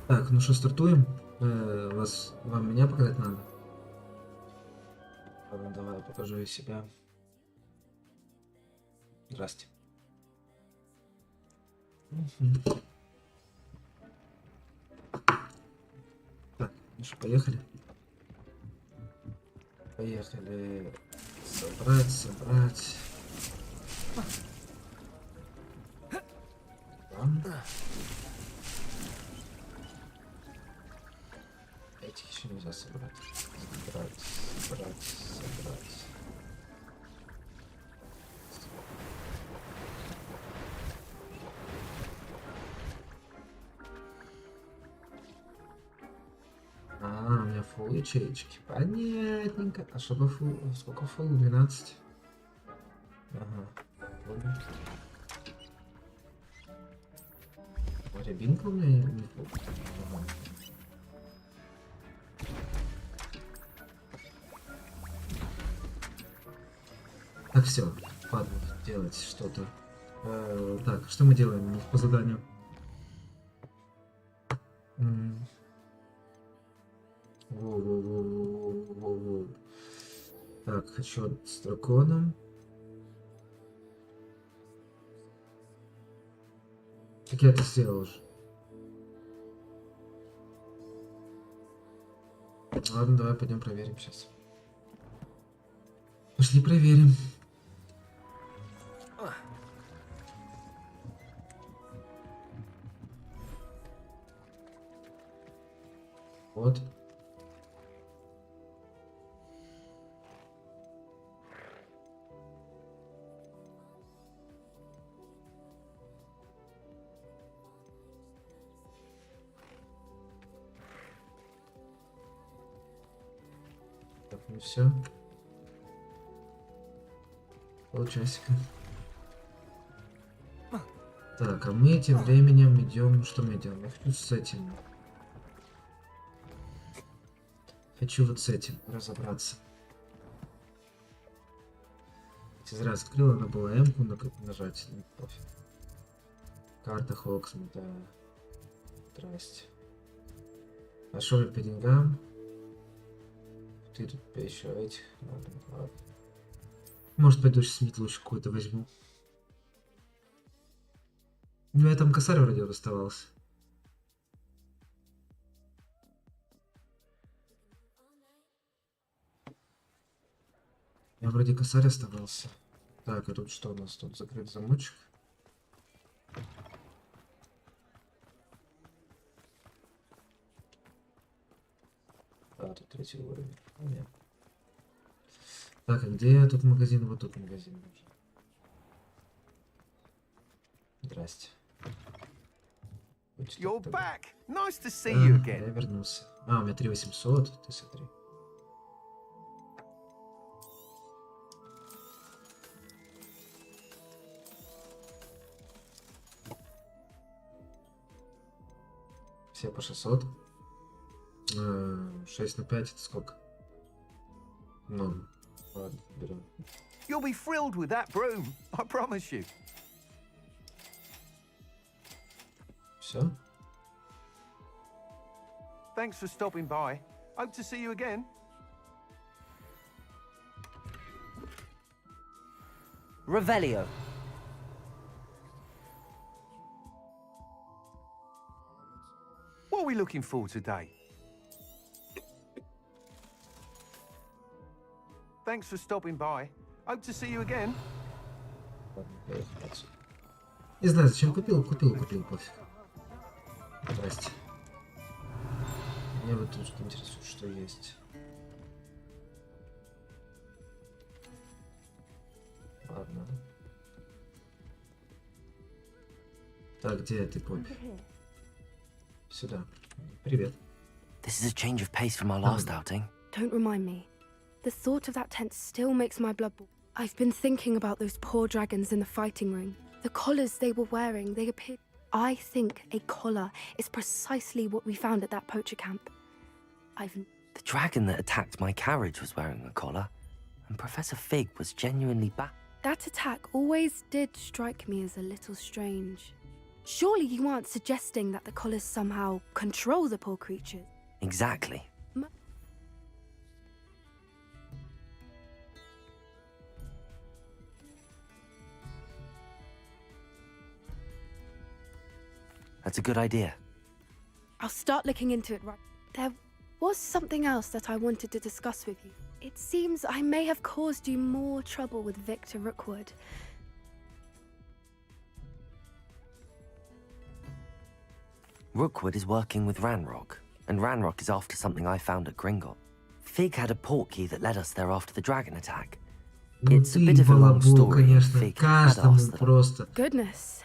Так, ну что, стартуем? Вам меня показать надо? Ладно, давай я покажу себя. Здрасте. Так, ну что, поехали? Поехали. Собрать. Ладно. Этих еще нельзя собрать. Собрать. У меня фул ячеечки. Понятненько. А чтобы фул... Сколько фул? 12. Ага. Рябинка у меня не фул. Ага. Так, все. Ладно, делать что-то. Так, что мы делаем по заданию? Так, хочу с драконом. Как я это сделал уже? Ладно, давай пойдем проверим сейчас. Пошли проверим. Вот. Так, ну все. Полчасика. Так, а мы тем временем идем. Что мы идем? Я хочу с этим. Хочу вот с этим разобраться. Если раз открыл, надо было М-ку нажать. Ну, пофиг. Карта Хогвартс, да. Здрасте. А что мы по деньгам? Ты тут еще этих. Ладно. Может, пойду сейчас метлушку какую-то возьму. Ну, я там косарь вроде оставался. Я вроде косарь оставался. Так, а тут что у нас? Тут закрыт замочек. А, тут третий уровень. Понятно. Так, а где тут магазин? Вот тут магазин нужен. Здрасте. You're back. Nice to see you again. Я вернулся. А, у меня 3800, ты смотри. Все по 600. 6 на 5 это сколько? Много. Ладно, берем. You'll be thrilled with that broom, I promise you. Все? Thanks for stopping by. Hope to see you again. Revelio. What are we looking for today? Thanks for stopping by. Hope to see you again. Ладно, поехали отсюда. Не знаю, зачем купил, пофиг. Здрасте. Мне вот тут интересует, что есть. Ладно. Так, где ты, Поппи? Сюда. Привет. This is a change of pace from our last outing. Don't remind me. The thought of that tent still makes my blood boil. I've been thinking about those poor dragons in the fighting ring. The collars they were wearing, they appeared... I think a collar is precisely what we found at that poacher camp. The dragon that attacked my carriage was wearing a collar, and Professor Fig was genuinely bad. That attack always did strike me as a little strange. Surely you aren't suggesting that the collars somehow control the poor creatures? Exactly. That's a good idea. I'll start looking into it right. There was something else that I wanted to discuss with you. It seems I may have caused you more trouble with Victor Rookwood. Rookwood is working with Ranrock, and Ranrock is after something I found at Gringot. Fig had a portkey that led us there after the dragon attack. Ну It's a ты bit of a long балабол, story. конечно, Fig had каждому asked that. просто. Goodness.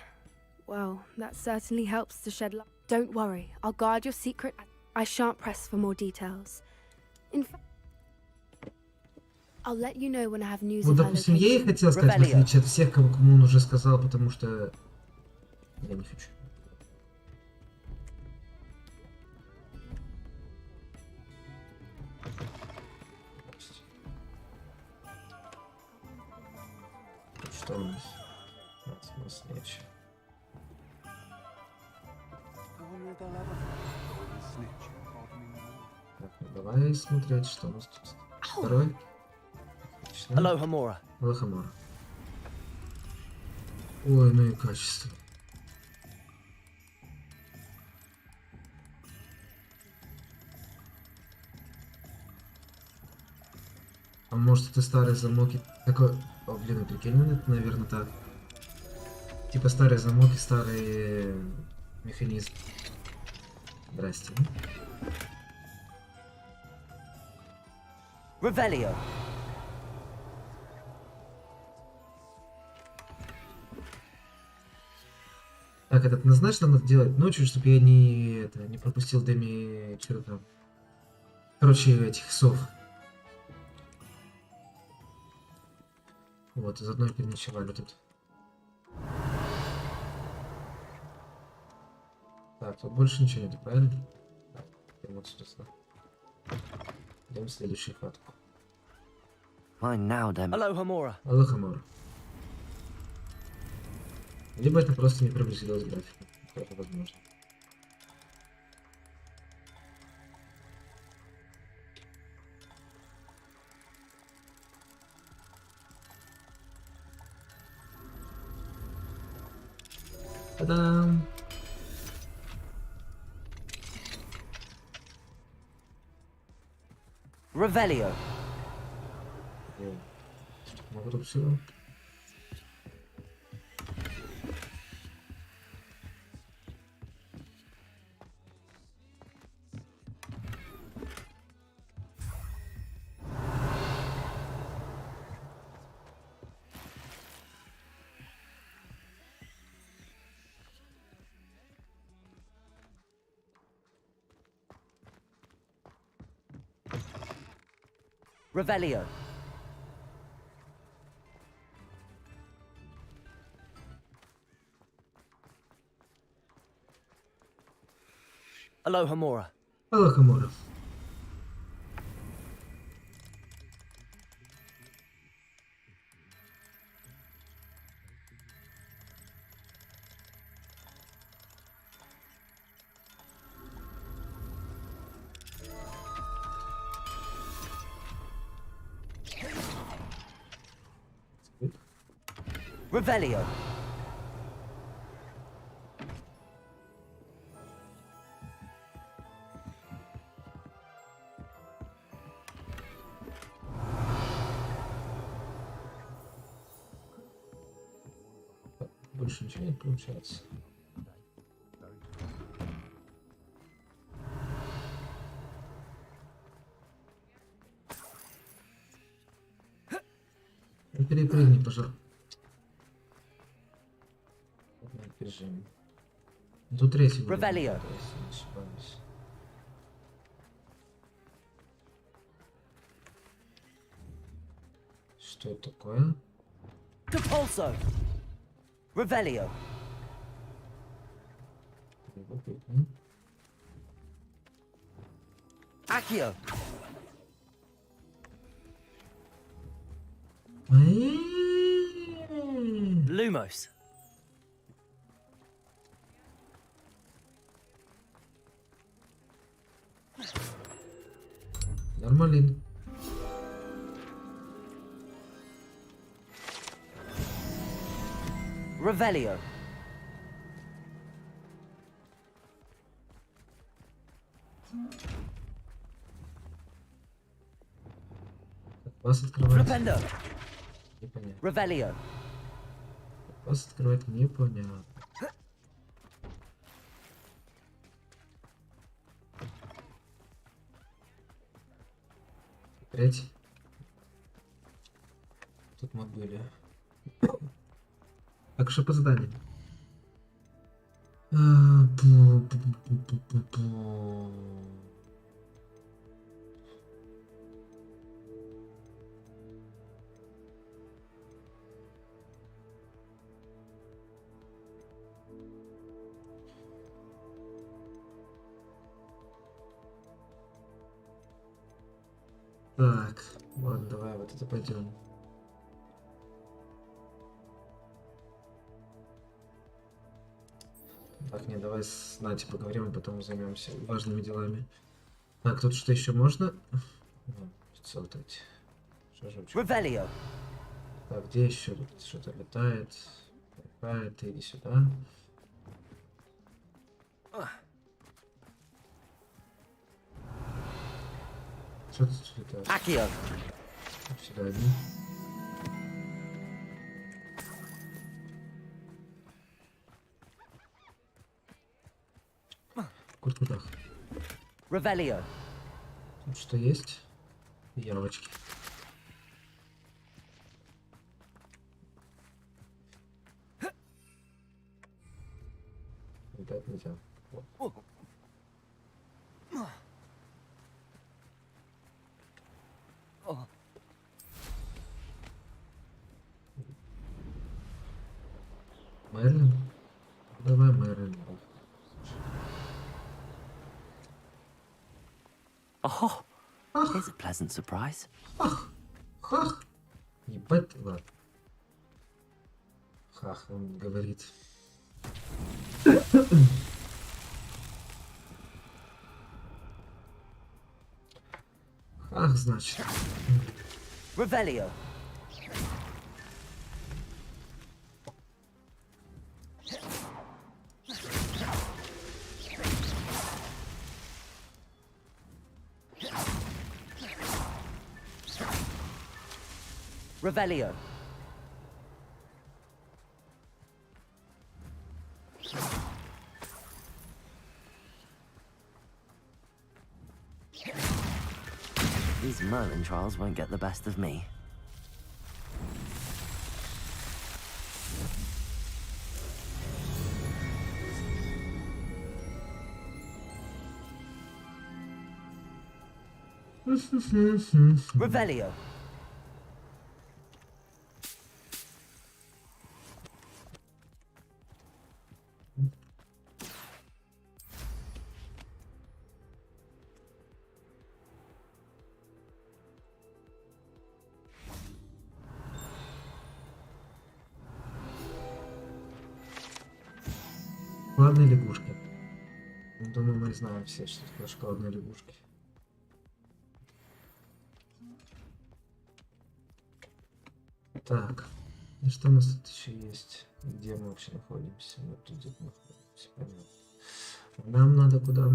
Well, that certainly helps to shed light. Don't worry, I'll guard your secret. I shan't press for more details. In fact, I'll let you know when I have news Вот, of her допустим, я ей location. хотел сказать, в Ревелио. отличие от всех, кому он уже сказал, потому что я не хочу. Что у нас? У нас нечего. Так, ну давай смотреть, что у нас тут. Второй. Отлично. Aloha Mora. Лохомор. Ой, ну и качество. А может это старые замки? Такой... О, блин, прикинь, ну это, наверное, так. Типа старые замки, старый механизм. Здрасте. Revelio. Так, это однозначно надо делать ночью, чтобы я не пропустил Деми... Что там? Короче, этих сов. Вот, заодно и переночевали тут. Так, тут больше ничего нету, правильно? Так, идем отсюда сюда. Идем в следующую хатку. Mine now, Dem. Aloha Mora. Аллахамор. Либо это просто не прогрузилось в графику. Это возможно. Та-дам! Revelio. Могу тут все. Revelio. Aloha Mora. Аллахамор. Revelio. Больше ничего не получается. Ну, перепрыгни, пожалуйста. Бежим. Тут третий будет, Revelio. если не ошибаюсь. Что это такое? Depulso. Revelio. Любопытно. Accio. Lumos. Нормалин. Revelio. Вас открывать Flipendo. непонятно. Revelio. Вас открывать непонятно. Третий. Тут мы были. Так, что по заданию? Так, ладно, давай вот это пойдем. Так, не, давай с Натей поговорим, а потом займемся важными делами. Так, тут что еще можно? 500 эти. Шажочек. Revelio. Так, где еще тут что-то летает? Летает, иди сюда. Что тут летает? Accio. Сюда иди. Курткутах. Revelio. Тут что есть? Ямочки. Летать нельзя. Вот. Мерлин? Давай Мерлин. Oh, here's a pleasant surprise. Хах! Ебать ты, ладно. Хах, он говорит. Хах, значит. Revelio. Revelio. These Merlin trials won't get the best of me. Revelio. Шоколадные лягушки. Думаю, мы знаем все, что такое шоколадные лягушки. Так, и что у нас тут еще есть? Где мы вообще находимся? Вот тут где-то находимся, понятно. Нам надо куда?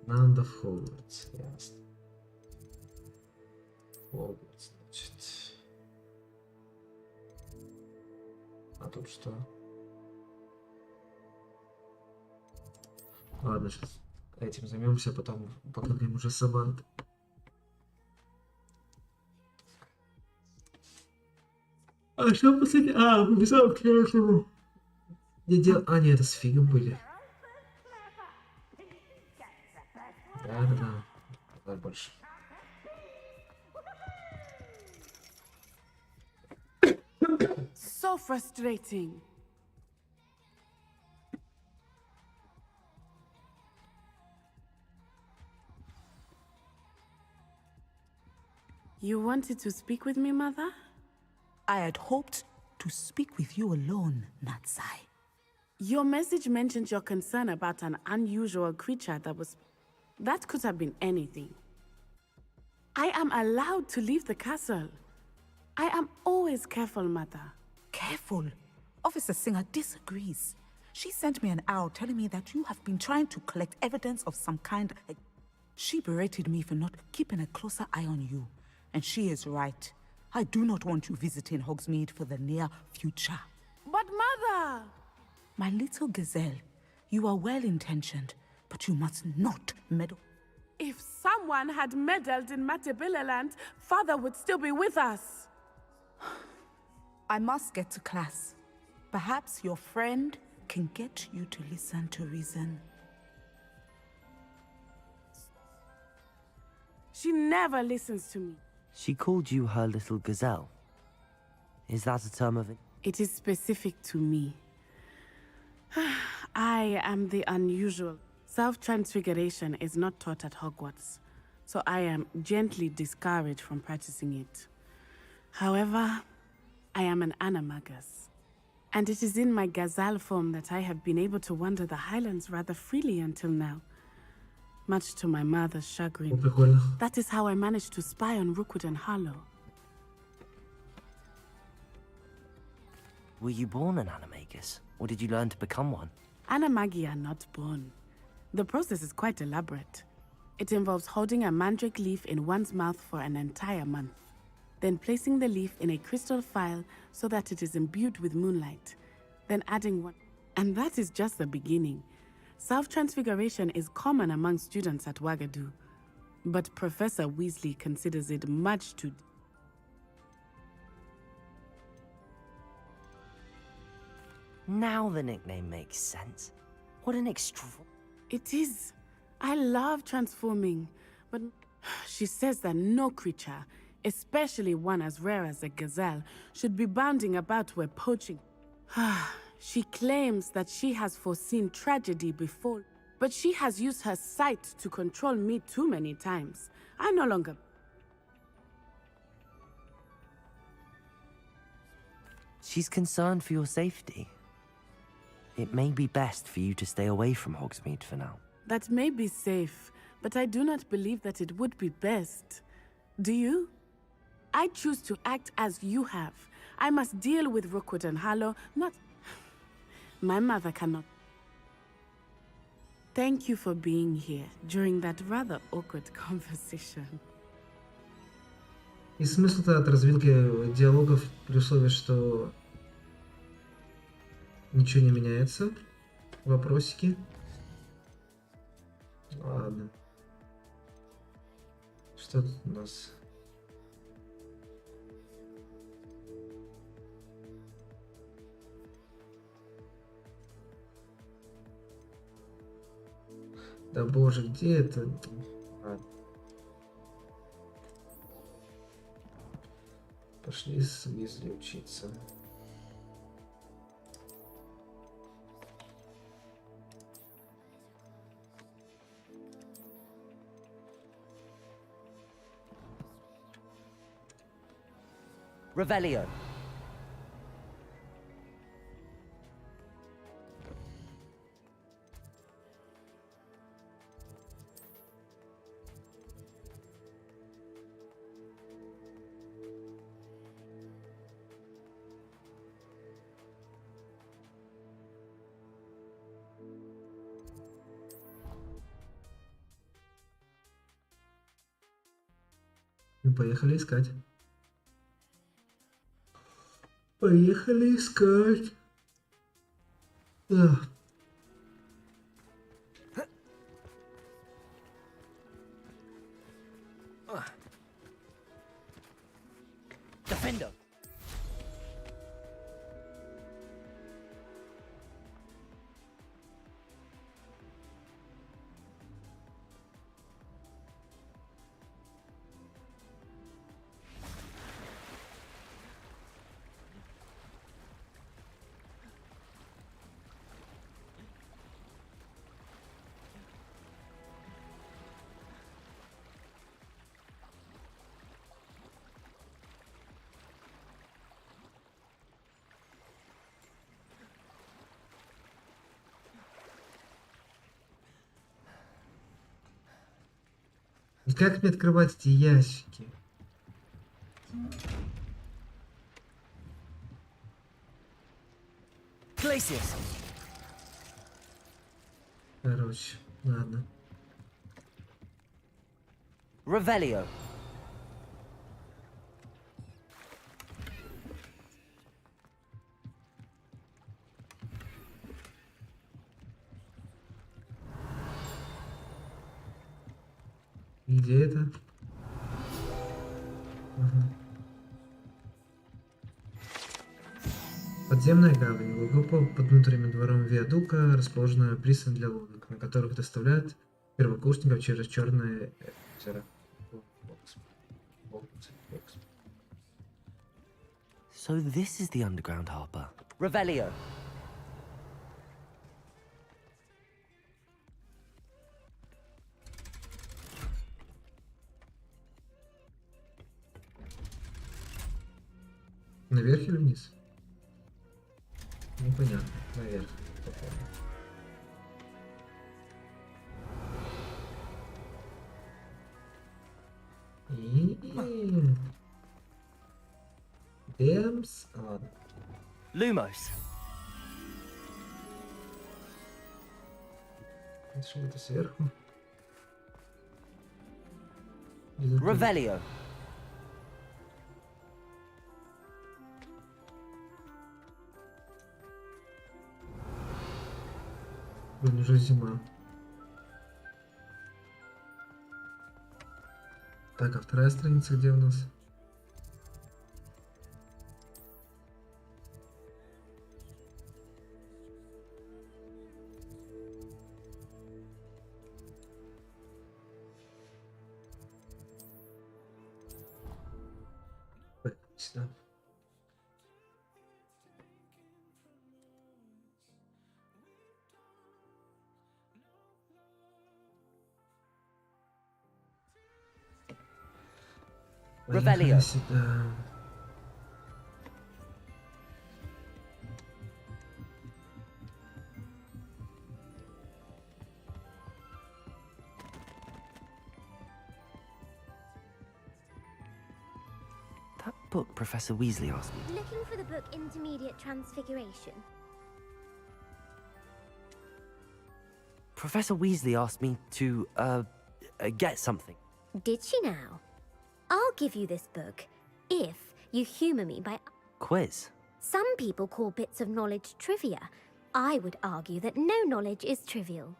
Нам надо в Хогвартс, ясно. Хогвартс, значит. А тут что? Ладно, сейчас этим займемся, потом поговорим уже с Авантой. А что последний? А, побежал к этому. А, нет, это с фигом были. Да. Давай больше. So frustrating. You wanted to speak with me, Mother? I had hoped to speak with you alone, Natsai. Your message mentioned your concern about an unusual creature that could have been anything. I am allowed to leave the castle. I am always careful, Mother. Careful. Officer Singer disagrees. She sent me an owl telling me that you have been trying to collect evidence of some kind. She berated me for not keeping a closer eye on you. And she is right. I do not want you visiting Hogsmeade for the near future. But Mother! My little gazelle, you are well-intentioned, but you must not meddle. If someone had meddled in Matabeleland, Father would still be with us. I must get to class. Perhaps your friend can get you to listen to reason. She never listens to me. She called you her little gazelle. Is that a term of it? It is specific to me. I am the unusual. Self-transfiguration is not taught at Hogwarts, so I am gently discouraged from practicing it. However, I am an animagus, and it is in my gazelle form that I have been able to wander the Highlands rather freely until now, much to my mother's chagrin. Прикольно. That is how I managed to spy on Rookwood and Harlow. Were you born an animagus, or did you learn to become one? Animagi are not born. The process is quite elaborate. It involves holding a mandrake leaf in one's mouth for an entire month, then placing the leaf in a crystal phial so that it is imbued with moonlight, then adding one. And that is just the beginning. Self-transfiguration is common among students at Wagadu, but Professor Weasley considers it much too... Now the nickname makes sense. What an It is. I love transforming, but she says that no creature, especially one as rare as a gazelle, should be bounding about where poaching. She claims that she has foreseen tragedy before, but she has used her sight to control me too many times. I no longer... She's concerned for your safety. It may be best for you to stay away from Hogsmeade for now. That may be safe, but I do not believe that it would be best. Do you? I choose to act as you have. I must deal with Rookwood and Harlow, not... My mother cannot... Thank you for being here during that rather awkward conversation. И смысл-то от развилки диалогов при условии, что ничего не меняется. Вопросики. Ладно. Что тут у нас? Да боже, где это? Ладно. Пошли с Уизли учиться. Revelio. Ну, поехали искать. Поехали искать. Ах. Defender. как мне открывать эти ящики? Glacius! Короче, ладно. Revelio. Где это? Ага. Подземная гавань. Глубоко под внутренним двором виадука расположена пристань для лодок, на которых доставляют первокурсников через Черное озеро. So this is the underground harbor. Revelio. Наверх или вниз? Непонятно. Наверх. И... Демс. Ладно. Lumos. Что это сверху? Revelio. Блин, уже зима. Так, а вторая страница где у нас? Сюда. Revelio. Поехали сюда. That book Professor Weasley asked me. Looking for the book Intermediate Transfiguration. Professor Weasley asked me to, get something. Did she now? I'll give you this book if you humour me by... Quiz. Some people call bits of knowledge trivia. I would argue that no knowledge is trivial.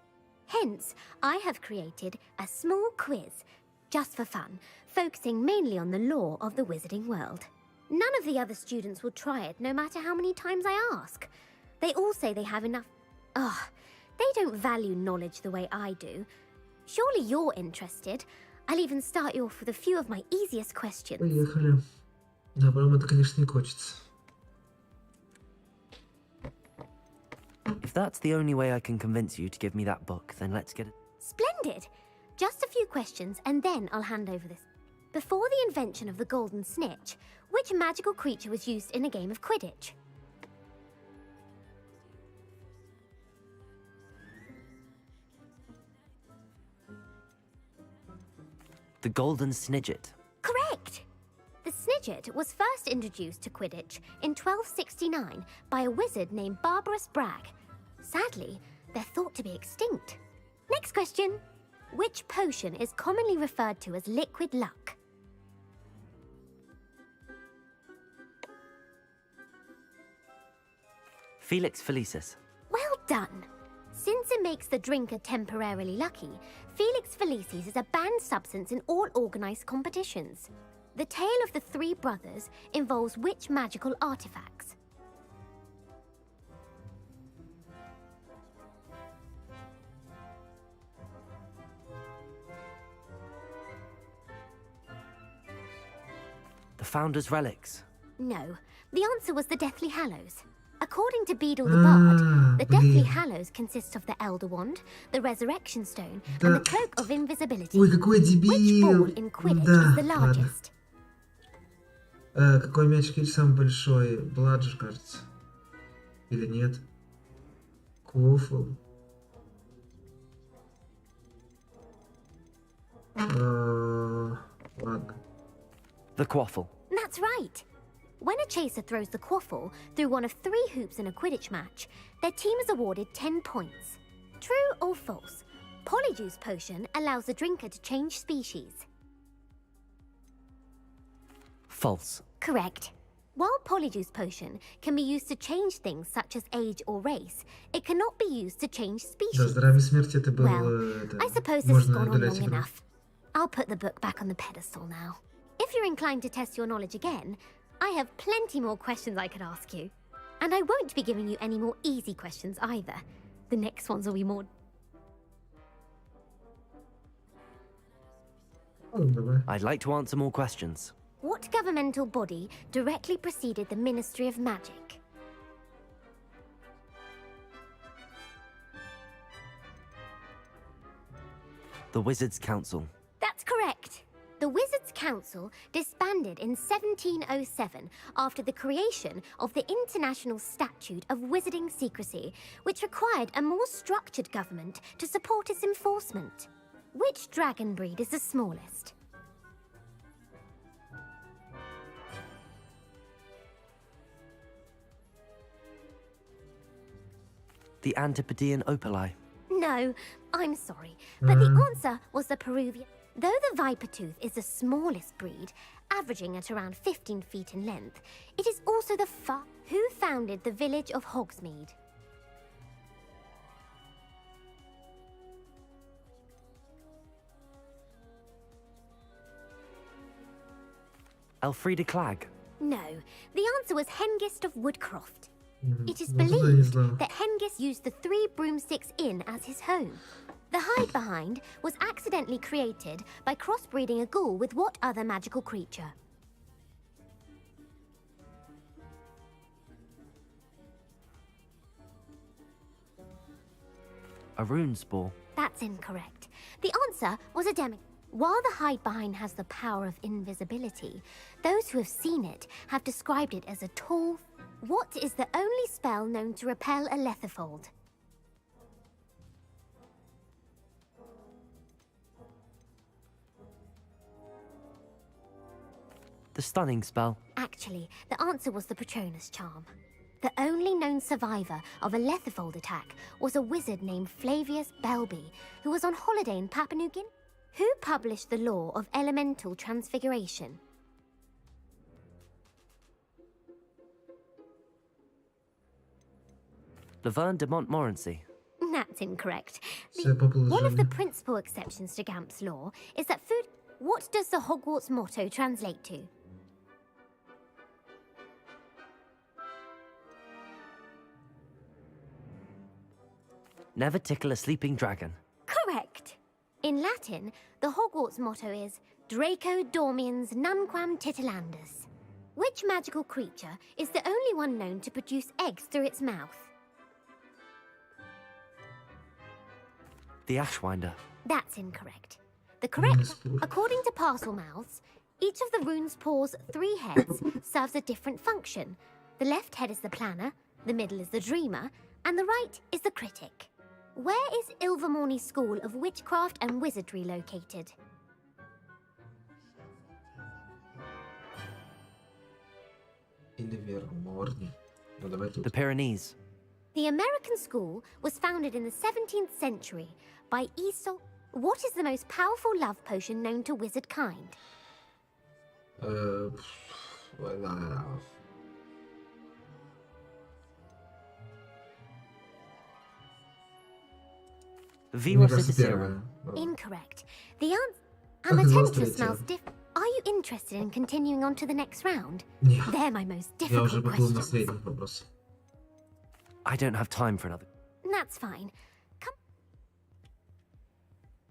Hence, I have created a small quiz, just for fun, focusing mainly on the lore of the wizarding world. None of the other students will try it, no matter how many times I ask. They all say they have enough... Ugh, they don't value knowledge the way I do. Surely you're interested. I'll even start you off with a few of my easiest questions. Поехали. Да, прям это, конечно, не хочется. If that's the only way I can convince you to give me that book, then let's get it. Splendid! Just a few questions and then I'll hand over this. Before the invention of the golden snitch, which magical creature was used in a game of Quidditch? The Golden Snidget. Correct! The Snidget was first introduced to Quidditch in 1269 by a wizard named Barbarous Bragg. Sadly, they're thought to be extinct. Next question. Which potion is commonly referred to as liquid luck? Felix Felicis. Well done! Since it makes the drinker temporarily lucky, Felix Felicis is a banned substance in all organised competitions. The tale of the three brothers involves which magical artifacts? The Founder's Relics. No, the answer was the Deathly Hallows. According to Beedle the Bard, the Deathly Hallows consists of the Elder Wand, the Resurrection Stone, and the Cloak of Invisibility. Ой, какой Which ball дебил! in Quidditch Да, is the ладно. largest? Какой мяч Кич самый большой? Бладжер, кажется. Или нет? Кофл. Ладно. The quaffle. That's right. When a chaser throws the quaffle through one of 3 hoops in a Quidditch match, their team is awarded 10 points. True or false? Polyjuice potion allows the drinker to change species. False. Correct. While Polyjuice potion can be used to change things such as age or race, it cannot be used to change Да, species. здравие смерти это был... Well, I suppose this has можно gone on удалять long игру. enough. I'll put the book back on the pedestal now. If you're inclined to test your knowledge again, I have plenty more questions I could ask you. And I won't be giving you any more easy questions either. The next ones will be more... Ладно, давай. I'd like to answer more questions. What governmental body directly preceded the Ministry of Magic? The Wizards' Council. That's correct. The Wizards' Council disbanded in 1707 after the creation of the International Statute of Wizarding Secrecy, which required a more structured government to support its enforcement. Which dragon breed is the smallest? The Antipodean Opali. No, I'm sorry, but the answer was the Peruvian. Though the viper tooth is the smallest breed, averaging at around 15 feet in length, it is also the who founded the village of Hogsmeade. Elfrida Clegg. No, the answer was Hengist of Woodcroft. It is Вот это я не believed знал. that Hengist used the 3 Broomsticks Inn as his home. The hide behind was accidentally created by crossbreeding a ghoul with what other magical creature? A rune spore. That's incorrect. The answer was a demigod. While the hide behind has the power of invisibility, those who have seen it have described it as a tall... What is the only spell known to repel a lethifold? The stunning spell. Actually, the answer was the Patronus charm. The only known survivor of a lethifold attack was a wizard named Flavius Belby, who was on holiday in Papua New Guinea. Who published the law of elemental transfiguration? Laverne de Montmorency. That's incorrect. Все по One of the положению. principal exceptions to Gamp's law is that food... What does the Hogwarts motto translate to? Never tickle a sleeping dragon. Correct. In Latin, the Hogwarts motto is Draco Dormiens Nunquam Titilandus. Which magical creature is the only one known to produce eggs through its mouth? The Ashwinder. That's incorrect. The correct... спор. According to parcel mouths, each of the rune's paws' 3 heads serves a different function. The left head is the planner, the middle is the dreamer, and the right is the critic. Where is Ilvermorny School of Witchcraft and Wizardry located? Ilvermorny. Ну давай тут. The Pyrenees. The American school was founded in the 17th century by Aesop. What is the most powerful love potion known to wizard kind? Э, ладно. Viva Мне кажется, Cicero. первая. Incorrect. The answer... Как ты знал, что Amatenta я smells тебя? different. Are you interested in continuing on to the next round? Нет. They're my most Я уже difficult поплыл на questions. средних вопросах. I don't have time for another. That's fine. Come.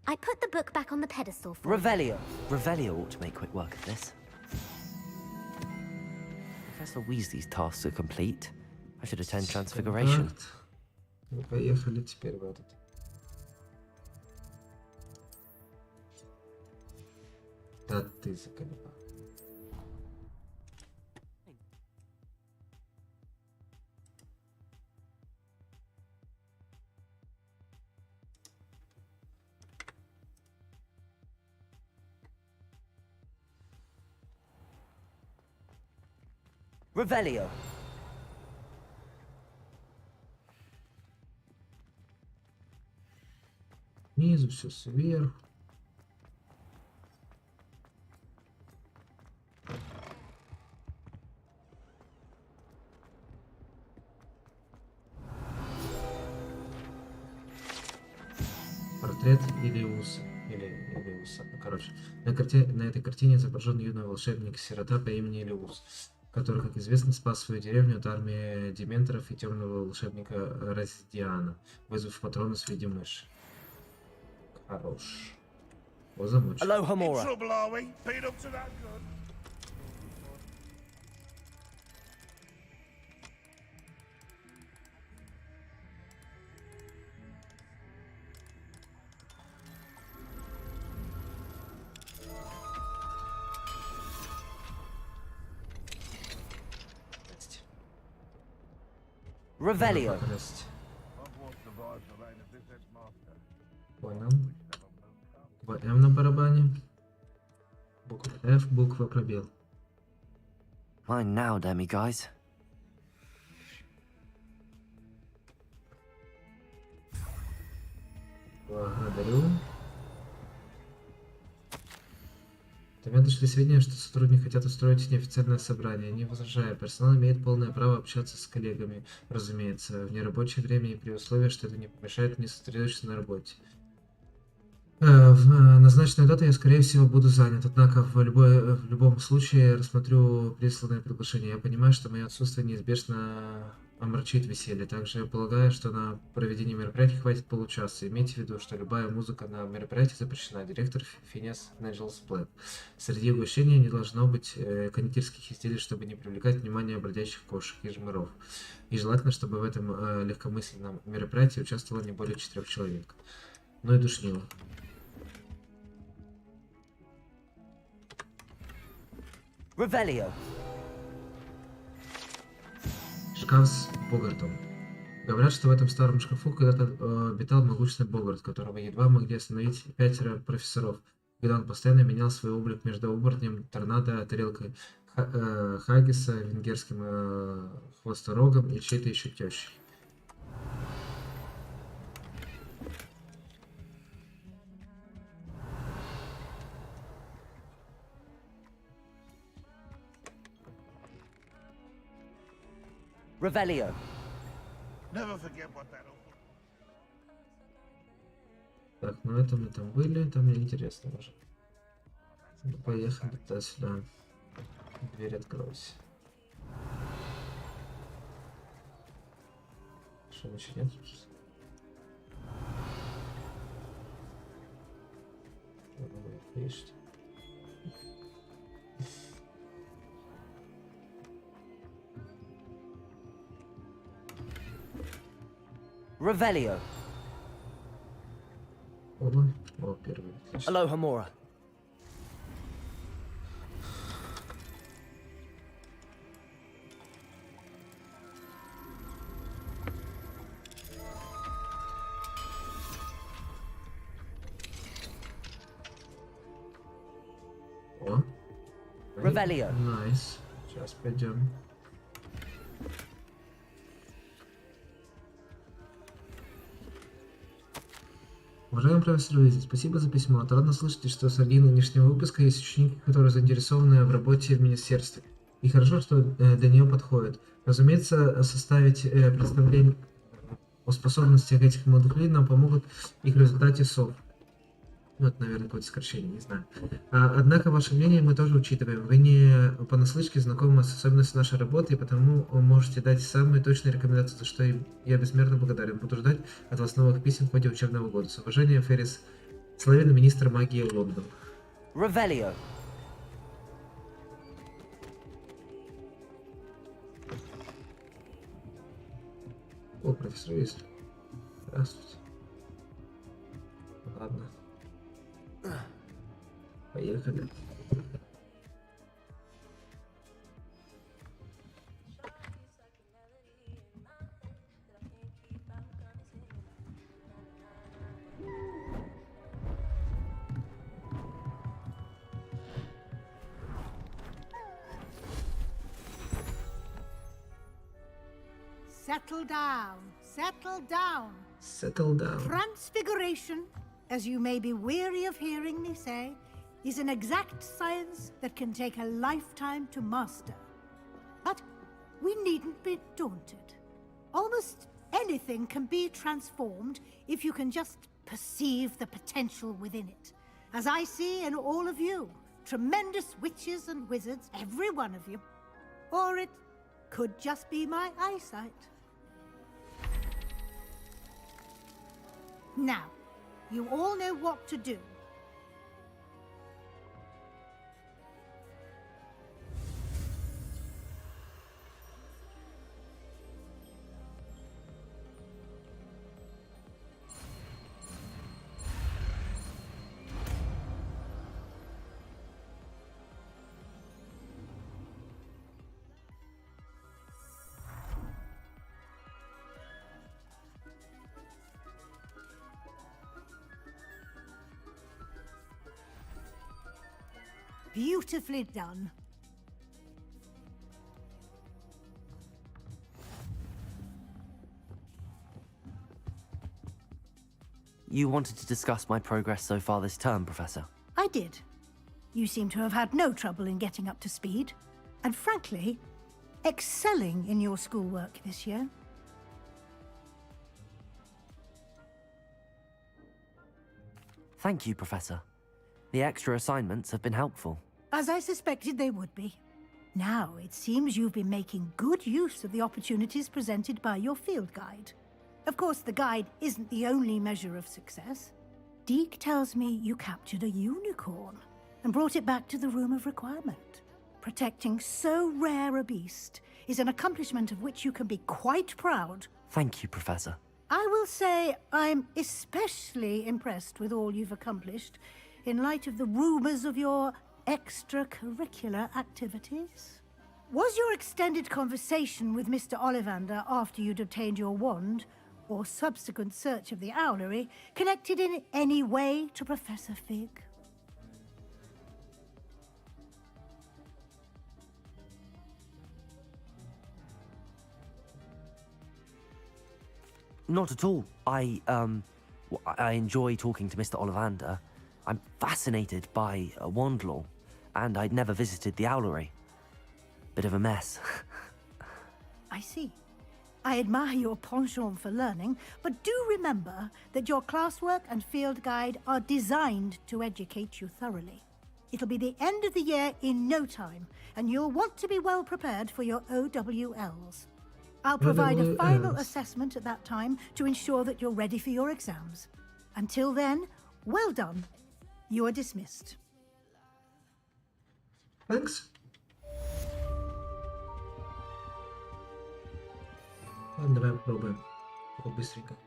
I put the book back on the pedestal for you. Revelio. Revelio ought to make quick work of this. Professor Weasley's tasks are complete. I should attend Transfiguration. Контакт. Ну, поехали теперь в этот. Да ты заколебал. Revelio. Снизу все сверху. Портрет Илиуса. Илиуса. Ну, короче, на этой картине изображен юный волшебник-сирота по имени Илиус, который, как известно, спас свою деревню от армии дементоров и темного волшебника Раздиана, вызвав патронус в виде мыши. Хорош. О, замочек. Aloha Mora. Trouble, are we? Been up to that good? Здрасте. Revelio. Здрасте. I've watched the vibes of Lane of this master. Понял. Буква М на барабане. Буква F, буква пробел. Mine now, demi guys. Благодарю. До меня дошли сведения, что сотрудники хотят устроить неофициальное собрание. Не возражаю, персонал имеет полное право общаться с коллегами, разумеется, в нерабочее время и при условии, что это не помешает мне сосредоточиться на работе. В назначенную дату я, скорее всего, буду занят, однако в любом случае рассмотрю присланное приглашение. Я понимаю, что мое отсутствие неизбежно омрачит веселье. Также я полагаю, что на проведение мероприятия хватит получаса. Имейте в виду, что любая музыка на мероприятии запрещена. Директор Финес Найджелс Блэк. Среди угощений не должно быть кондитерских изделий, чтобы не привлекать внимание бродячих кошек и жмыров. И желательно, чтобы в этом легкомысленном мероприятии участвовало не более 4 человек. Ну и душнило. Revelio. Шкаф с Богартом. Говорят, что в этом старом шкафу когда-то обитал могущественный Богарт, которого едва могли остановить 5 профессоров, когда он постоянно менял свой облик между оборотнем, торнадо, тарелкой Хаггиса, венгерским хвосторогом и чьей-то еще тещей. Revelio. Never forget what that all. Так, ну это мы там были, там мне интересно уже. Ну, поехали туда-сюда. Дверь откройся. Что, ничего нет? Что вы пишете? Revelio. Оба. О, первый. Отлично. Aloha Mora. О. Revelio. Найс. Сейчас пойдем. Уважаемый профессор Уизли, спасибо за письмо. Отрадно слышать, что среди нынешнего выпуска есть ученики, которые заинтересованы в работе в министерстве. И хорошо, что для нее подходит. Разумеется, составить представление о способностях этих молодых людей нам помогут их в результате СОВ. Ну, это, наверное, какое-то сокращение, не знаю. Однако, ваше мнение мы тоже учитываем. Вы не понаслышке знакомы с особенностями нашей работы, и потому можете дать самые точные рекомендации, за что я безмерно благодарен. Буду ждать от вас новых писем в ходе учебного года. С уважением, Феррис Славин, министр магии Лондон. Revelio. О, профессор Уизли. Здравствуйте. Ладно. Поехали. settle down. Settle down. Settle down. Transfiguration, as you may be weary of hearing me say, is an exact science that can take a lifetime to master. But we needn't be daunted. Almost anything can be transformed if you can just perceive the potential within it. As I see in all of you, tremendous witches and wizards, every one of you. Or it could just be my eyesight. Now, you all know what to do. Beautifully done. You wanted to discuss my progress so far this term, Professor? I did. You seem to have had no trouble in getting up to speed, and frankly, excelling in your schoolwork this year. Thank you, Professor. The extra assignments have been helpful. As I suspected they would be. Now, it seems you've been making good use of the opportunities presented by your field guide. Of course, the guide isn't the only measure of success. Deke tells me you captured a unicorn and brought it back to the Room of Requirement. Protecting so rare a beast is an accomplishment of which you can be quite proud. Thank you, Professor. I will say I'm especially impressed with all you've accomplished in light of the rumors of your extracurricular activities. Was your extended conversation with Mr. Ollivander after you'd obtained your wand, or subsequent search of the owlery, connected in any way to Professor Fig? Not at all. I enjoy talking to Mr. Ollivander. I'm fascinated by wand law, and I'd never visited the owlery. Bit of a mess. I see. I admire your penchant for learning, but do remember that your classwork and field guide are designed to educate you thoroughly. It'll be the end of the year in no time, and you'll want to be well prepared for your OWLs. I'll provide a final assessment at that time to ensure that you're ready for your exams. Until then, well done. You are dismissed. Thanks. Ладно, давай попробуем. Только быстренько.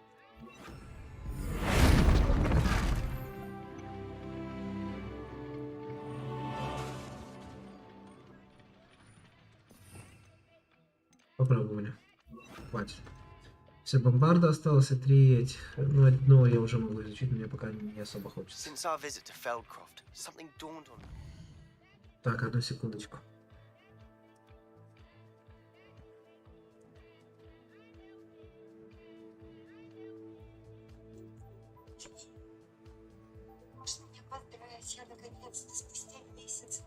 Попробовали. Хватит. Все, бомбарда осталось и 3 этих. Ну, одно я уже могу изучить, но мне пока не особо хочется. Since our visit to Feldcroft, something dawned on me. Так, одну секундочку. Можно меня поздравить, я наконец-то спустя месяц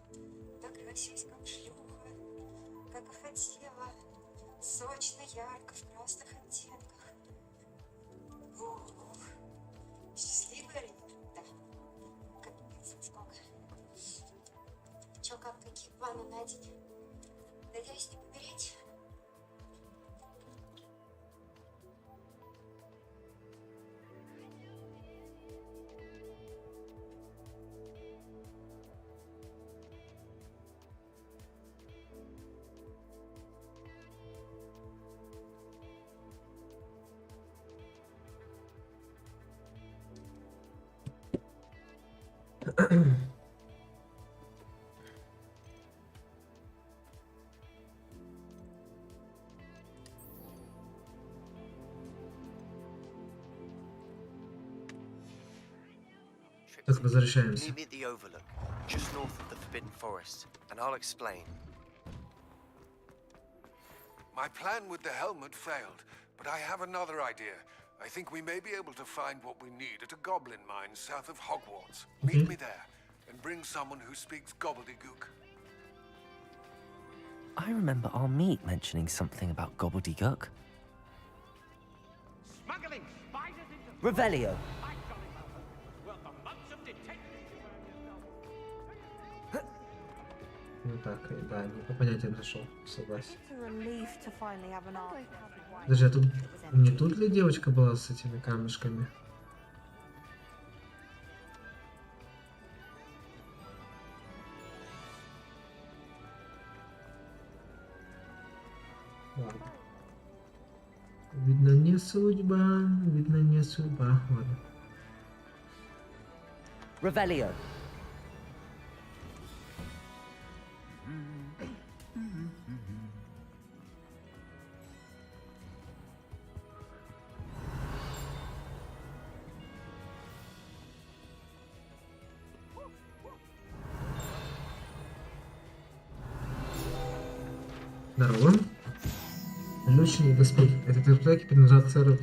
докрасилась как шлюха, как и хотела, сочно, ярко, в красных оттенках. Ух, счастливая ли? Да. Капец, сколько. Чё, как какие планы на день? Надеюсь, не помереть? Так, возвращаемся. Meet me at the Overlook, just north of the Forbidden Forest, and I'll explain. My plan with the helmet failed, but I have another idea. I think we may be able to find what we need at a goblin mine south of Hogwarts. Meet me there, and bring someone who speaks gobbledygook. I remember our meet mentioning something about gobbledygook. Smuggling spiders into Revelio. well, the months of detention. Ну так, да, не по понятиям зашел, согласен. It's a relief to finally have an art. Даже тут не тут ли девочка была с этими камешками? Ладно. Видно не судьба, видно не судьба. Ладно. Revelio. Здорово. Лючные доспехи. Этот доспехи принадлежат сэру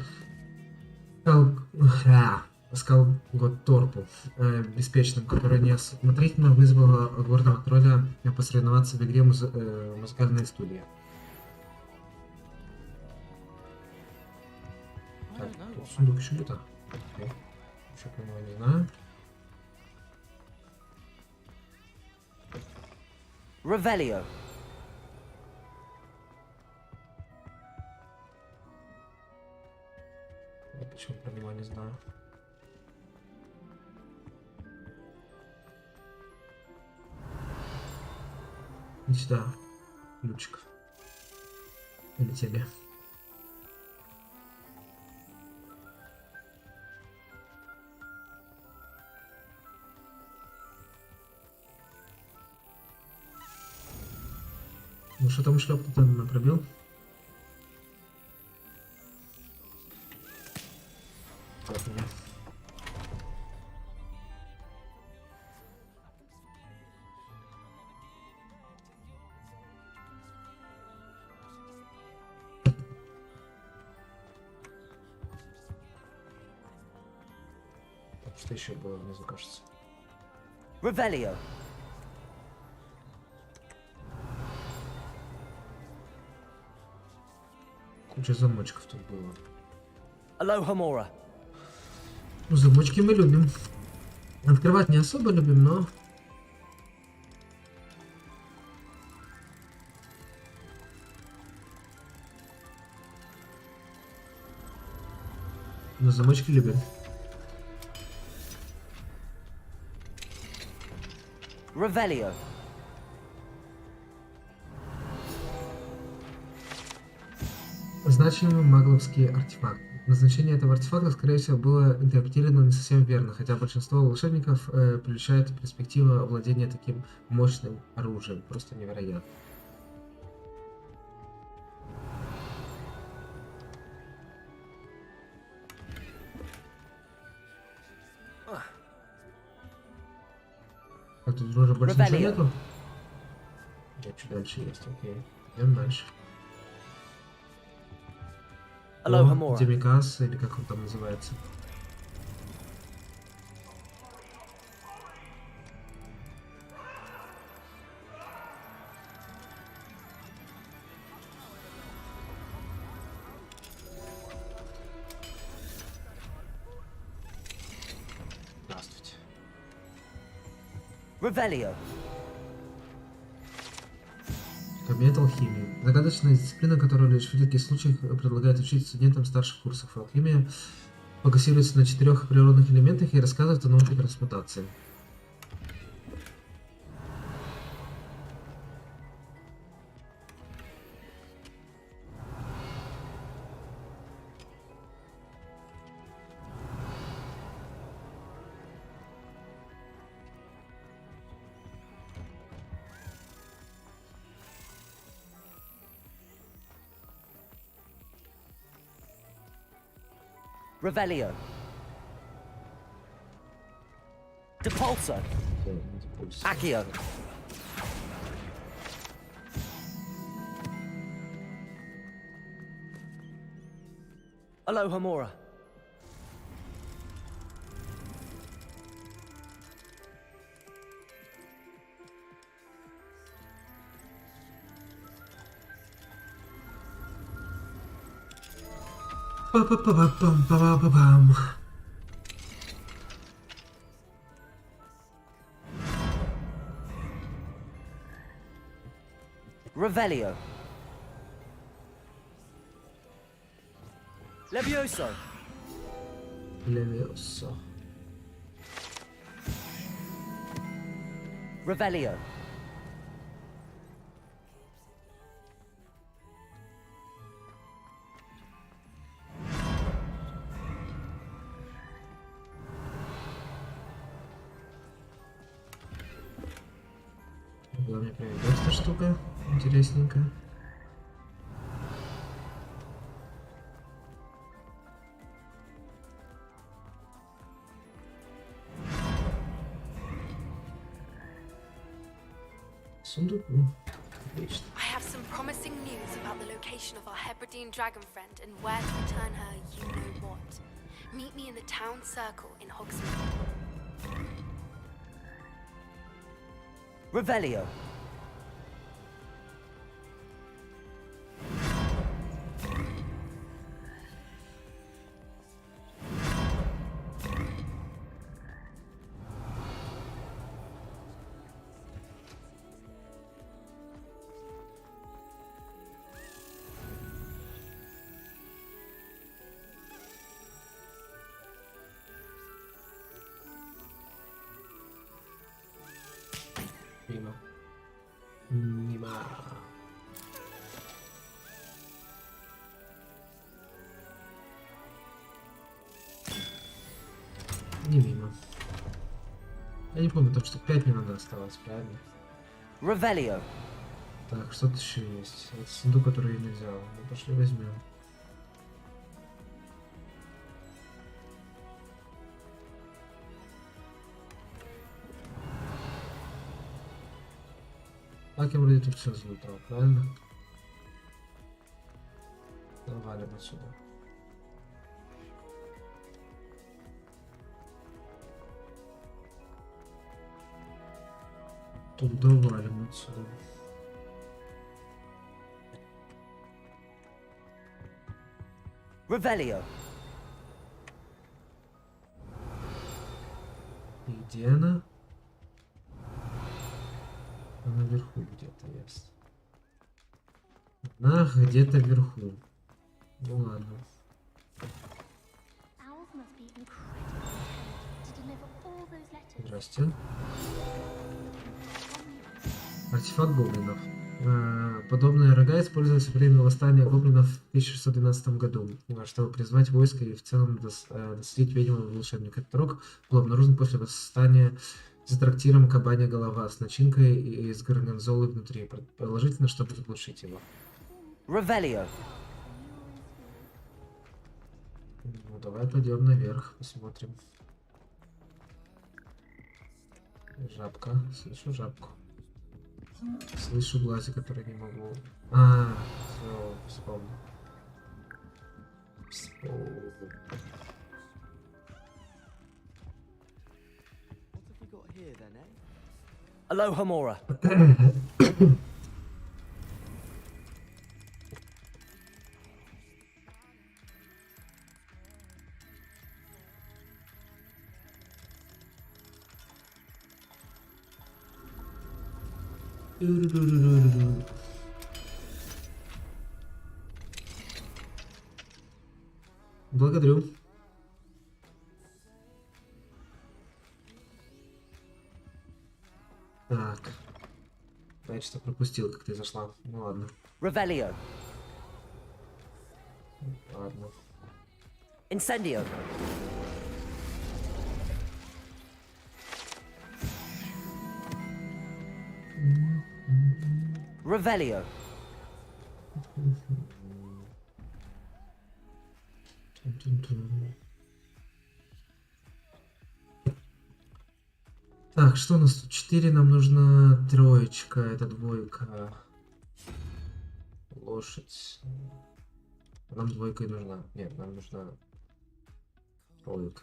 Скалготторпу, беспечным, который неосмотрительно вызвал горного тролля посоревноваться в игре музыкальная студия. Так, тут сундук еще где-то. Еще про него не знаю. Revelio. Я почему про него не знаю. Иди сюда, ключик. Или тебе. Ну что там шлепку-то пробил? Что еще было внизу, кажется? Revelio. Куча замочков тут было. Alohomora. Ну, замочки мы любим. Открывать не особо любим, но... Но замочки любим. Revelio. Значимый магловский артефакт. Назначение этого артефакта, скорее всего, было интерпретировано не совсем верно, хотя большинство волшебников прельщает перспектива владения таким мощным оружием. Просто невероятно. А тут уже больше ничего нету? Нет, что дальше есть, окей. Идем дальше. Alohomora. Демикас, или как он там называется. Здравствуйте. Revelio. Кабинет алхимии. Загадочная дисциплина, которую лишь в редких случаях предлагает учить студентам старших курсов. Алхимия фокусируется на 4 природных элементах и рассказывает о научной трансмутации. Revelio. Depulso. Accio. Aloha Mora. Па-па-па-па-пам-па-па-пам. Revelio. Levioso. Levioso. Revelio. Куда мне приведет эта штука? Интересненькая. Сундук. Отлично. I have some promising news about the location of our Hebridean dragon friend and where to return her you know what. Meet me in the town circle in Hogsmeade. Revelio. Мимо. Мимо. Не мимо. Я не помню, там что 5 мне надо осталось, правильно? Revelio. Так, что-то еще есть. Это сундук, который я не взял. Ну, пошли возьмем. Так, я вроде тут все залутал, правильно? Валим отсюда. Тут довалим отсюда. Revelio. И где она? Она наверху где-то есть. Она где-то вверху. Ну ладно. Здрасте. Артефакт гоблинов. Подобные рога использовались во время восстания гоблинов в 1612 году, чтобы призвать войско и в целом доследить ведьму волшебника. Этот рог был обнаружен после восстания за трактиром «Кабанья голова» с начинкой из горгонзолы внутри, предположительно, чтобы заглушить его. Revelio. Ну, давай пойдем наверх, посмотрим. Жабка. Слышу жабку. Слышу глазик, который не могу... Все, вспомнил. Aloha Mora. Благодарю. Так. Я что пропустил, как ты зашла. Ну ладно. Revelio. Ладно. Incendio. Revelio. Так, что у нас тут? 4, нам нужна троечка, это двойка. Лошадь. Нам двойка и нужна. Нет, нам нужна тройка.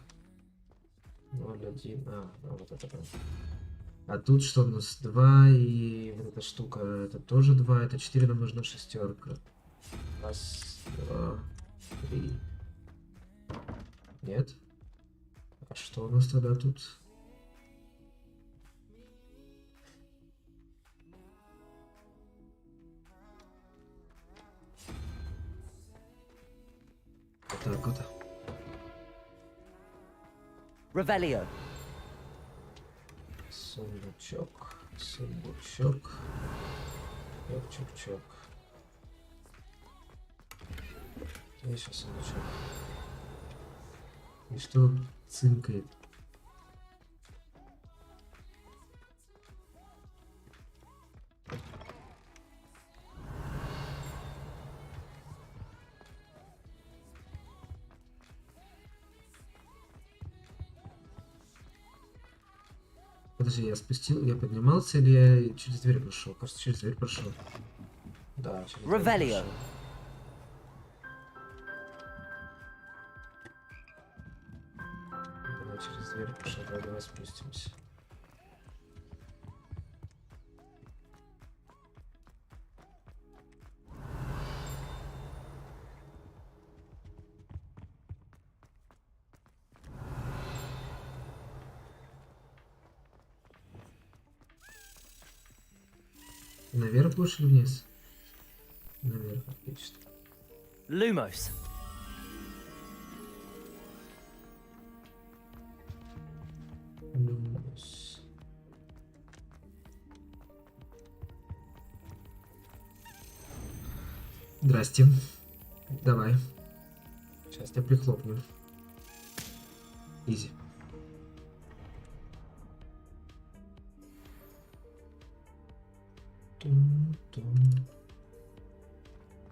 0, 1. Вот это прям. А тут что у нас? 2 и вот эта штука, это тоже 2, это 4, нам нужна шестерка. Раз, 2, 3. Нет? А что у нас тогда тут? Вот так вот. Revelio. Сундучок. Сундучок. Чок-чок-чок. Где еще сундучок? И что цинкает? Подожди, я спустил, я поднимался или я через дверь прошел? Кажется, через дверь прошел. Да, через дверь Revelio. прошел. Давай через дверь прошел, давай спустимся. Наверх больше или вниз? Наверх, отлично. Lumos. Люмос. Здрасте. Давай. Сейчас тебя прихлопнем. Изи.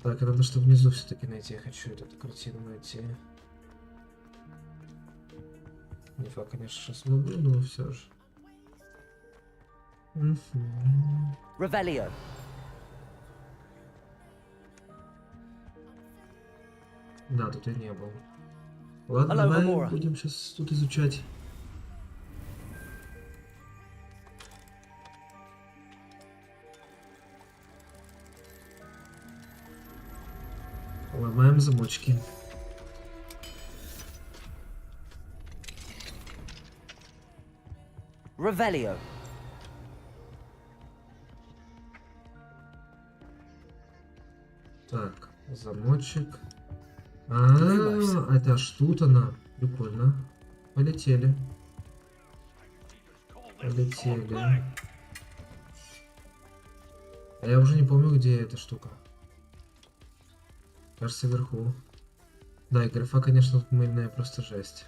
Так, надо что внизу все-таки найти. Я хочу эту картину найти. Не факт, конечно, что смогу, но все же. Revelio. Да, тут и не был. Ладно, Hello, давай Gamora. будем сейчас тут изучать. Ломаем замочки. Revelio. Так, замочек. Это аж тут она. Прикольно. Полетели. Полетели. А я уже не помню, где эта штука. Кажется, вверху. Да, и графа, конечно, тут мыльная просто жесть.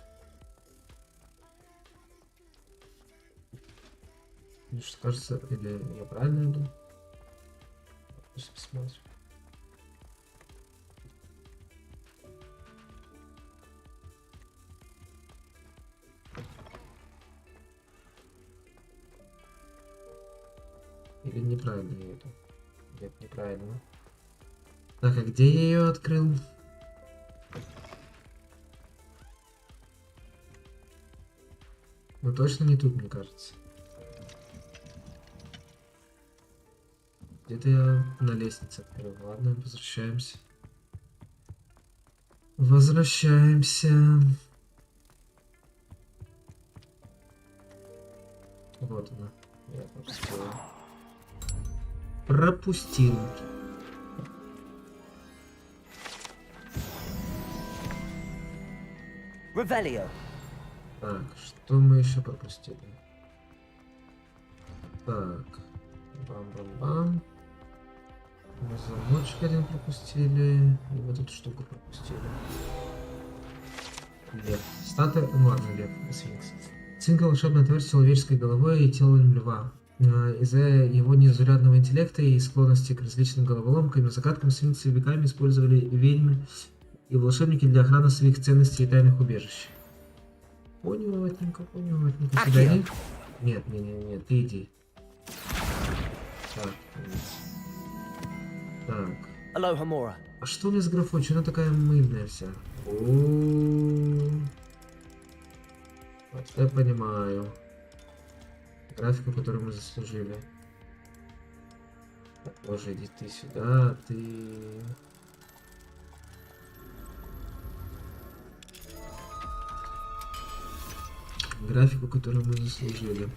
Мне что кажется, или я правильно иду? Сейчас посмотрим. Или неправильно я иду? Нет, неправильно. Так, а где я ее открыл? Ну точно не тут, мне кажется. Где-то я на лестнице открыл. Ладно, возвращаемся. Возвращаемся. Вот она. Я пропустил. Пропустил. Revelio. Так, что мы еще пропустили? Так. Бам-бам-бам. Мы замочек один пропустили. И вот эту штуку пропустили. Лев. Статуя... Ну ладно, лев. Сфинкс. Цинка волшебная тварь с человеческой головой и телом льва. Из-за его незаурядного интеллекта и склонности к различным головоломкам и загадкам сфинксы веками использовали ведьмы и волшебники для охраны своих ценностей и тайных убежищ. Понятненько, понятненько. Сюда иди. Нет, не, ты иди. Так, нет. Так. Aloha Mora. А что у меня с графой? Что она такая мыльная вся? О-о-о. Вот я понимаю. Графику, которую мы заслужили. Так, боже, иди ты сюда, ты... Графику, которую мы заслужили.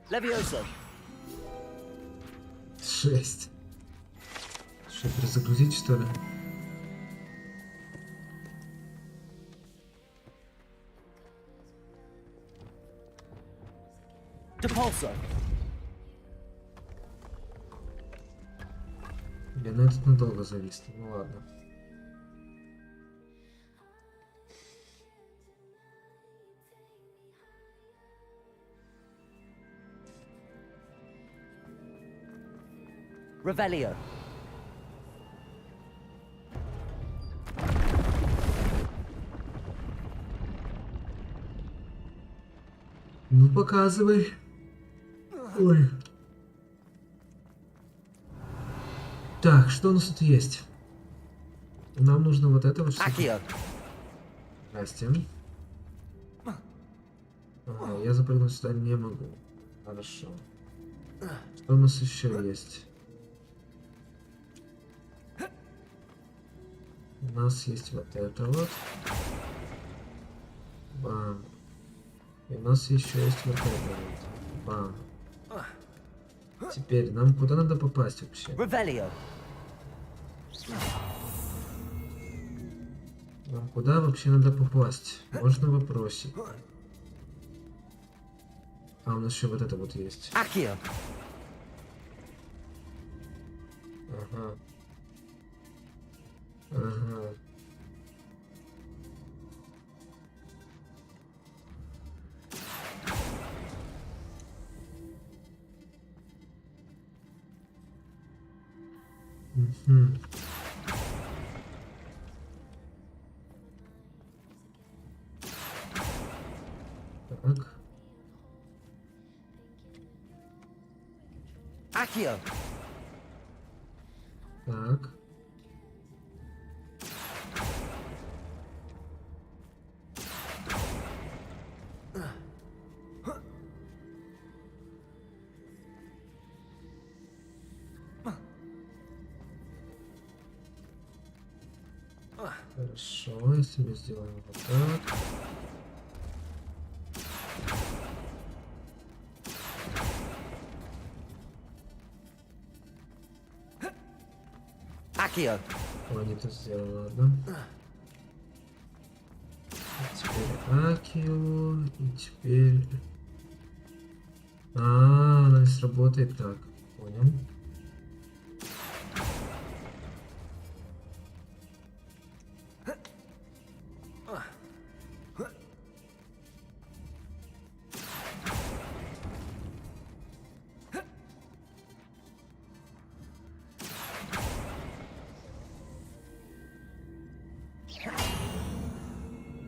Levioso. 6. Что, перезагрузить, что ли? Depulso. Я на этот надолго завис. Ну ладно. Revelio. Ну показывай. Ой. Так, что у нас тут есть? Нам нужно вот это вот. Accio. Здрасте. Ага, я запрыгнуть сюда не могу. Хорошо. Что у нас еще есть? У нас есть вот это вот. Бам. И у нас еще есть вот это вот. Бам. Теперь нам куда надо попасть вообще? Revelio. Нам куда вообще надо попасть? Можно вопросик. А у нас еще вот это вот есть. Accio. Ага. Ага. Угу. Так. Accio. Так. Хорошо, если мы сделаем вот так. Accio. Ой, не то сделал, ладно. Теперь Акио, и теперь... она не сработает так. Понял.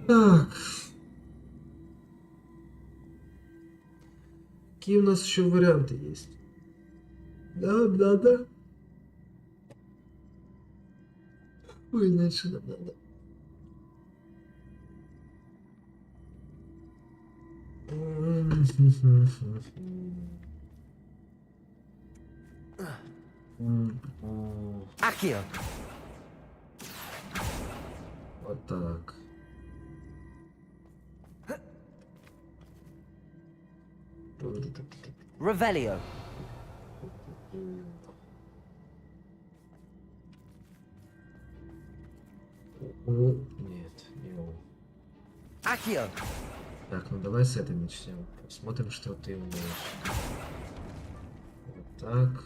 Так. Какие у нас еще варианты есть? Нам надо. Ой, иначе нам надо. Accio. Вот так. Revelio. Нет, не он. Accio. Так, ну давай с этой начнем. Посмотрим, что ты умеешь. Вот так.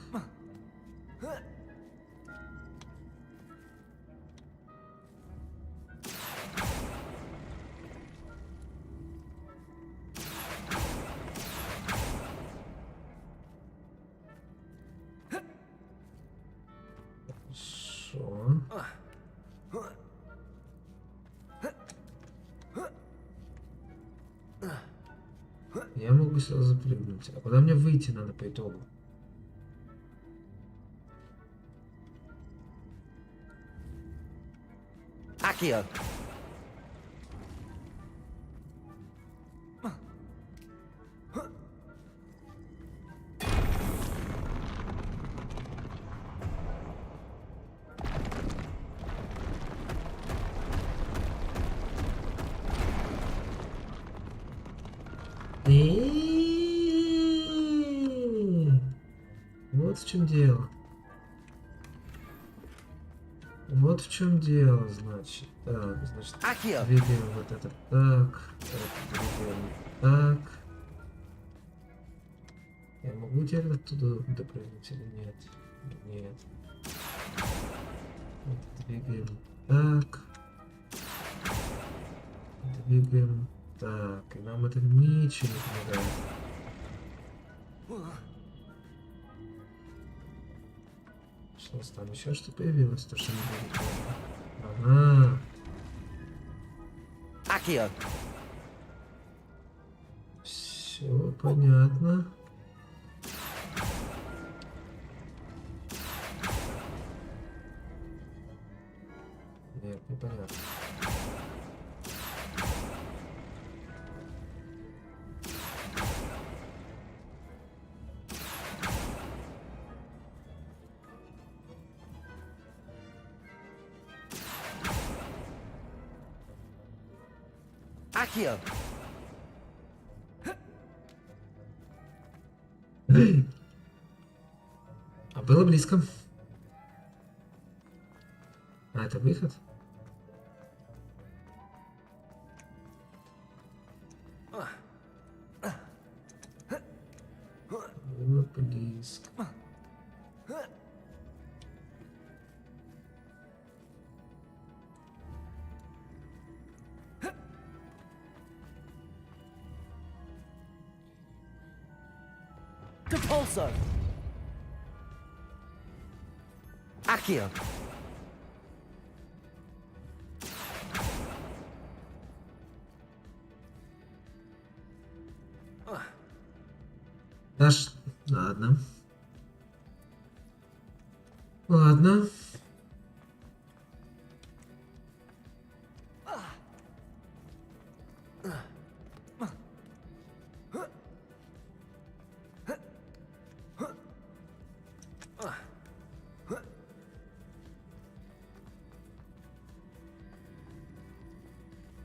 Хорошо. Я могу сюда запрыгнуть. А куда мне выйти надо по итогу? Accio. Вот в чем дело. Вот в чем дело, значит. Так, значит, двигаем вот это так, двигаем так. Я могу теперь оттуда допрыгнуть или нет? Нет. Вот, двигаем так. Двигаем так. И нам это ничего не помогает. Что там еще что появилось? То, что не будет. Ага. Accio. Все понятно. Нет, непонятно. Accio. А было близко. А, это выход? Было близко. Depulso. Accio. Даш, ладно. Ладно.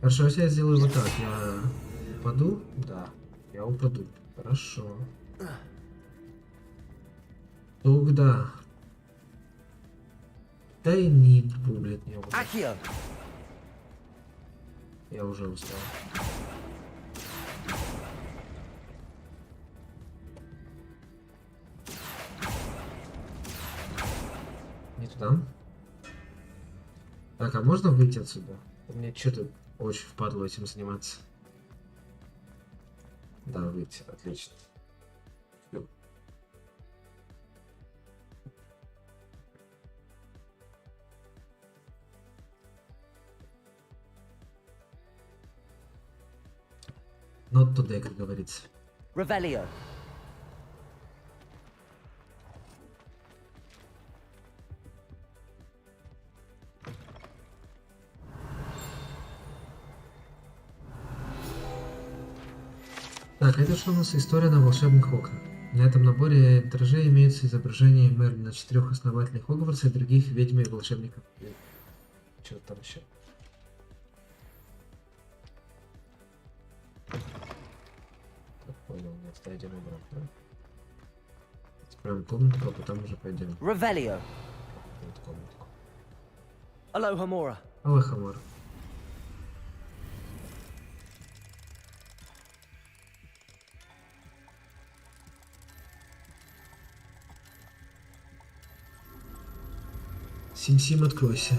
Хорошо, если я сделаю вот так, я упаду? Да, я упаду. Хорошо. Тогда. Да и не блядь, не упаду. Accio. Я уже устал. Не туда. Так, а можно выйти отсюда? Мне что-то очень впадло этим заниматься. Да, выйти, отлично. Всё. Not today, как говорится. Revelio. Так, это что у нас? История на волшебных окнах. На этом наборе витражей имеются изображения Мерлина, 4 основателей Хогвартса и других ведьм и волшебников. Что там еще? Так, понял, нет, пойдем обратно. Откроем комнатку, а потом уже пойдем. Revelio. Вот комнатку. Alohomora. Алахамор. Сим-Сим, откройся.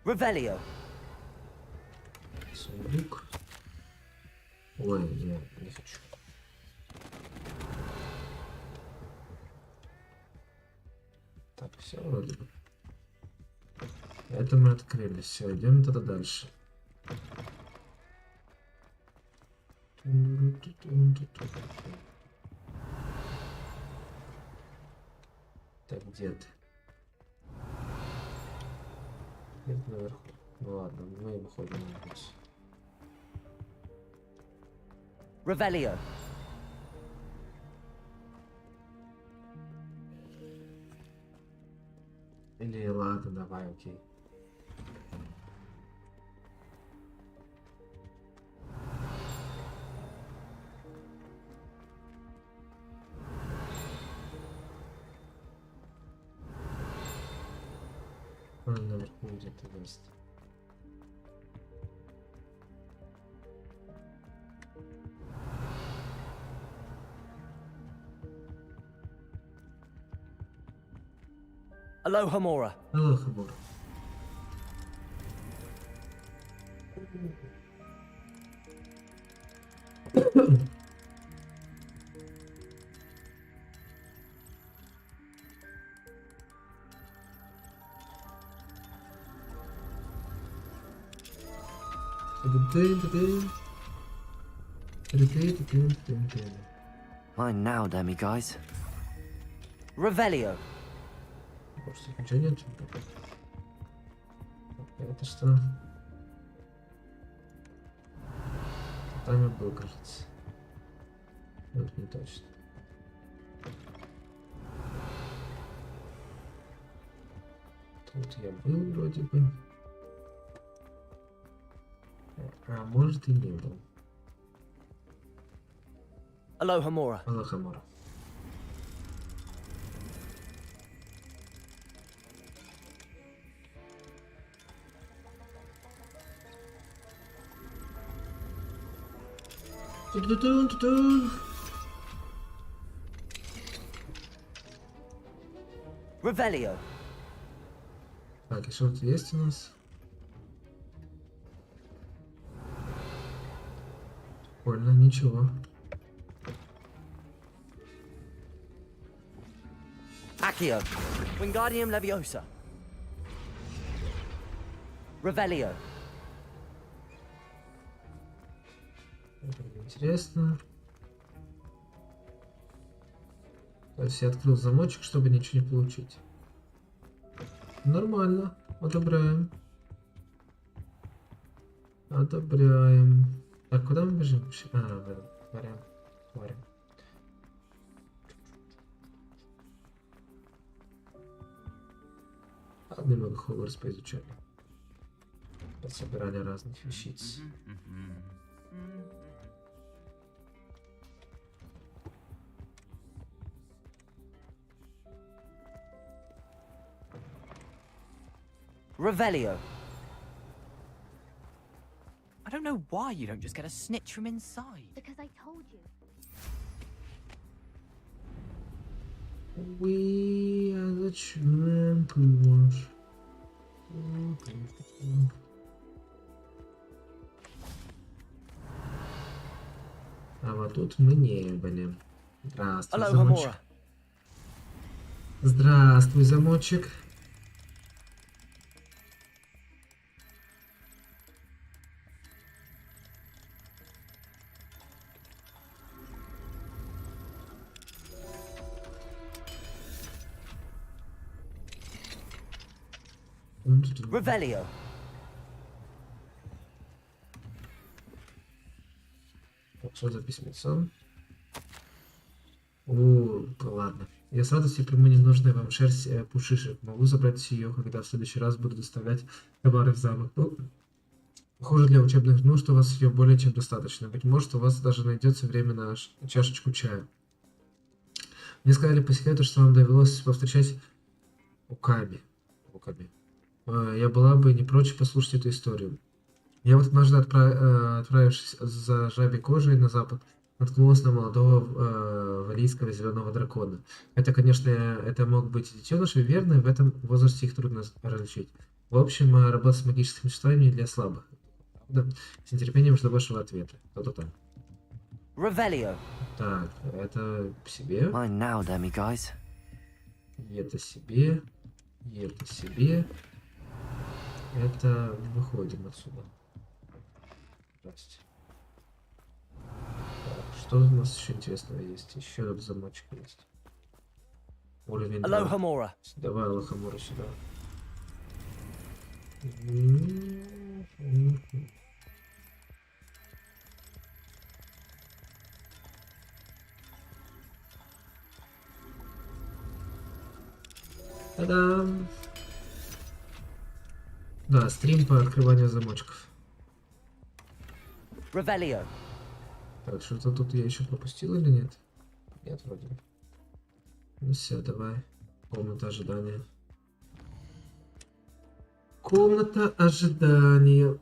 Revelio. Сундук. Ой, я не хочу. Так, все вроде бы. Это мы открыли. Все, идем тогда дальше. Так, где ты? Где-то наверху. Ну ладно, мы выходим на путь. Revelio. Или ладно, давай, окей. Он наверху где-то есть. Aloha Mora. Алло, Хабур. Mine now, demi guys. Revelio. Больше ничего нет. Это что? Там я был, кажется. Вот не точно. Тут я был вроде бы. А может и не был. Aloha Mora. Аллаха Мора. Ту-ту-тун-ту-тун. Revelio. Так, и что тут есть у нас? Прикольно, ничего. Accio. Wingardium Leviosa. Revelio. Это интересно. То есть я открыл замочек, чтобы ничего не получить. Нормально. Одобряем. Одобряем. Так, куда мы бежим? А, в этом. Варим. Варим. Ладно, немного хогвартс поизучали. Пособирали разных вещиц. Revelio. I don't know why you don't just get a snitch from inside. Because I told you. We are the champions. А вот тут мы не были. Здравствуй, Aloha замочек. Mora. Здравствуй, замочек. Revelio. Что за письмецо? О, ладно. Я с радостью приму ненужную вам шерсть пушишек. Могу забрать ее, когда в следующий раз буду доставлять товары в замок. Ну, похоже, для учебных нужд у вас ее более чем достаточно. Быть может, у вас даже найдется время на чашечку чая. Мне сказали по секрету, что вам довелось повстречать Уками. Я была бы не прочь послушать эту историю. Я вот однажды, отправившись за жабьей кожей на запад, наткнулась на молодого валийского зеленого дракона. Это, конечно, это мог быть детеныши, верно, в этом возрасте их трудно различить. В общем, работа с магическими существами не для слабых. Да. С нетерпением жду вашего ответа. Кто-то там. Revelio. Так, это себе. Mine now, demi guys. И это себе. И это себе. Это выходим отсюда. Здрасте. Так, что у нас еще интересного есть? Еще тут замочек есть. Уровень 2. Alohomora. Давай Алохамора сюда. Та-дам! Да, стрим по открыванию замочков. Revelio. Так, что-то тут я еще пропустил или нет? Нет, вроде. Ну все, давай. Комната ожидания. Комната ожидания.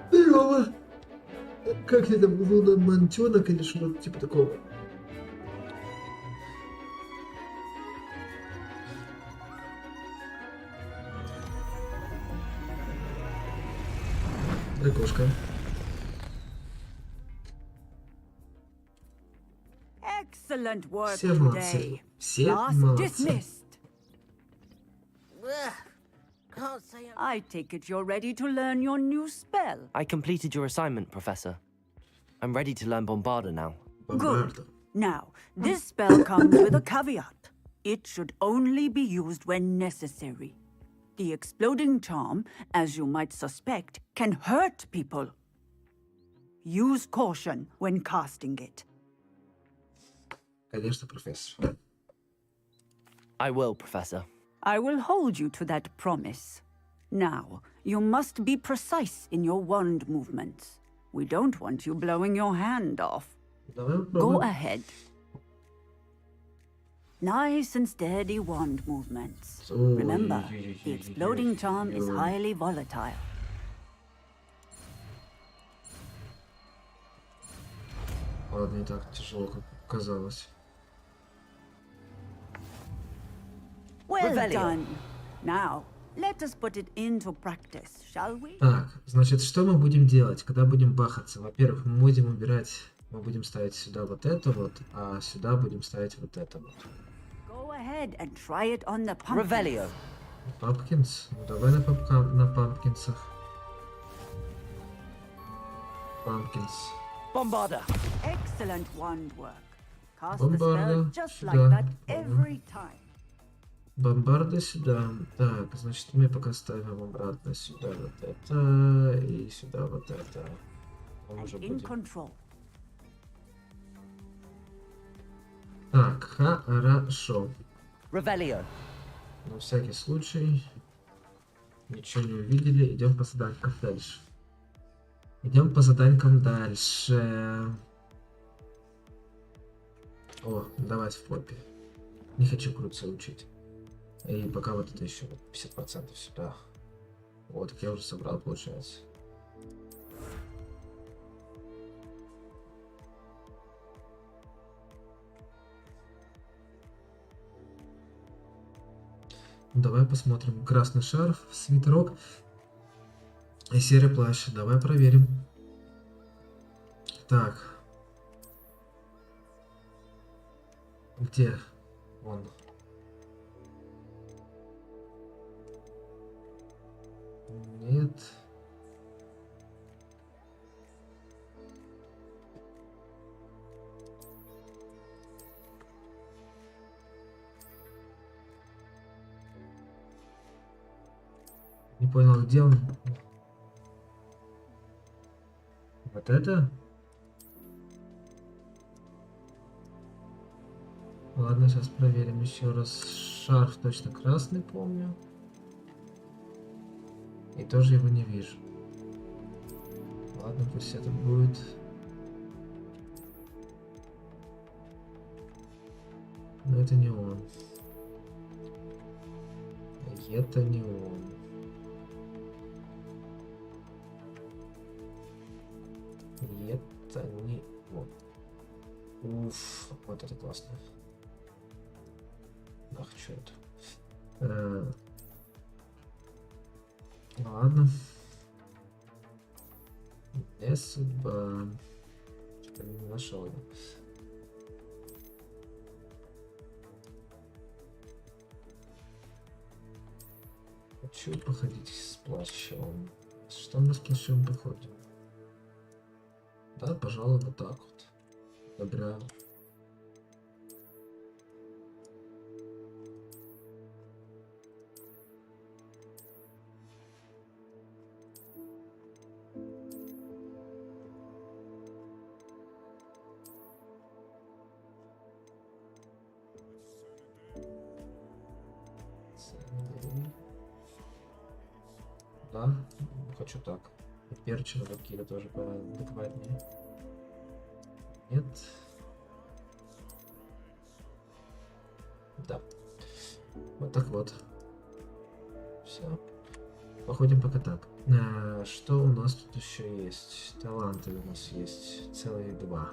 Здорово. Как это было, мантенок или что-то типа такого? Кошка. Excellent work Все молодцы. today. Все Class молодцы. dismissed. I take it you're ready to learn your new spell. I completed your assignment, Professor. I'm ready to learn Bombarda now. Good. Now, this spell comes with a caveat. It should only be used when necessary. The exploding charm, as you might suspect, can hurt people. Use caution when casting it. Конечно, профессор. I will, Professor. I will hold you to that promise. Now, you must be precise in your wand movements. We don't want you blowing your hand off. Go ahead. Nice and steady wand movements. Remember, the exploding charm is highly volatile. Ладно, не так тяжело, как казалось. Well done. Now, let us put it into practice, shall we? Так, значит, что мы будем делать, когда будем бахаться? Во-первых, мы будем убирать, мы будем ставить сюда вот это вот, а сюда будем ставить вот это вот. Go ahead and try it on the pumpkin. Revelio. Пампкинс? Ну давай на пампкинсах. Пампкинс. Bombarda. Excellent wand work. Cast the spell Бомбарда just like сюда. that every time. Бомбарда сюда. Так, значит, мы пока ставим обратно сюда вот это и сюда вот это. Мы уже In будем. control. Так, хорошо. Revelio. На всякий случай. Ничего не увидели. Идем по заданкам дальше. Идем по заданкам дальше. О, давайте в попе. Не хочу крутиться учить. И пока вот это еще 50% сюда. Вот, так я уже собрал, получается. Давай посмотрим. Красный шарф, свитерок и серый плащ. Давай проверим. Так. Где он? Нет. Не понял, где он? Вот это? Ладно, сейчас проверим еще раз. Шарф точно красный, помню. И тоже его не вижу. Ладно, пусть это будет. Но это не он. Это не он. Это не он. Уф, вот это классно. Ах, что это? Ладно. Не судьба. Что-то не нашел его. Хочу походить с плащом. Что мы с плащом походим? Да, пожалуй, вот так вот. Одобряю. Да, хочу так. И перчено какие-то тоже поадекватнее. Нет. Да. Вот так вот. Все. Походим пока так. Что у нас тут еще есть? Таланты у нас есть. Целые 2.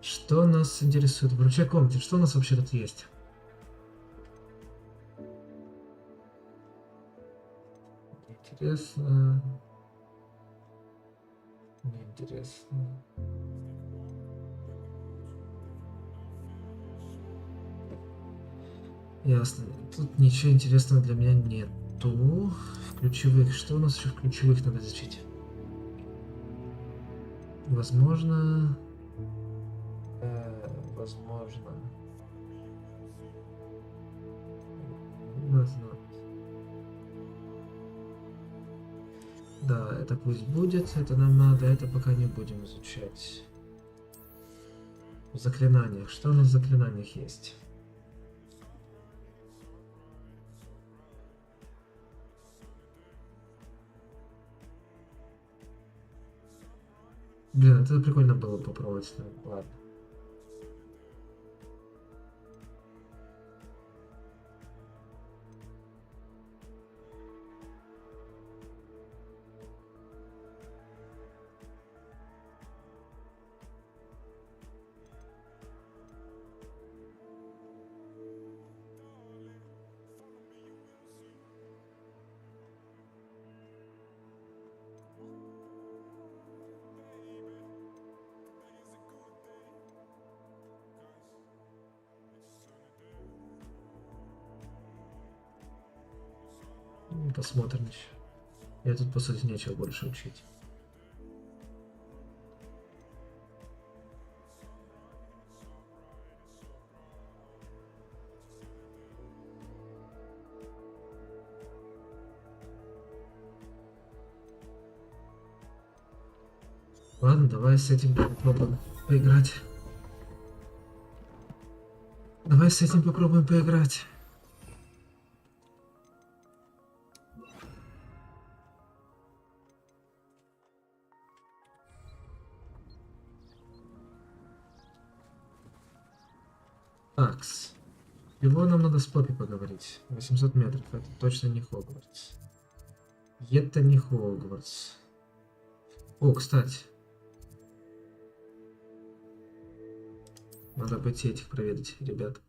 Что нас интересует? Вручай комнате. Что у нас вообще тут есть? Интересно. Неинтересно. Ясно. Тут ничего интересного для меня нету. В ключевых. Что у нас еще в ключевых надо изучить? Возможно... возможно... Да, это пусть будет. Это нам надо. Это пока не будем изучать. В заклинаниях. Что у нас в заклинаниях есть? Блин, это прикольно было попробовать. Ладно. Посмотрим еще. Я тут, по сути, нечего больше учить. Ладно, давай с этим попробуем поиграть. Давай с этим попробуем поиграть. Такс. Его нам надо с Поппи поговорить. 800 метров. Это точно не Хогвартс. Это не Хогвартс. О, кстати. Надо пойти этих проведать, ребят.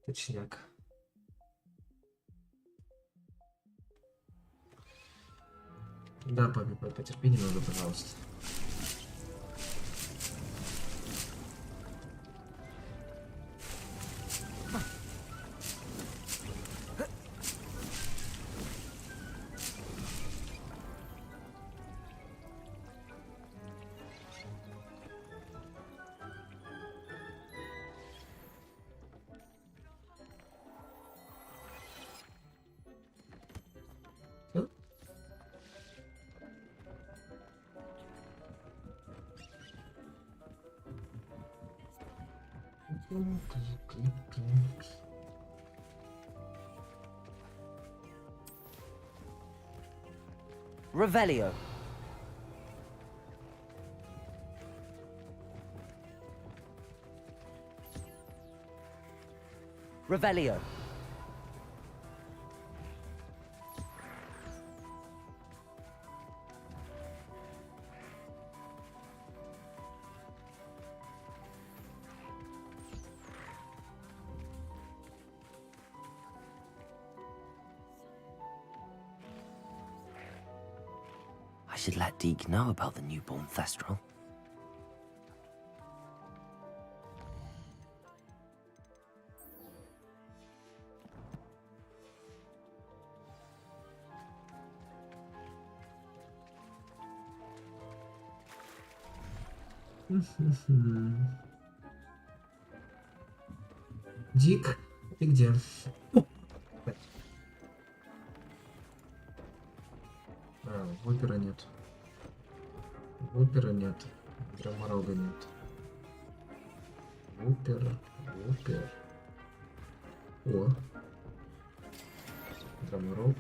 Точняк. Да, Поппи, потерпи немного, пожалуйста. Revelio. Revelio. I should let Deke know about the newborn Thestral. Дик, ты где? Вупера нет. Вупера нет. Драморога нет. Вупер. О. Драморог.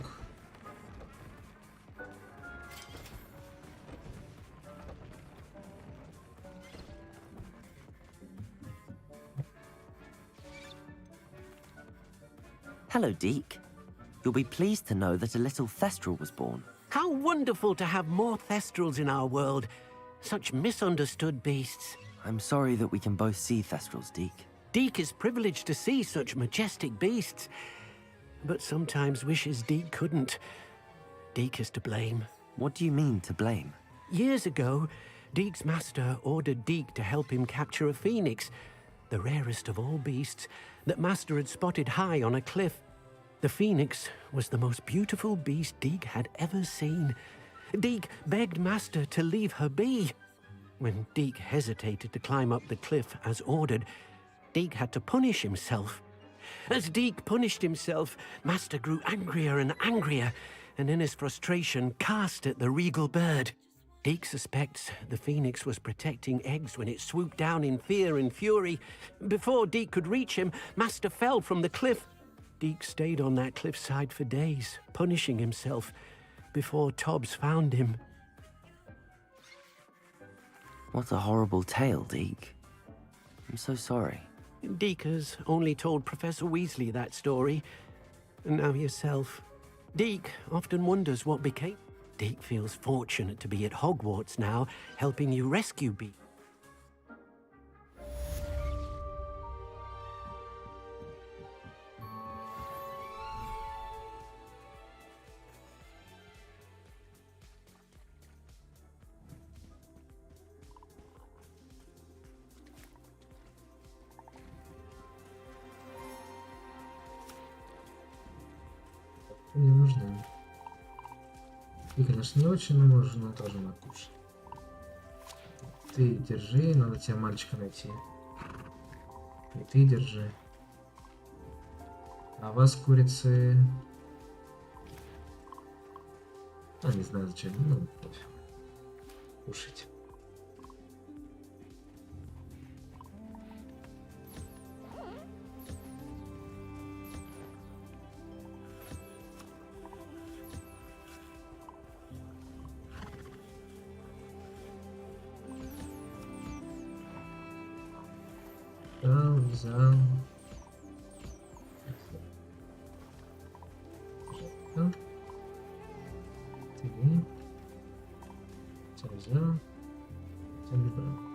Hello, Deke. You'll be pleased to know that a little Thestral was born. How wonderful to have more Thestrals in our world. Such misunderstood beasts. I'm sorry that we can both see Thestrals, Deke. Deke is privileged to see such majestic beasts, but sometimes wishes Deke couldn't. Deke is to blame. What do you mean, to blame? Years ago, Deke's master ordered Deke to help him capture a phoenix, the rarest of all beasts, that master had spotted high on a cliff. The phoenix was the most beautiful beast Deke had ever seen. Deke begged master to leave her be. When Deke hesitated to climb up the cliff as ordered, Deke had to punish himself. As Deke punished himself, master grew angrier and angrier, and in his frustration cast at the regal bird. Deke suspects the phoenix was protecting eggs when it swooped down in fear and fury. Before Deke could reach him, master fell from the cliff. Deke stayed on that cliffside for days, punishing himself, before Tobbs found him. What a horrible tale, Deke. I'm so sorry. Deke has only told Professor Weasley that story, and now yourself. Deke often wonders what became. Deke feels fortunate to be at Hogwarts now, helping you rescue Bee. Не нужны. И, конечно, не очень, но можно тоже накушать. Ты держи, надо тебе мальчика найти. И ты держи. А вас, курицы... не знаю зачем, ну, пофиг. Кушать. Взял. Ты. Тебя взял. Тебя не брал.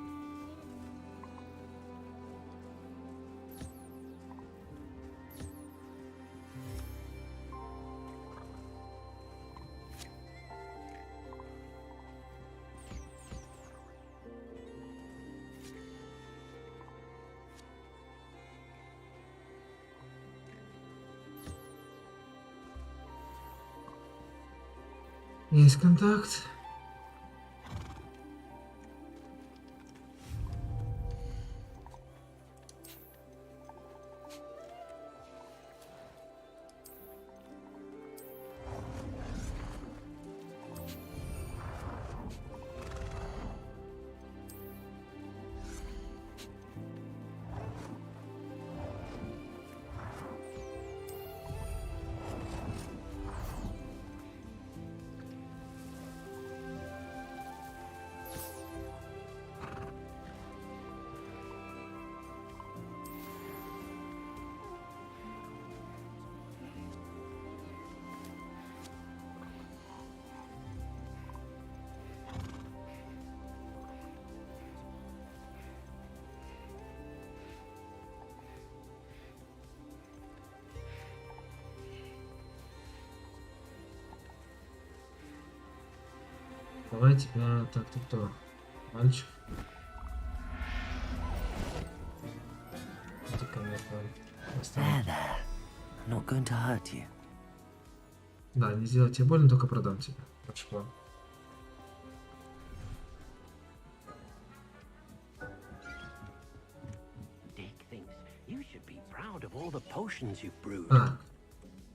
Есть контакт. Давай тебя... Так, ты кто? Мальчик? Иди ко мне, There, there. I'm not going to hurt you. Да, не сделать тебе больно, только продам тебя. Вот что.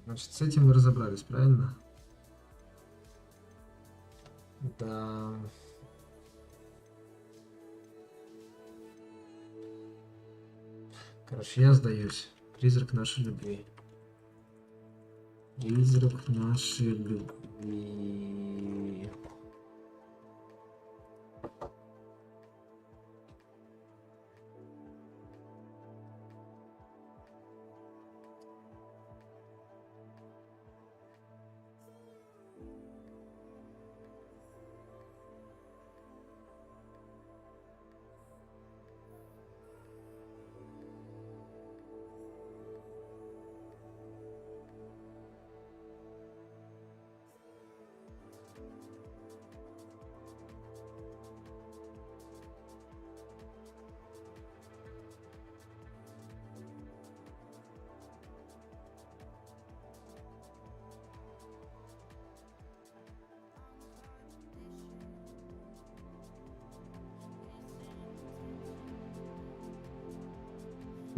Значит, с этим мы разобрались, правильно? Да. Короче, я сдаюсь. Призрак нашей любви. Призрак нашей любви.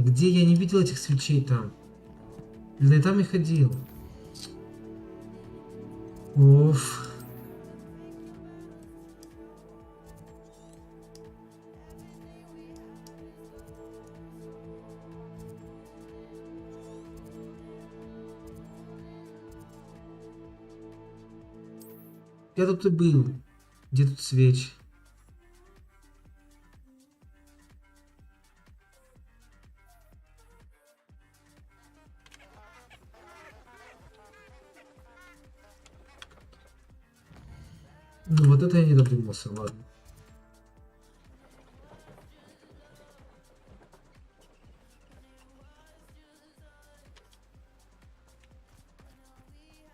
Где? Я не видел этих свечей там. Блин, я там и ходил. Уф. Я тут и был. Где тут свечи? Ну вот это я не додумался, ладно.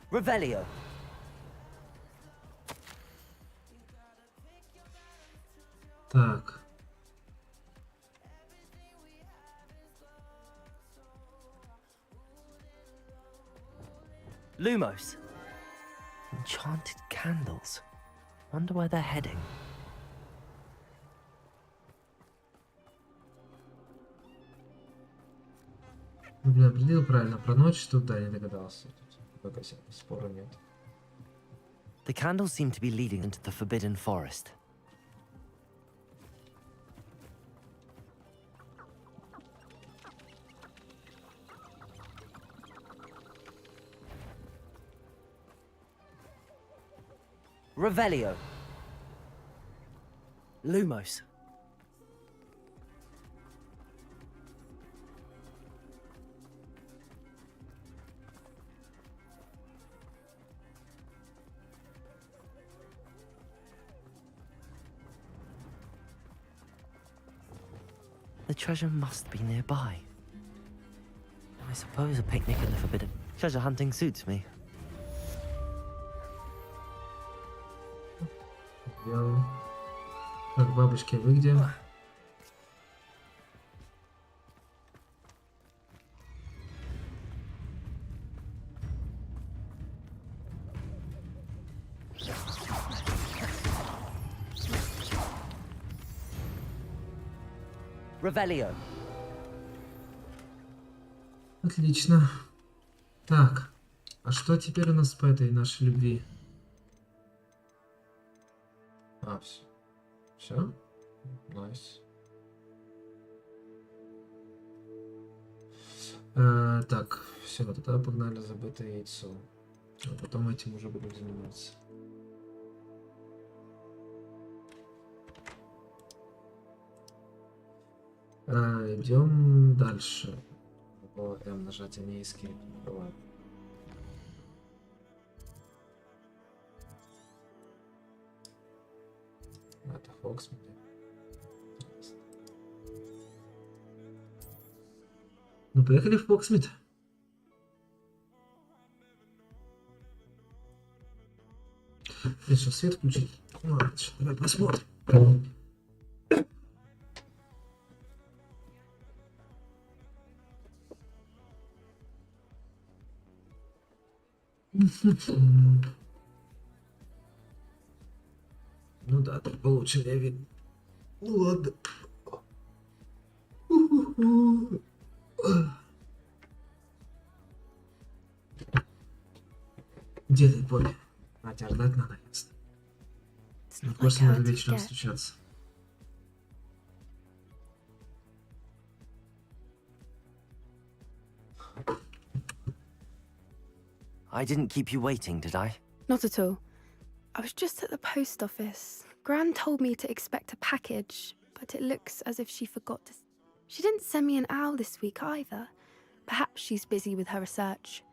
Revelio. Так. Lumos. Enchanted candles. Wonder where they're heading. Блин, определил правильно про ночь, тут да, не догадался. Тут пока спора нет. The candles seem to be leading into the Forbidden Forest. Revelio. Lumos. The treasure must be nearby. I suppose a picnic in the Forbidden... Treasure hunting suits me. Делаем. Так, бабочки, вы где? Revelio. Отлично. Так, а что теперь у нас по этой нашей любви? А, все. Все? Найс. Так, все, тогда погнали забытое яйцо. А потом этим уже будем заниматься. Идем дальше. По М нажатие не escape. Давай. Это Хокс. Ну, поехали в Фоксмит. Что, свет включить? Ладно, давай посмотрим. Ну да, так получше я вид. Ну ладно. Где ты, Бобби? А тебя ждать надо, ясно. Просто надо вечером встречаться. I didn't keep you waiting, did I? Not at all. I was just at the post office. Gran told me to expect a package, but it looks as if she forgot to... She didn't send me an owl this week either. Perhaps she's busy with her research.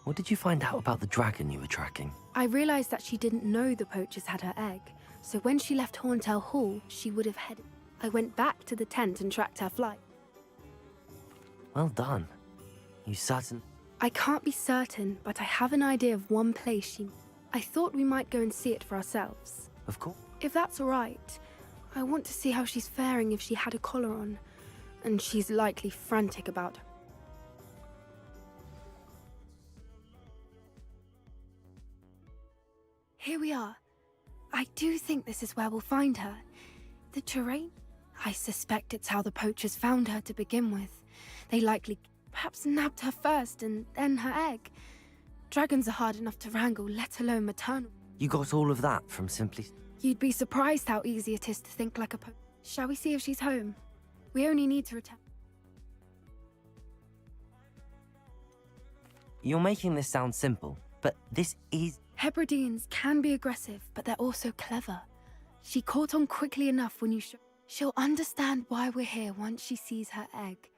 What did you find out about the dragon you were tracking? I realized that she didn't know the poachers had her egg, so when she left Horntail Hall, she would have headed... I went back to the tent and tracked her flight. Well done. You certain? I can't be certain, but I have an idea of one place she... I thought we might go and see it for ourselves. Of course. If that's all right, I want to see how she's faring if she had a collar on. And she's likely frantic about her. Here we are. I do think this is where we'll find her. The terrain? I suspect it's how the poachers found her to begin with. They likely perhaps nabbed her first and then her egg. Dragons are hard enough to wrangle, let alone maternal. You got all of that from simply... You'd be surprised how easy it is to think like a poacher. Shall we see if she's home? We only need to return. You're making this sound simple, but this is... Hebrideans can be aggressive, but they're also clever. She caught on quickly enough when you She'll understand why we're here once she sees her egg.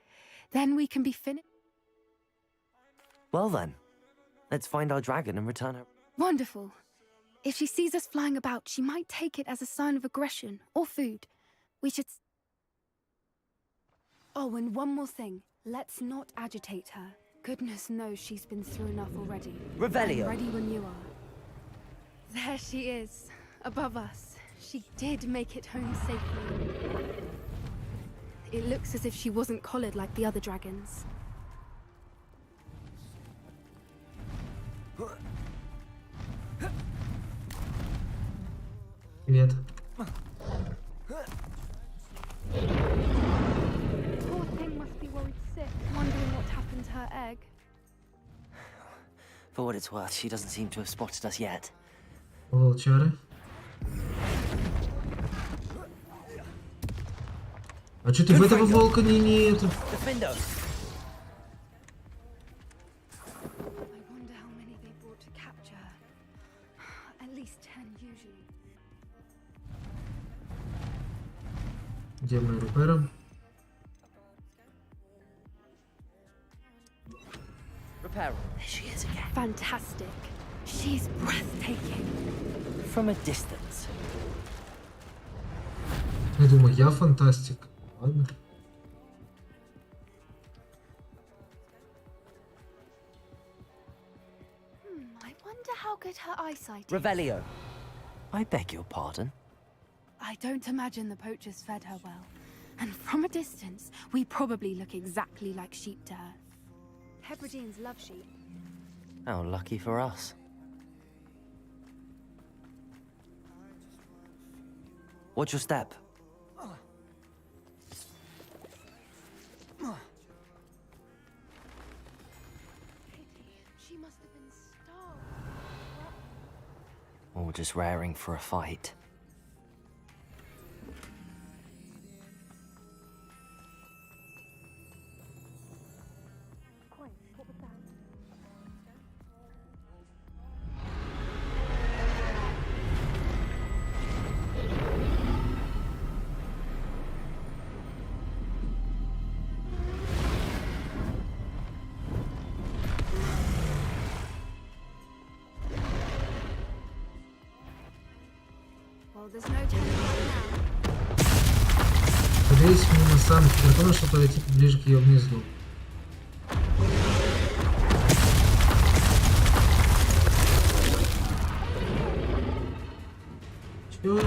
Then we can be finished. Well then, let's find our dragon and return her. Wonderful. If she sees us flying about, she might take it as a sign of aggression or food. We should... Oh, and one more thing. Let's not agitate her. Goodness knows she's been through enough already. Revelio. I'm ready when you are. There she is, above us. She did make it home safely. It looks as if she wasn't collared like the other dragons. Привет. Poor thing must be worried sick, wondering what happened to her egg. For what it's worth, she doesn't seem to have spotted us yet. Волчары. А что ты в этого волка не это? I wonder how many they brought to capture her. At least 10 usually. Где мои репера? Repair. There she is again. Fantastic. She's breathtaking. From a distance. Я думаю, я фантастик. Ладно. I wonder how good her eyesight is. Revelio. I beg your pardon? I don't imagine the poachers fed her well. And from a distance, we probably look exactly like sheep to her. Hebrideans love sheep. How lucky for us. What's your step? She must have been starved. Or just raring for a fight. What was that? Well, there's no telling right now. Подавись мимо самых драконов, чтобы подойти поближе к ее гнезду. Чё?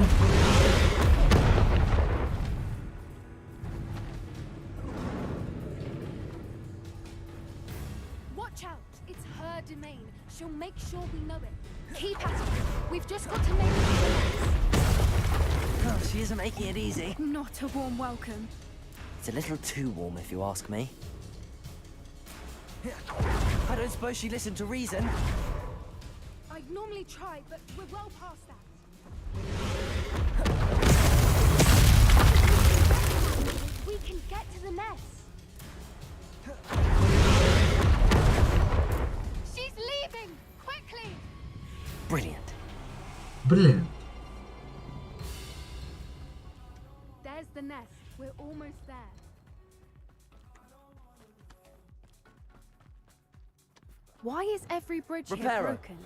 Watch out! It's her domain. She'll make sure we know it. Keep at it. We've just got to make it to the next. Oh, she isn't making it easy. Not a warm welcome. It's a little too warm, if you ask me. I don't suppose she listened to reason. I'd normally try, but we're well past that. We can get to the nest. She's leaving! Quickly! Brilliant. Блин. There's the nest. We're almost there. Why is every bridge here Reparo. broken?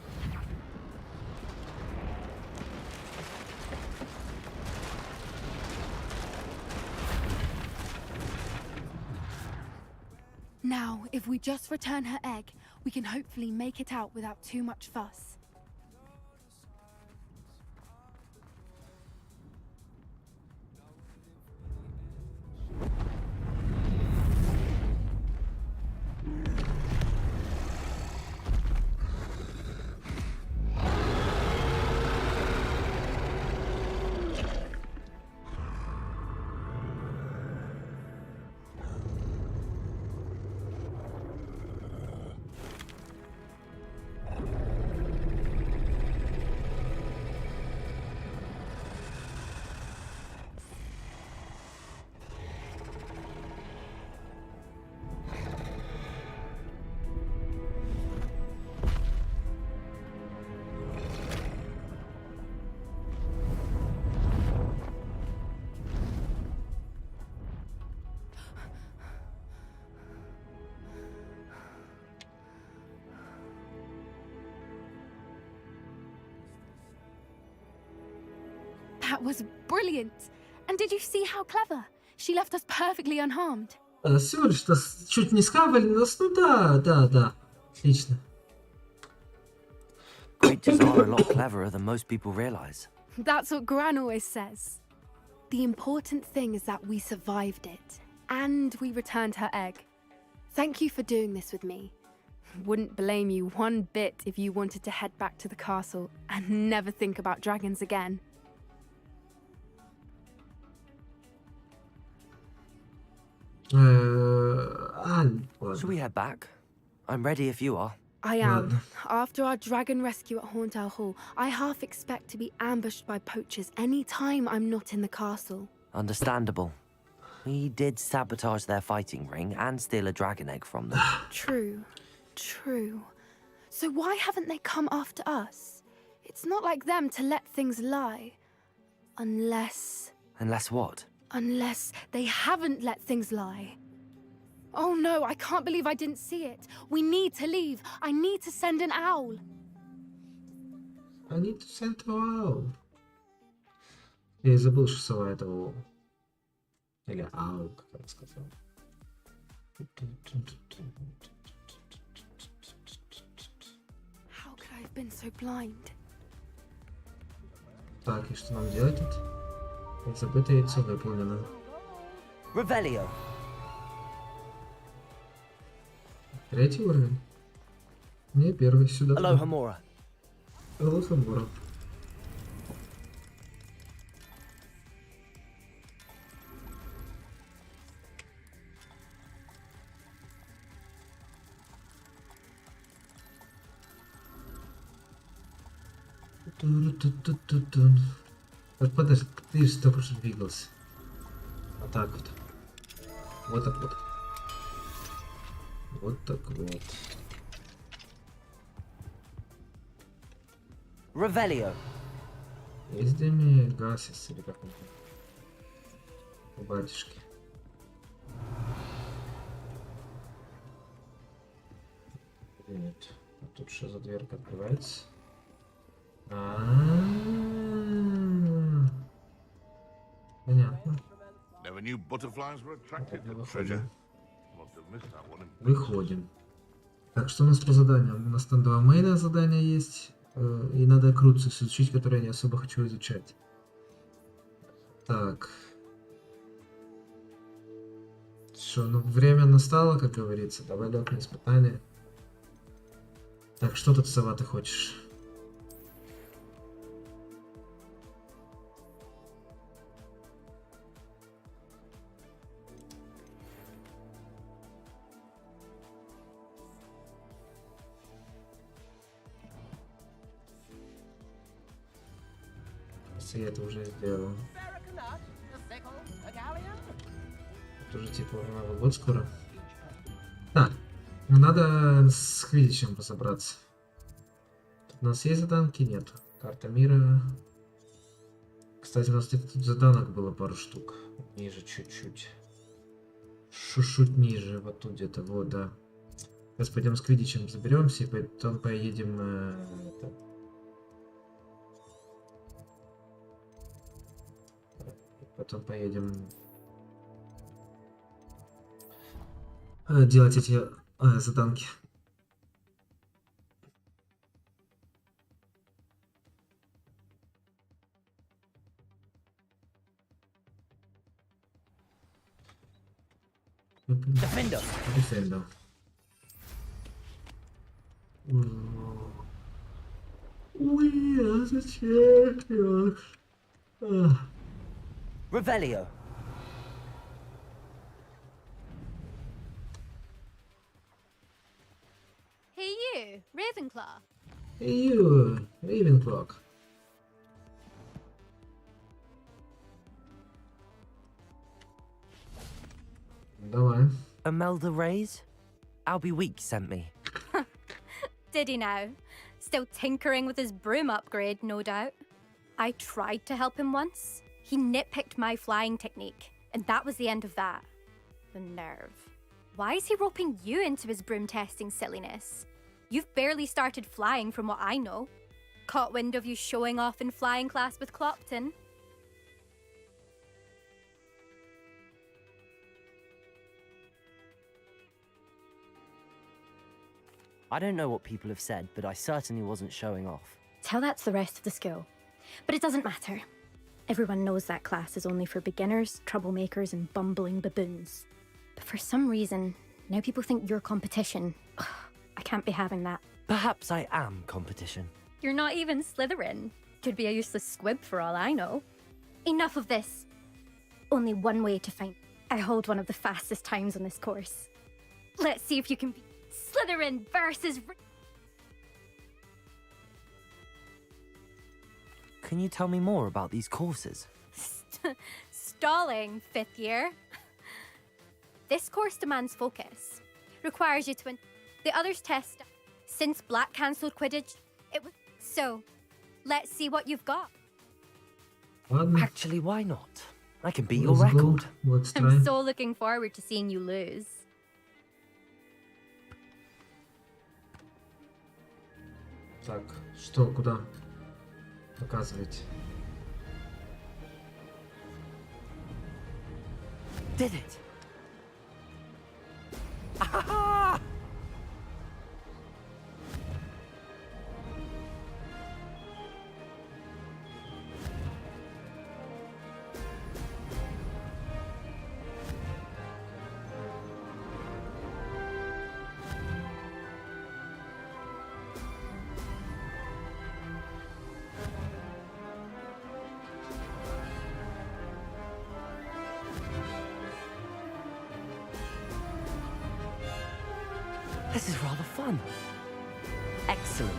Now, if we just return her egg, we can hopefully make it out without too much fuss. That was brilliant. And did you see how clever? She left us perfectly unharmed. Всего лишь нас чуть не скавали, нас, ну да. Отлично. Creatures are a lot cleverer than most people realize. That's what Gran always says. The important thing is that we survived it, and we returned her egg. Thank you for doing this with me. Wouldn't blame you one bit if you wanted to head back to the castle and never think about dragons again. Shall we head back? I'm ready if you are. I am. After our dragon rescue at Hauntowl Hall, I half expect to be ambushed by poachers any time I'm not in the castle. Understandable. We did sabotage their fighting ring and steal a dragon egg from them. True. So why haven't they come after us? It's not like them to let things lie. Unless what? Unless they haven't let things lie. Oh no, I can't believe I didn't see it. We need to leave. I need to send an owl. I need to send an owl. Я забыл, что сова это оул. Или аул, как я сказал. How could I have been so blind? Так, и что нам делать тут? Забытое яйцо выполнено. Revelio. Третий уровень. Не, первый сюда. Alohomora. Alohomora. Подожди, ты же только что двигался. Вот так вот. Вот так вот. Вот так вот. Revelio. Ездими гасис или как он там. У батюшки. Нет. А тут что за дверка открывается? Понятно. Выходим. Так, что у нас по заданиям? У нас там 2 мейна задания есть. И надо Круцикс изучить, который я не особо хочу изучать. Так. Что, ну время настало, как говорится. Давай лёг на испытание. Так, что тут, сова, ты хочешь? Я это уже сделал. Это уже типа Новый год скоро. Так, надо с Квиддичем разобраться. Тут у нас есть заданки? Нет. Карта мира. Кстати, у нас где-то тут заданок было пару штук. Ниже чуть-чуть. Чуть ниже. Вот тут где-то. Вот, да. Сейчас пойдем с Квиддичем заберемся и потом поедем... Потом поедем делать эти заданки. Defender. Defender. We are the champions. Revelio. Hey you, Ravenclaw. Hey you, Ravenclaw. Давай. Imelda Reyes? Albie Weeks sent me. Did he now? Still tinkering with his broom upgrade, no doubt. I tried to help him once. He nitpicked my flying technique, and that was the end of that. The nerve. Why is he roping you into his broom testing silliness? You've barely started flying from what I know. Caught wind of you showing off in flying class with Clopton. I don't know what people have said, but I certainly wasn't showing off. Tell that to the rest of the school. But it doesn't matter. Everyone knows that class is only for beginners, troublemakers, and bumbling baboons. But for some reason, now people think you're competition. Ugh, I can't be having that. Perhaps I am competition. You're not even Slytherin. Could be a useless squib for all I know. Enough of this. Only one way to find. I hold one of the fastest times on this course. Let's see if you can beat Slytherin versus... Can you tell me more about these courses? Stalling, 5th year. This course demands focus. Requires you to... The others test... Since Black cancelled Quidditch, it was... So, let's see what you've got. Actually, why not? I can beat your Let's go. record. Let's try. I'm so looking forward to seeing you lose. Так, что, куда? Показывайте. Did it? Ah! This is rather fun. Excellent.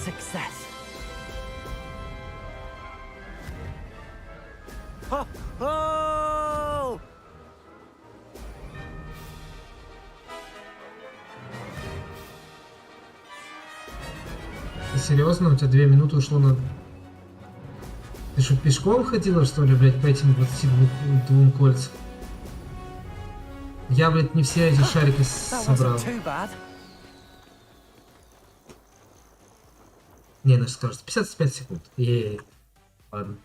Success. Oh! Oh! Ты серьезно? У тебя 2 минуты ушло на... Ты что, пешком ходила, что ли, блядь, по этим 22 кольцам? Я, блядь, не все эти шарики собрал. Не, ну скажет, 55 секунд. Ей. Ладно.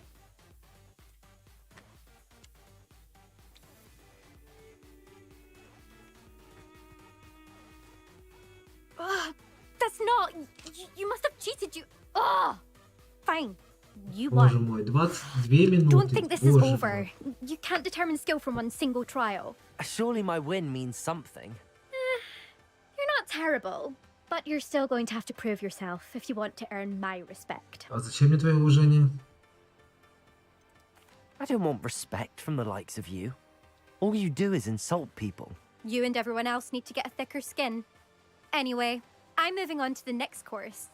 That's not... You must have cheated, you... Fine. You Боже won. мой, 22 минуты. Don't think this is Боже over. мой. You can't determine skill from one single trial. Surely my win means something. You're not terrible, but you're still going to have to prove yourself if you want to earn my respect. А зачем мне твое уважение? I don't want respect from the likes of you. All you do is insult people. You and everyone else need to get a thicker skin. Anyway, I'm moving on to the next course.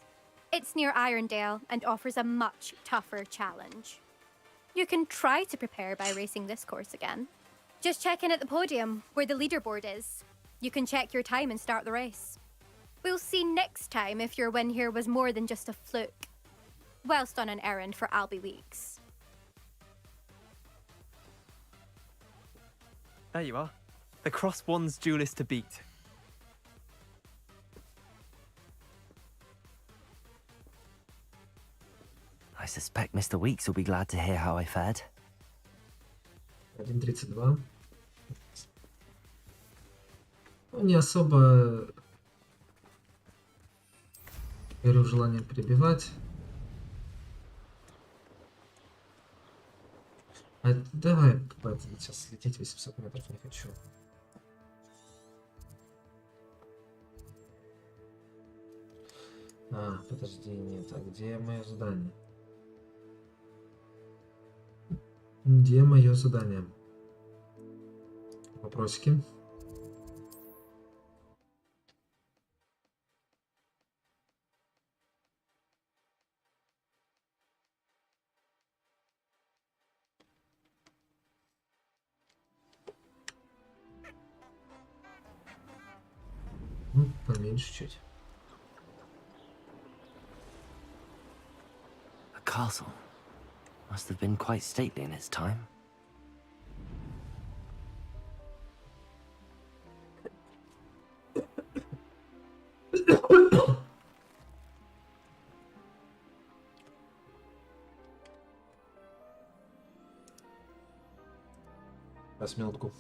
It's near Irondale and offers a much tougher challenge. You can try to prepare by racing this course again. Just check in at the podium, where the leaderboard is. You can check your time and start the race. We'll see next time if your win here was more than just a fluke. Whilst on an errand for Albie Weeks. There you are. The Cross Wands duelist to beat. I suspect Mr. Weeks will be glad to hear how I fared. 1.32. Ну, не особо горю желанием перебивать. А давай, сейчас лететь 800 метров не хочу. А, подожди, нет, а где мое задание? Где мое задание? Вопросики? Ну, поменьше чуть. castle. Must have been quite stately in its time. Осьмётку.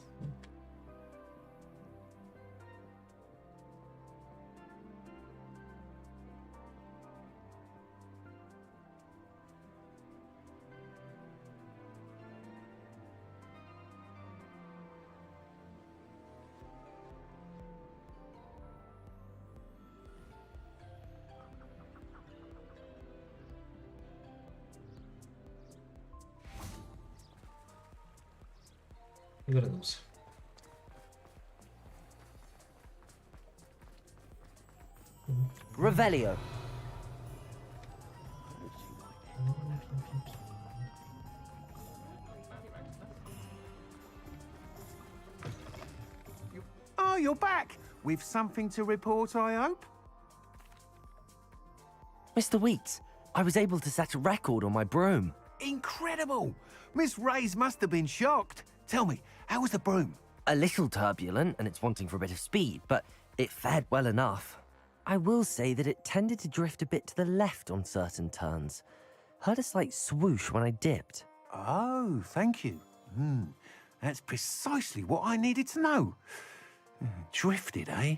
И вернулся. Revelio. Oh, you're back! With something to report, I hope? Mr. Wheats, I was able to set a record on my broom. Incredible! Miss Reyes must have been shocked. Tell me, how was the broom? A little turbulent, and it's wanting for a bit of speed, but it fared well enough. I will say that it tended to drift a bit to the left on certain turns. Heard a slight swoosh when I dipped. Oh, thank you. That's precisely what I needed to know. Drifted, eh?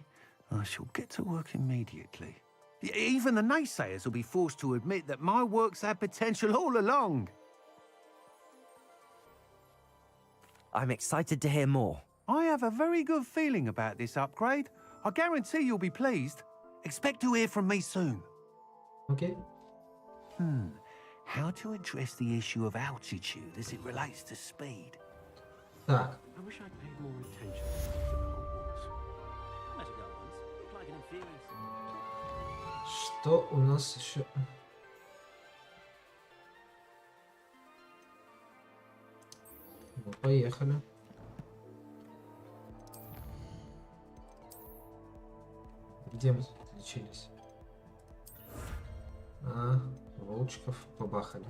I shall get to work immediately. Even the naysayers will be forced to admit that my work's had potential all along. I'm excited to hear more. I have a very good feeling about this upgrade. I guarantee you'll be pleased. Expect to hear from me soon. Okay. How to address the issue of altitude as it relates to speed? Так. I wish I'd paid more attention to the hogwартс. I met a girl once. Looked like an inferior. Что у нас еще? Ну, поехали. Где мы тут лечились? Волчков побахали.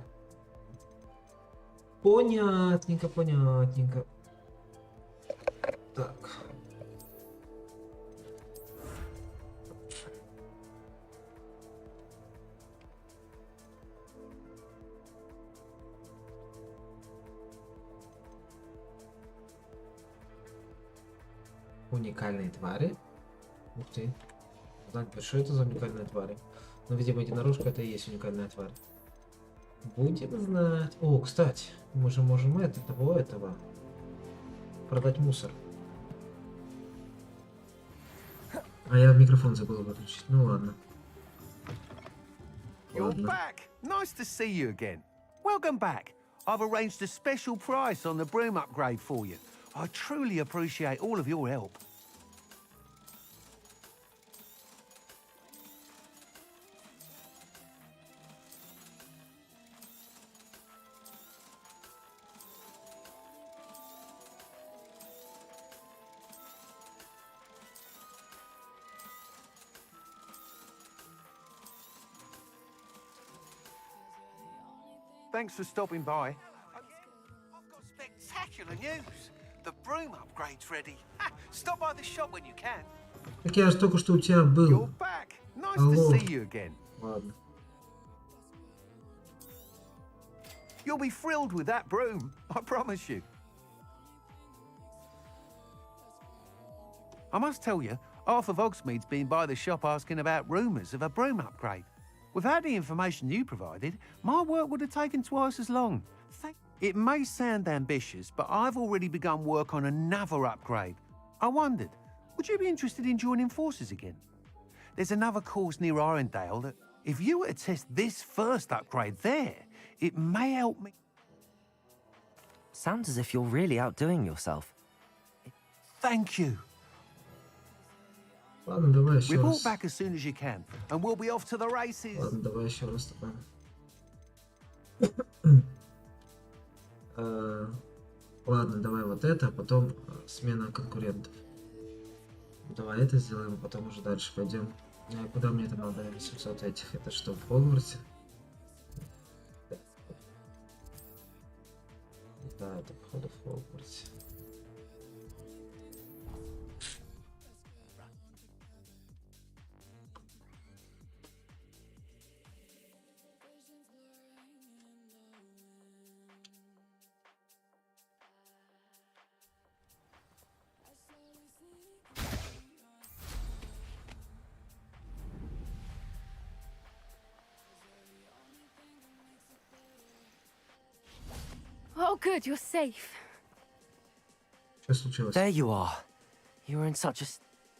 Понятненько, понятненько. Так. Уникальные твари. Ух ты. Знать бы, что это за уникальные твари. Ну, видимо, единорожка это и есть уникальная тварь. Будем знать. О, кстати, мы же можем этого продать мусор. А я микрофон забыл выключить. Ну ладно. You're back. Nice to see you again. Welcome back. I've arranged a special price on the broom upgrade for you. I truly appreciate all of your help. Thanks for stopping by. I've got spectacular news. The broom upgrade's ready. Stop by the shop when you can. Так я же только что у тебя был. You're back. Nice to see you again. Ладно. You'll be thrilled with that broom, I promise you. I must tell you, half of Hogsmeade's been by the shop asking about rumours of a broom upgrade. Without the information you provided, my work would have taken twice as long. It may sound ambitious, but I've already begun work on another upgrade. I wondered, would you be interested in joining forces again? There's another course near Arendale that, if you were to test this first upgrade there, it may help me. Sounds as if you're really outdoing yourself. Thank you. Ладно, давай еще Report раз. back as soon as you can, and we'll be off to the races. Ладно, давай еще раз тогда. Ладно, давай вот это, а потом смена конкурентов. Давай это сделаем, а потом уже дальше пойдем. Куда мне это надо? 700 этих. Это что, в Хогвартсе? Это походу в Хогвартсе. Oh, good, you're safe. Что случилось? There you are. You were in such a...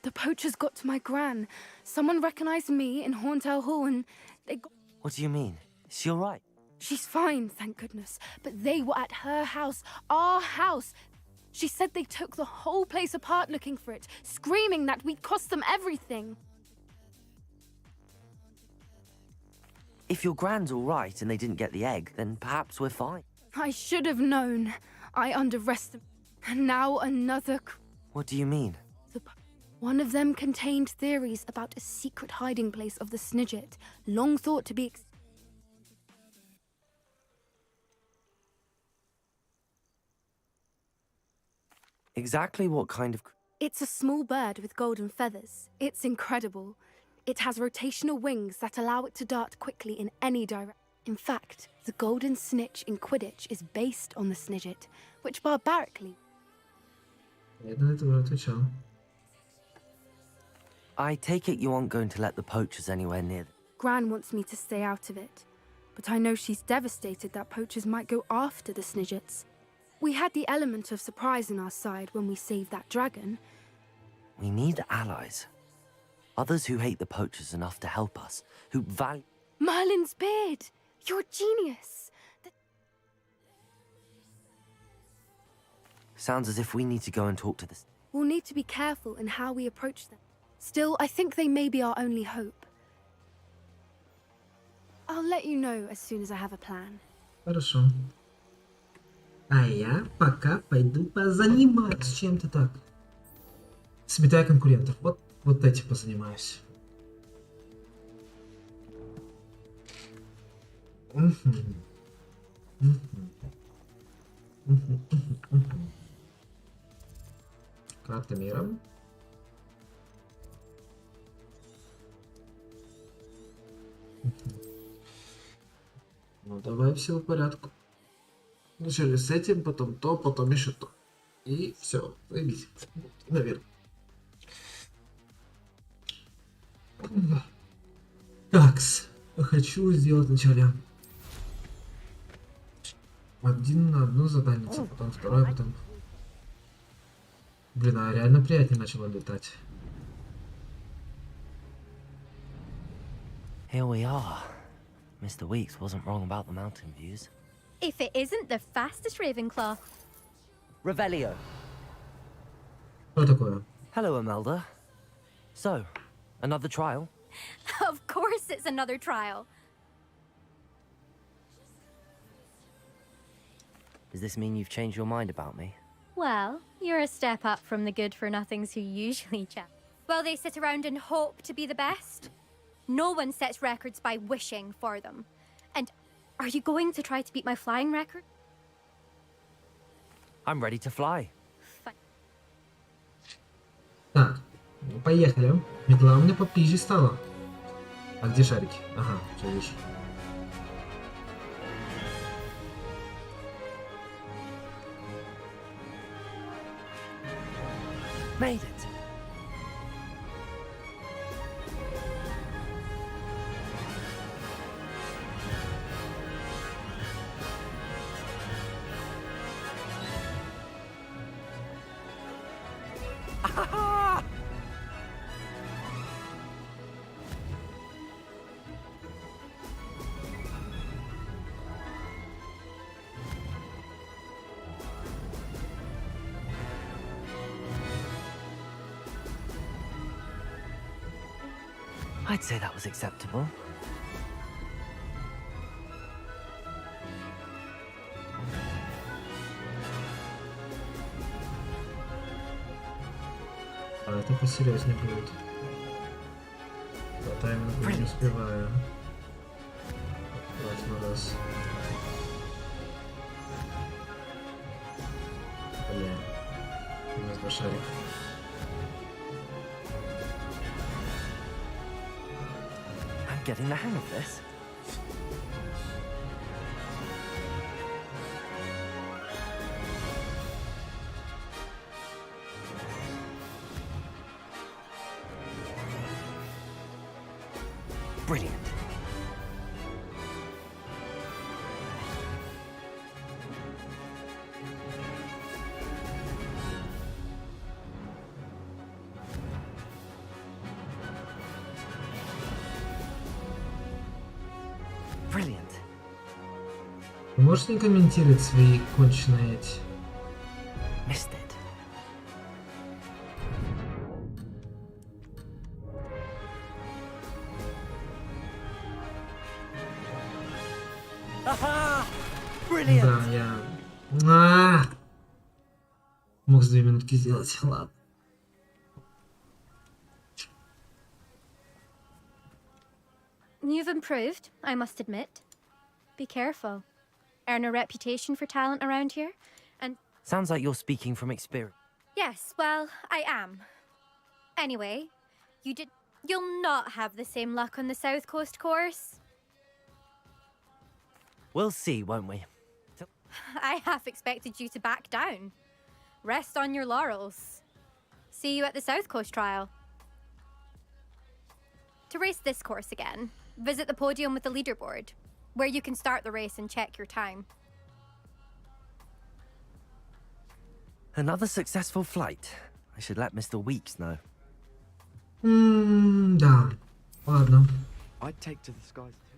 The poachers got to my gran. Someone recognized me in Horntail Hall and they got... What do you mean? Is she all right? She's fine, thank goodness. But they were at her house, our house. She said they took the whole place apart looking for it, screaming that we'd cost them everything. If your grand's all right and they didn't get the egg, then perhaps we're fine. I should have known. I underestimated. And now another... What do you mean? One of them contained theories about a secret hiding place of the Snidget, long thought to be... Exactly what kind of... It's a small bird with golden feathers. It's incredible. It has rotational wings that allow it to dart quickly in any direction. In fact, the golden snitch in Quidditch is based on the Snidget, which barbarically... Я до этого отвечал. I take it you aren't going to let the poachers anywhere near them. Gran wants me to stay out of it, but I know she's devastated that poachers might go after the Snidgets. We had the element of surprise on our side when we saved that dragon. We need allies. Others who hate the poachers enough to help us, who value... Merlin's beard! You're a genius! Sounds as if we need to go and talk to the... We'll need to be careful in how we approach them. Still, I think they may be our only hope. I'll let you know as soon as I have a plan. Хорошо. А я пока пойду позаниматься чем-то так. Сметая конкурентов. Вот этим позанимаюсь. Карта мира. Ну давай все в порядку. Вначале с этим, потом то, потом еще то. И все, заебись. Наверное. Такс. Хочу сделать вначале одно задание, потом второе, потом... Блин, а реально приятнее начало летать. Here we are. Mr. Weeks wasn't wrong about the mountain views. If it isn't the fastest Ravenclaw. Revelio. Что такое? Hello, Imelda. So, another trial? Of course it's another trial. Does this mean you've changed your mind about me? Well, you're a step up from the good-for-nothings who usually chat. Well, they sit around and hope to be the best. No one sets records by wishing for them. And are you going to try to beat my flying record? I'm ready to fly. Так, ну поехали. Метла у меня попизже стала. А где шарики? Ага, все вижу. Made it. I'd say that was acceptable. А это посерьезнее будет. По таймингу не успеваю. Раз на раз. повлияем. У нас 2 шарика. I'm getting the hang of this. Brilliant. Brilliant. Вы можете не комментировать свои конченые эти? Missed it. Haha! Brilliant. Да, я... Мог за 2 минутки сделать, ладно. You've improved, I must admit. Be careful. Earn a reputation for talent around here, and... Sounds like you're speaking from experience. Yes, well, I am. Anyway, you'll not have the same luck on the South Coast course. We'll see, won't we? I half expected you to back down. Rest on your laurels. See you at the South Coast trial. To race this course again, visit the podium with the leaderboard, where you can start the race and check your time. Another successful flight. I should let Mr. Weeks know. Да. Ладно. I'd take to the skies too.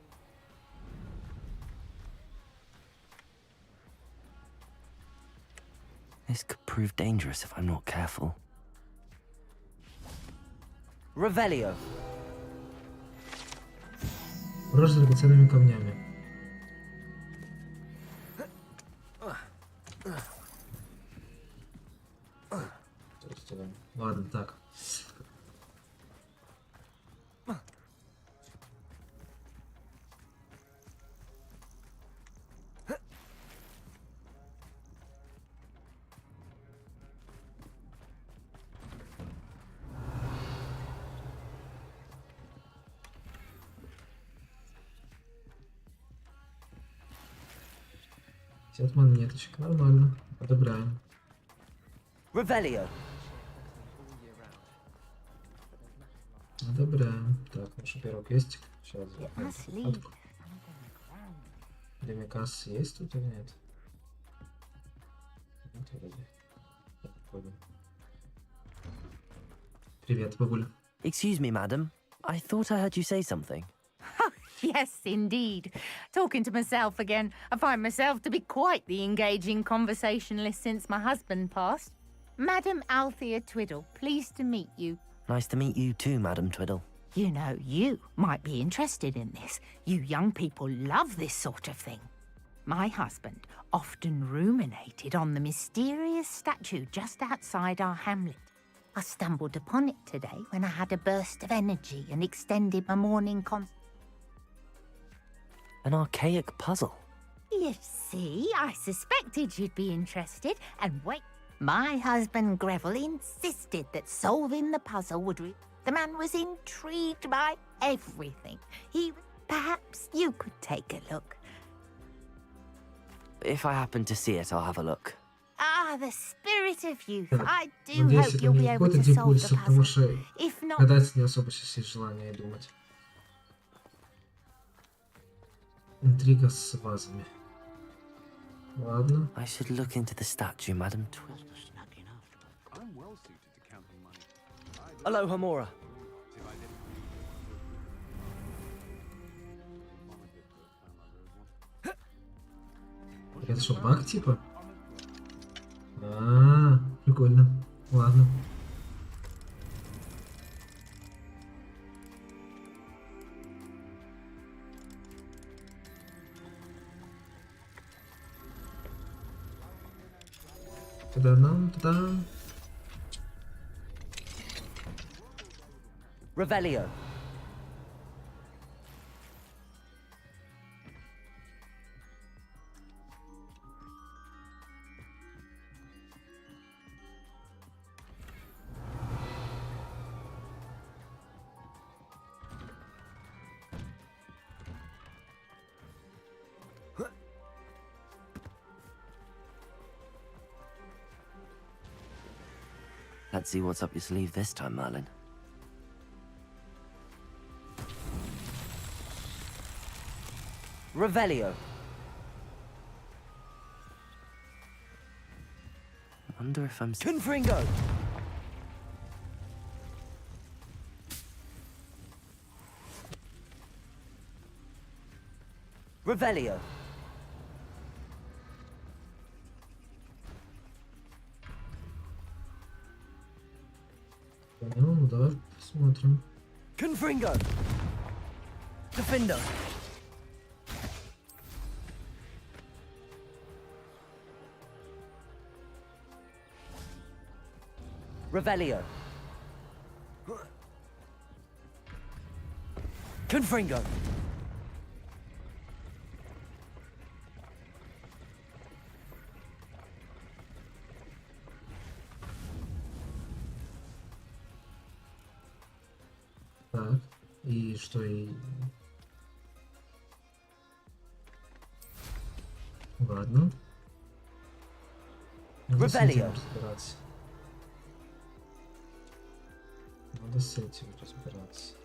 This could prove dangerous if I'm not careful. Revelio. Рожь с драгоценными камнями. То есть, ладно, так. Пятьдесят монеточек, нормально, одобряем. Revelio. Одобряем. Так, наш пирог есть? Сейчас. Демикас есть тут или нет? Нет, вроде. Так, понял. Привет, бабуля. Excuse me, madam. I thought I heard you say something. Yes, indeed. Talking to myself again. I find myself to be quite the engaging conversationalist since my husband passed. Madam Althea Twiddle, pleased to meet you. Nice to meet you too, Madam Twiddle. You know, you might be interested in this. You young people love this sort of thing. My husband often ruminated on the mysterious statue just outside our hamlet. I stumbled upon it today when I had a burst of energy and extended my morning An archaic puzzle. You see, I suspected you'd be interested, and wait. My husband Greville insisted that solving the puzzle would the man was intrigued by everything. Perhaps you could take a look. If I happen to see it, I'll have a look. Ah, the spirit of youth. I do Надеюсь, hope это you'll не be able какой-то to solve дипульс, the потому puzzle. что If not... гадать не особо сейчас есть желание думать. Интрига с вазами. Ладно. I should look into the statue, Madam Twiddle. I'm well suited to counting money. Aloha, Mora. Это что, баг типа? Прикольно. Ладно. Та-дам, та-дам. Revelio. Let's see what's up your sleeve this time, Merlin. Revelio. Wonder if I'm... Confringo! Revelio. Понял, ну давай посмотрим. Confringo. Defender. Revelio. Confringo. Так, и что и... Ладно. Надо с этим разбираться. Надо с этим разбираться.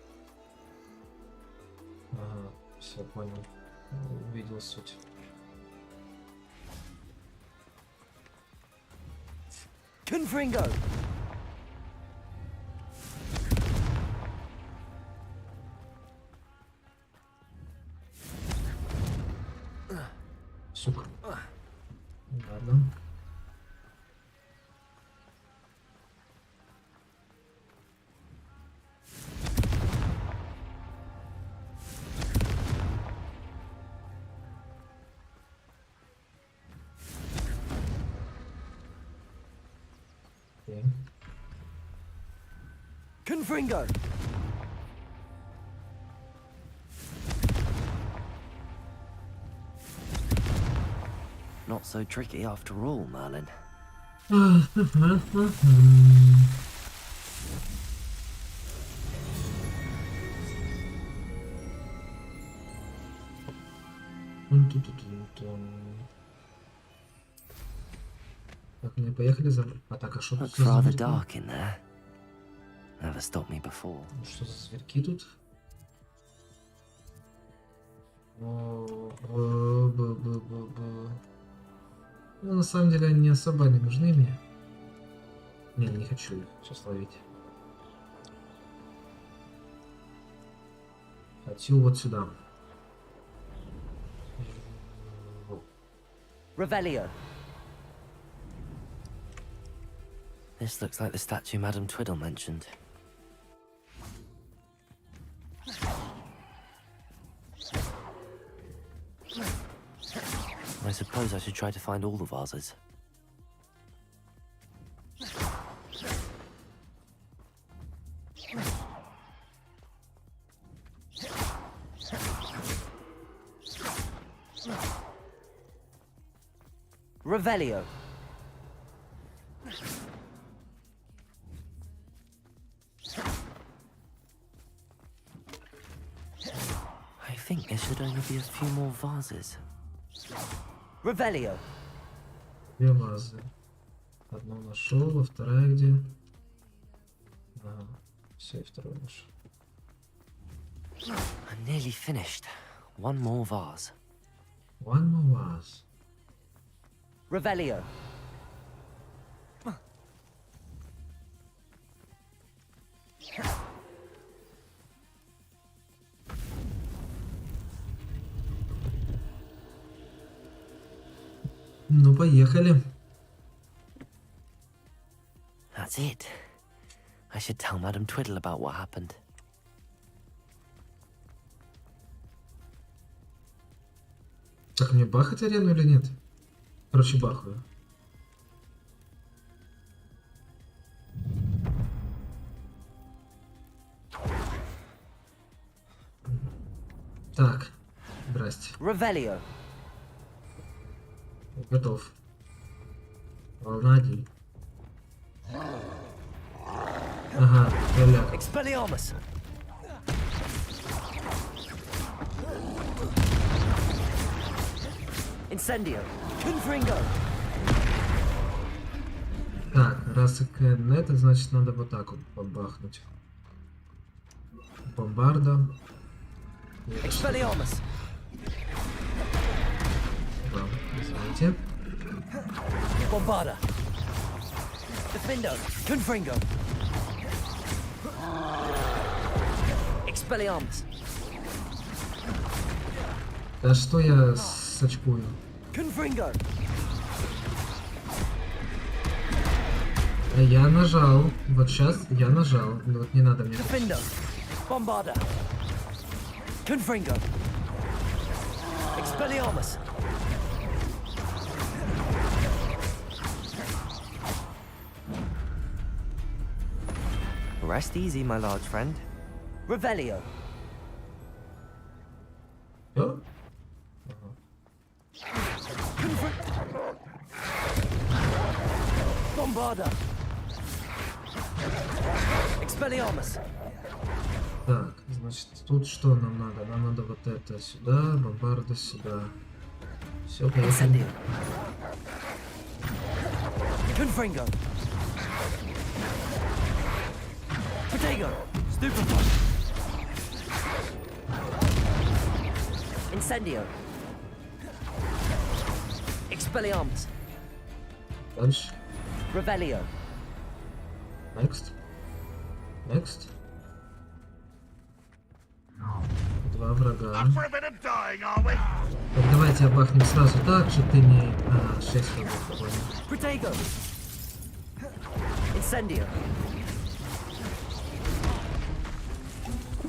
Ага, все, понял. Увидел суть. Confringo. Сука. Ладно. Окей. Confringo. Not so tricky after all, Merlin. Так, мы поехали за... А так, а что тут Looks за rather зверьки? dark in there. Never stopped me before. Что за зверьки тут? Ну, на самом деле, они не особо не нужны мне. Не хочу их сейчас ловить. Хочу вот сюда. Revelio. This looks like the statue Madame Twiddle mentioned. I suppose I should try to find all the vases. Revelio. I think there should only be a few more vases. Revelio. Две вазы. Одну нашел, а вторая где? Ага, все, и вторую нашел. I'm nearly finished. One more vase. One more vase. Revelio. Ну, поехали. That's it. I should tell Madame Twiddle about what happened. Так, мне бахать арену или нет? Короче, бахаю. Так, здрасте. Revelio. Готов. Волна 1. Ага, голяк. Expelliarmus. Incendio. Confringo. Так, Раз и это значит надо вот так вот побахнуть. Бомбарда. Expelliarmus. Вам, извините. Bombarda. Defendo. Confringo. Expelliarmus. Да что я сочкую? Confringo. Я нажал. Вот сейчас я нажал. Но вот не надо мне. Defendo. Bombarda. Confringo. Expelliarmus. Rest easy, my large friend. Revelio. Oh? Bombarda. Expelliarmus. Так, значит, тут что нам надо? Нам надо вот это сюда, бомбарда сюда. Все, поехали. Confringo. Potato. Stupefy. Incendio. Expelliarmus. Дальше. Revelio. Next. Next. Два врага. Так, давайте обахнем сразу так, что ты не... 6 врагов, понял. Protego. Incendio.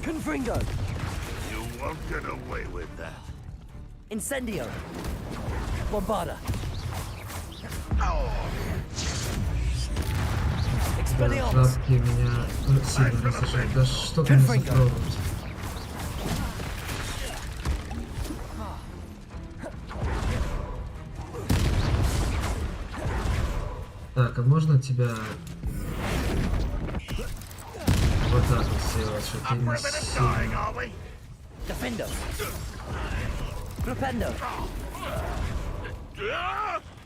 Confringo. You won't get away with that. Incendio. Bombarda. Да, жабки меня сильно раздражают. Да что ты не попробовать? Так, а можно тебя вот так вот сделать, что ты не сильно... Defendo. Propendo.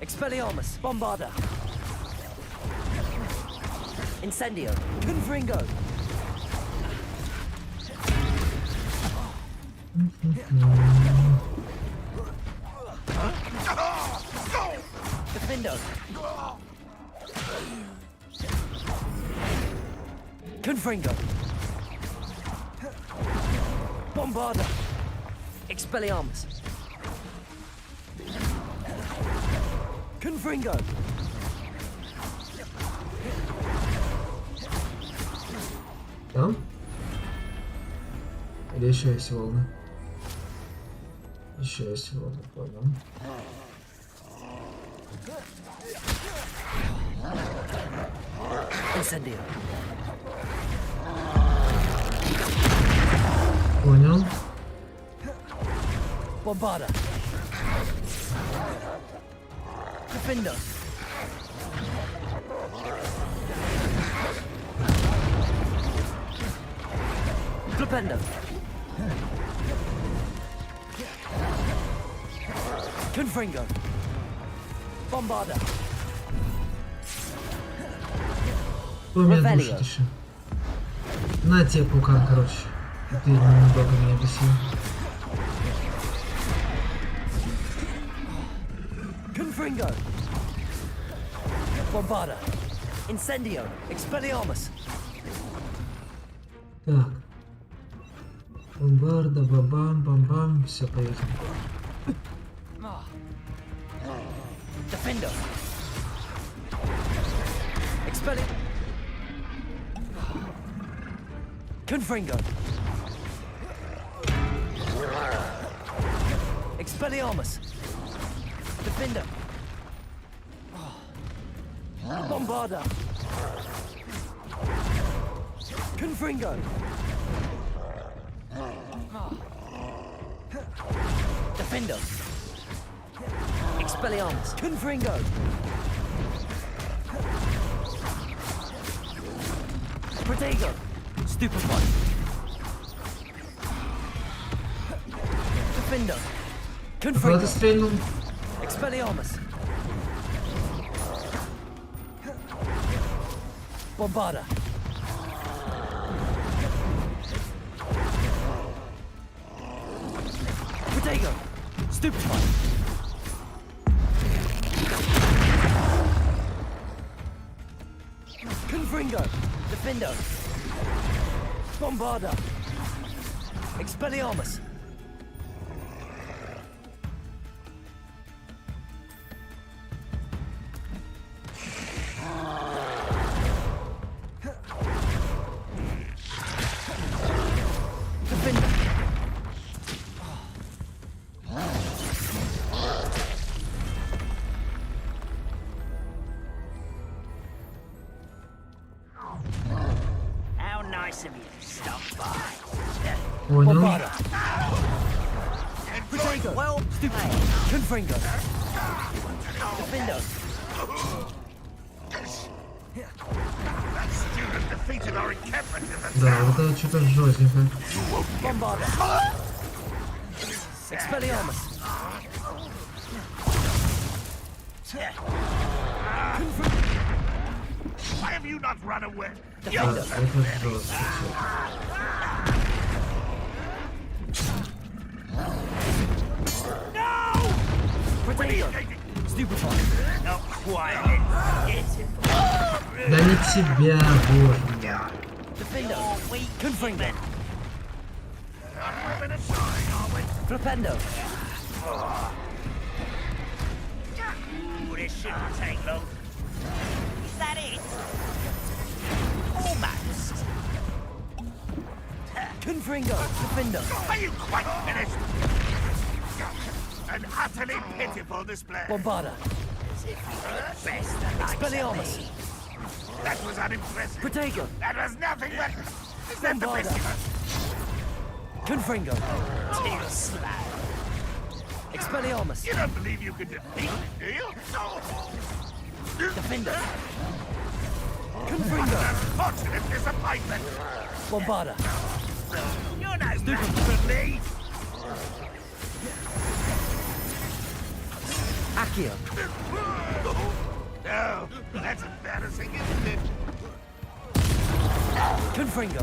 Expelliarmus. Bombarda. Incendio. Confringo. Defendo. Confringo. Bombarda. Expelliarmus. Confringo. Там? Или еще есть волны? Еще есть волны, понял. Incendio. Понял. Bombarda. Defendo. Flipendo. Confringo. Bombarda. Кто меня душит еще? На тебе, пукан, короче. Ты немного меня бесил. Confringo. Bombarda. Incendio. Expelliarmus. Так. Бомбарда, бабам, бам-бам. Все, поехали. Defendo. Expelli. Confringo. Expelliarmus. Defendo. Bombarda. Confringo. Defendo. Expelliarmus. Confringo. Protego. Stupefy. Defendo. Кто-то стрельнул. Expelliarmus. Bombarda. Protego. Stupefy. Confringo. Defendo. Bombarda. Expelliarmus. How nice of you to stop by. Понял. Protego. Well, stupid. Confringo. Defendo. That student defeated our encampment in the Да, вот это что-то жестенько. Bombarda. Expelliarmus. Why have you not run away? Да, это жестко. Protego. Stupefy. Not quiet. Да не тебя, боже мой. Defendo. Confringo. Flipendo. This shouldn't take long. Is that it? Almost. Confringo. Defendo. Are you quite finished? An utterly pitiful display. Bombarda. Expelliarmus. That was unimpressive. Protego. That was nothing but... Is that the best of us? Confringo. Too slow. Expelliarmus. You don't believe you can defeat me, do you? Defender. Confringo. Unfortunate disappointment. Bombarda. You're no match for me. Accio. No, that's embarrassing, isn't it? Confringo.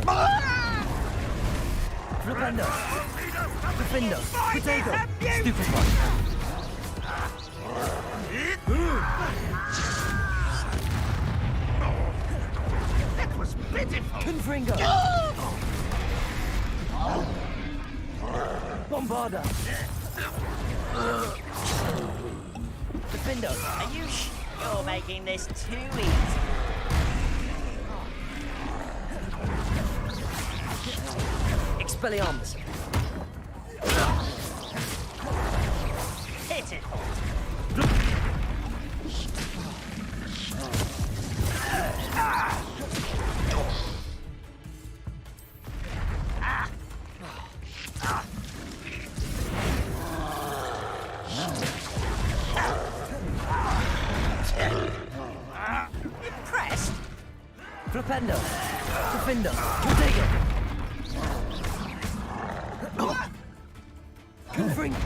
Flipendo. Defendo. Protego. Stupefy. That was pitiful. Confringo. Bombarda. Defendo. Are you sure you're making this too easy? Expelliarmus. Hit it. Impressed? Flipendo. Defendo. Protego. Confringo.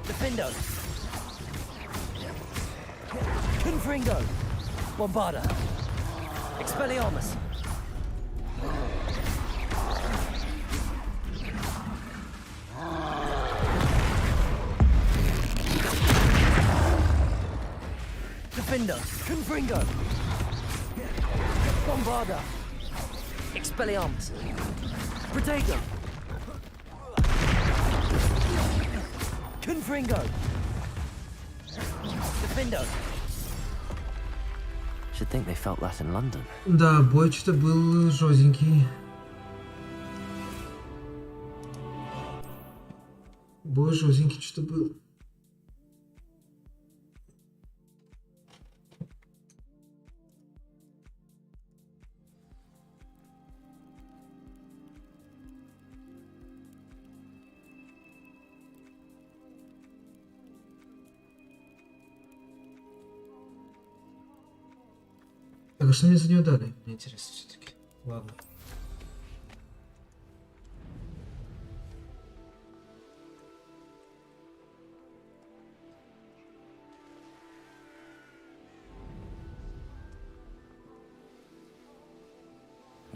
Defendo. Confringo. Bombarda. Expelliarmus. Defender. Confringo. Bombarda. Expelliarmus. Protego. Confringo. Defendo. Should think they felt that in London. Да, бой что-то был жестенький. Бой жестенький что-то был. Так, а что мне за нее дали? Мне интересно все-таки. Ладно. —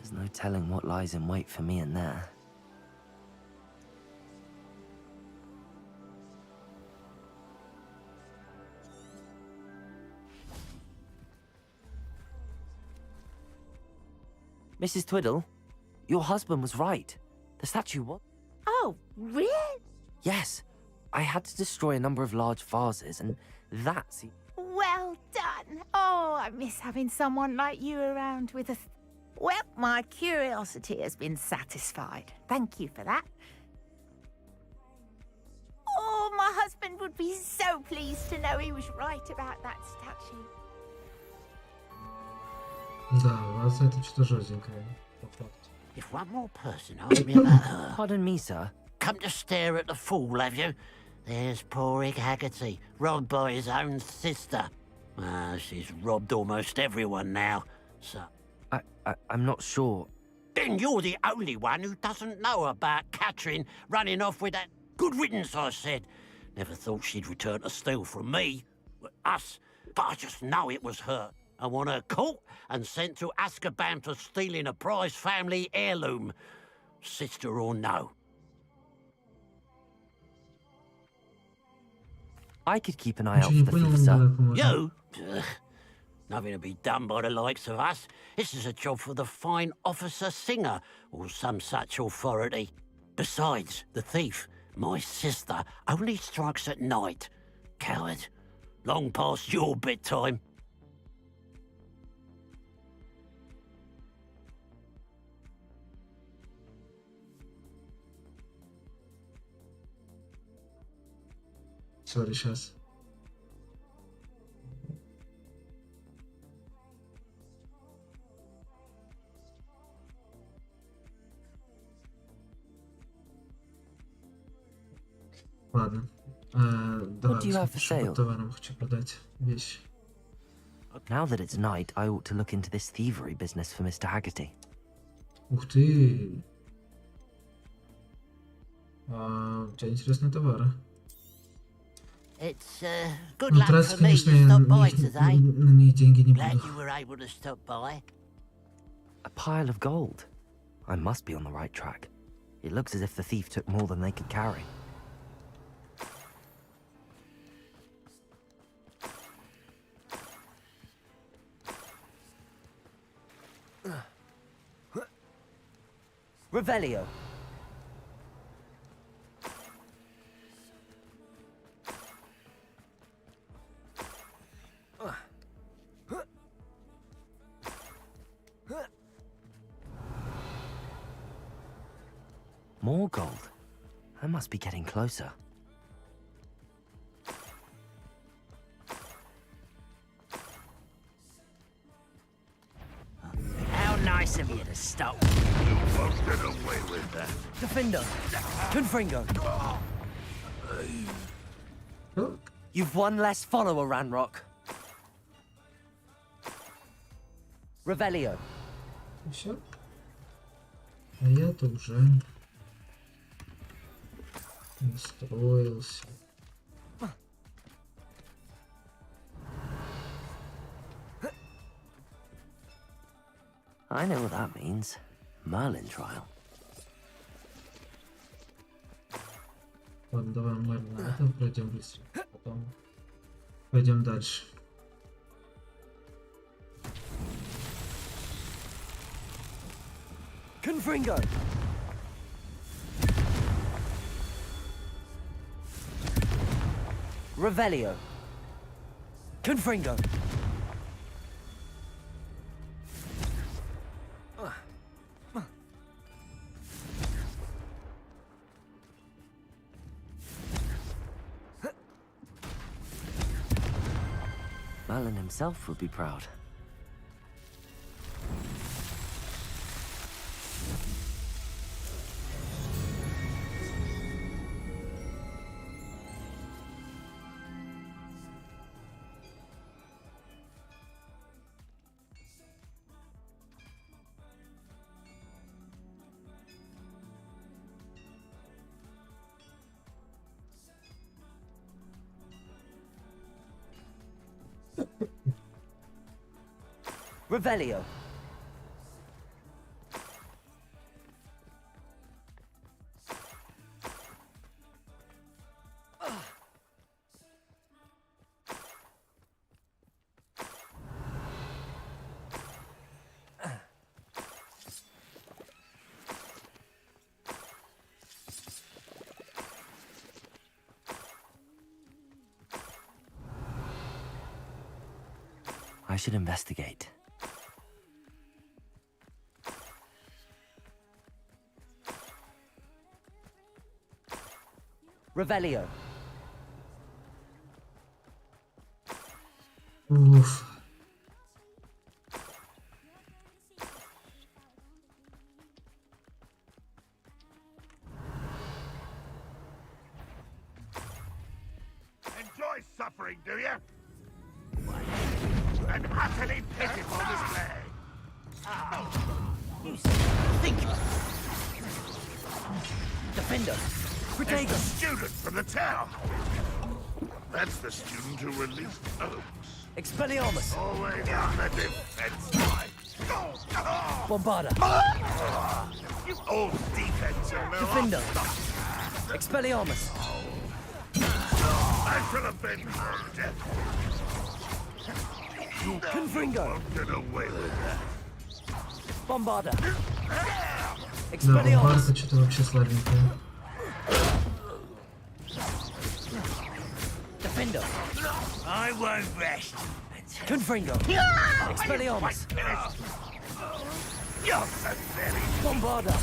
There's no telling what lies in wait for me in there. Mrs. Twiddle, your husband was right. The statue was... Oh, really? Yes. I had to destroy a number of large vases, and that's... Well done. Oh, I miss having someone like you around with a... Well, my curiosity has been satisfied. Thank you for that. Oh, my husband would be so pleased to know he was right about that statue. Да, ваза это что-то жёстенькое, по факту. If one more person asked me about her... Pardon me, sir. Come to stare at the fool, have you? There's poor Egg Haggerty, robbed by his own sister. She's robbed almost everyone now, so... I'm not sure. Then you're the only one who doesn't know about Catherine running off with that... Good riddance, I said. Never thought she'd return to steal from me. Us. But I just know it was her. I want her caught and sent to Azkaban for stealing a prize family heirloom. Sister or no. I could keep an eye out for the thief, sir. You? Ugh. Nothing to be done by the likes of us. This is a job for the fine officer Singer, or some such authority. Besides, the thief, my sister, only strikes at night. Coward. Long past your bedtime. Sorry, сейчас. Ладно. Давай, do you have for посмотрим, sale? по товарам хочу продать вещи. Now that it's night, I ought to look into this thievery business for Mr. Haggerty. Ух ты! У тебя интересные товары. It's good Ну, luck тратить, for me. конечно, You я stopped by на today. них деньги не Glad буду. you were able to stop by. A pile of gold. I must be on the right track. It looks as if the thief took more than they could carry. Revelio. More gold. I must be getting closer. How nice of you to stop. You must get away with that. Defender. Confringo. You've one less follower, Ranrock. Revelio. Все. А я-то уже настроился. I know what that means. Merlin trial. Ладно, давай мы на это пройдем быстро. Потом пойдем дальше. Confringo. Revelio. Confringo. Merlin himself would be proud. Revelio. I should investigate. Revelio. Oof. Enjoy suffering, do you? An utterly pitiful display. You think. Defender. It's the student from the town. That's the student who released Oaks. Expelliarmus. Always on the defense line. Bombarda. You old defense, you know. Defender. Expelliarmus. I should have been moved. You Confringo. won't get away with that. Bombarda. Да, Expelliarmus. Бомбарда что-то вообще слабенькая. Defender. I won't rest. Confringo. Expelliarmus. You're pathetic. Bombarda.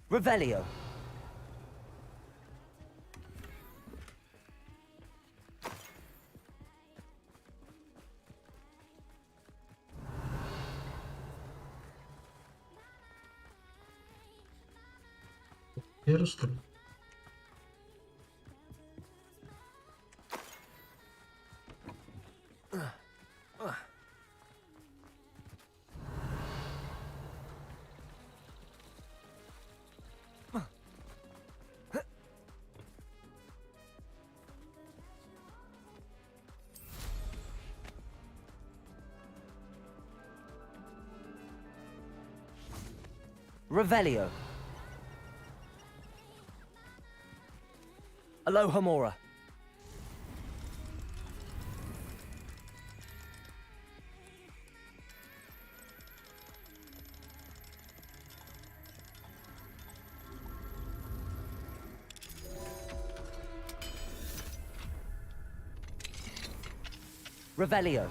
Revelio. Первый, что ли? Revelio. Alohomora. Revelio.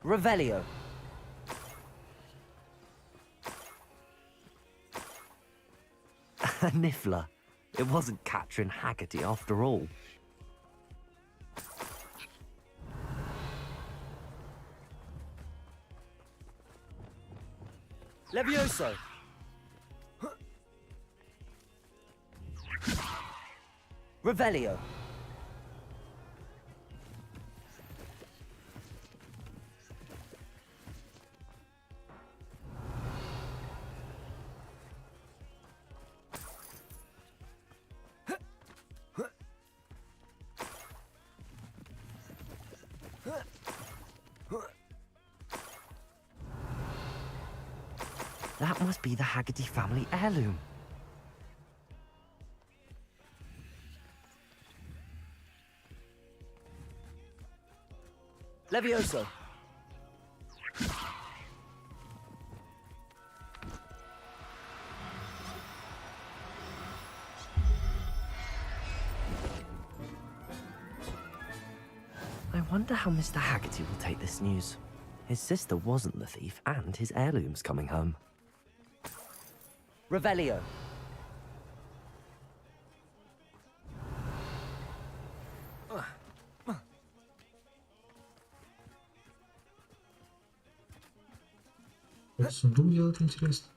Revelio. A Niffler. It wasn't Catherine Haggerty after all. Levioso. Revelio. That must be the Haggerty family heirloom. Levioso. I wonder how Mr. Haggerty will take this news. His sister wasn't the thief, and his heirloom's coming home. Revelio. Этот сундук делать интересно.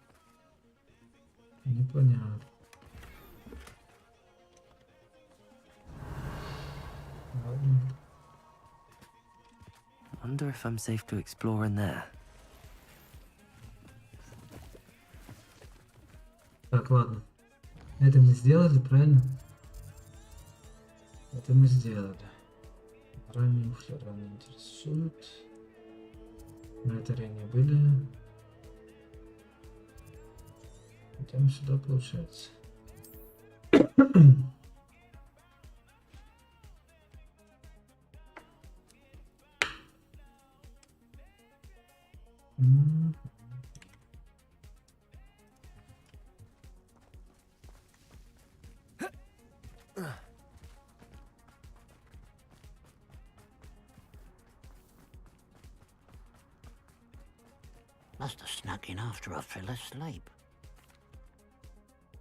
Непонятно. Ладно. Wonder if I'm safe to explore in there. Так, ладно. Это мы сделали, правильно? Это мы сделали. Ранние муфли рано интересуют. На этой арене были. Идем сюда, получается. Must have snuck in after I fell asleep.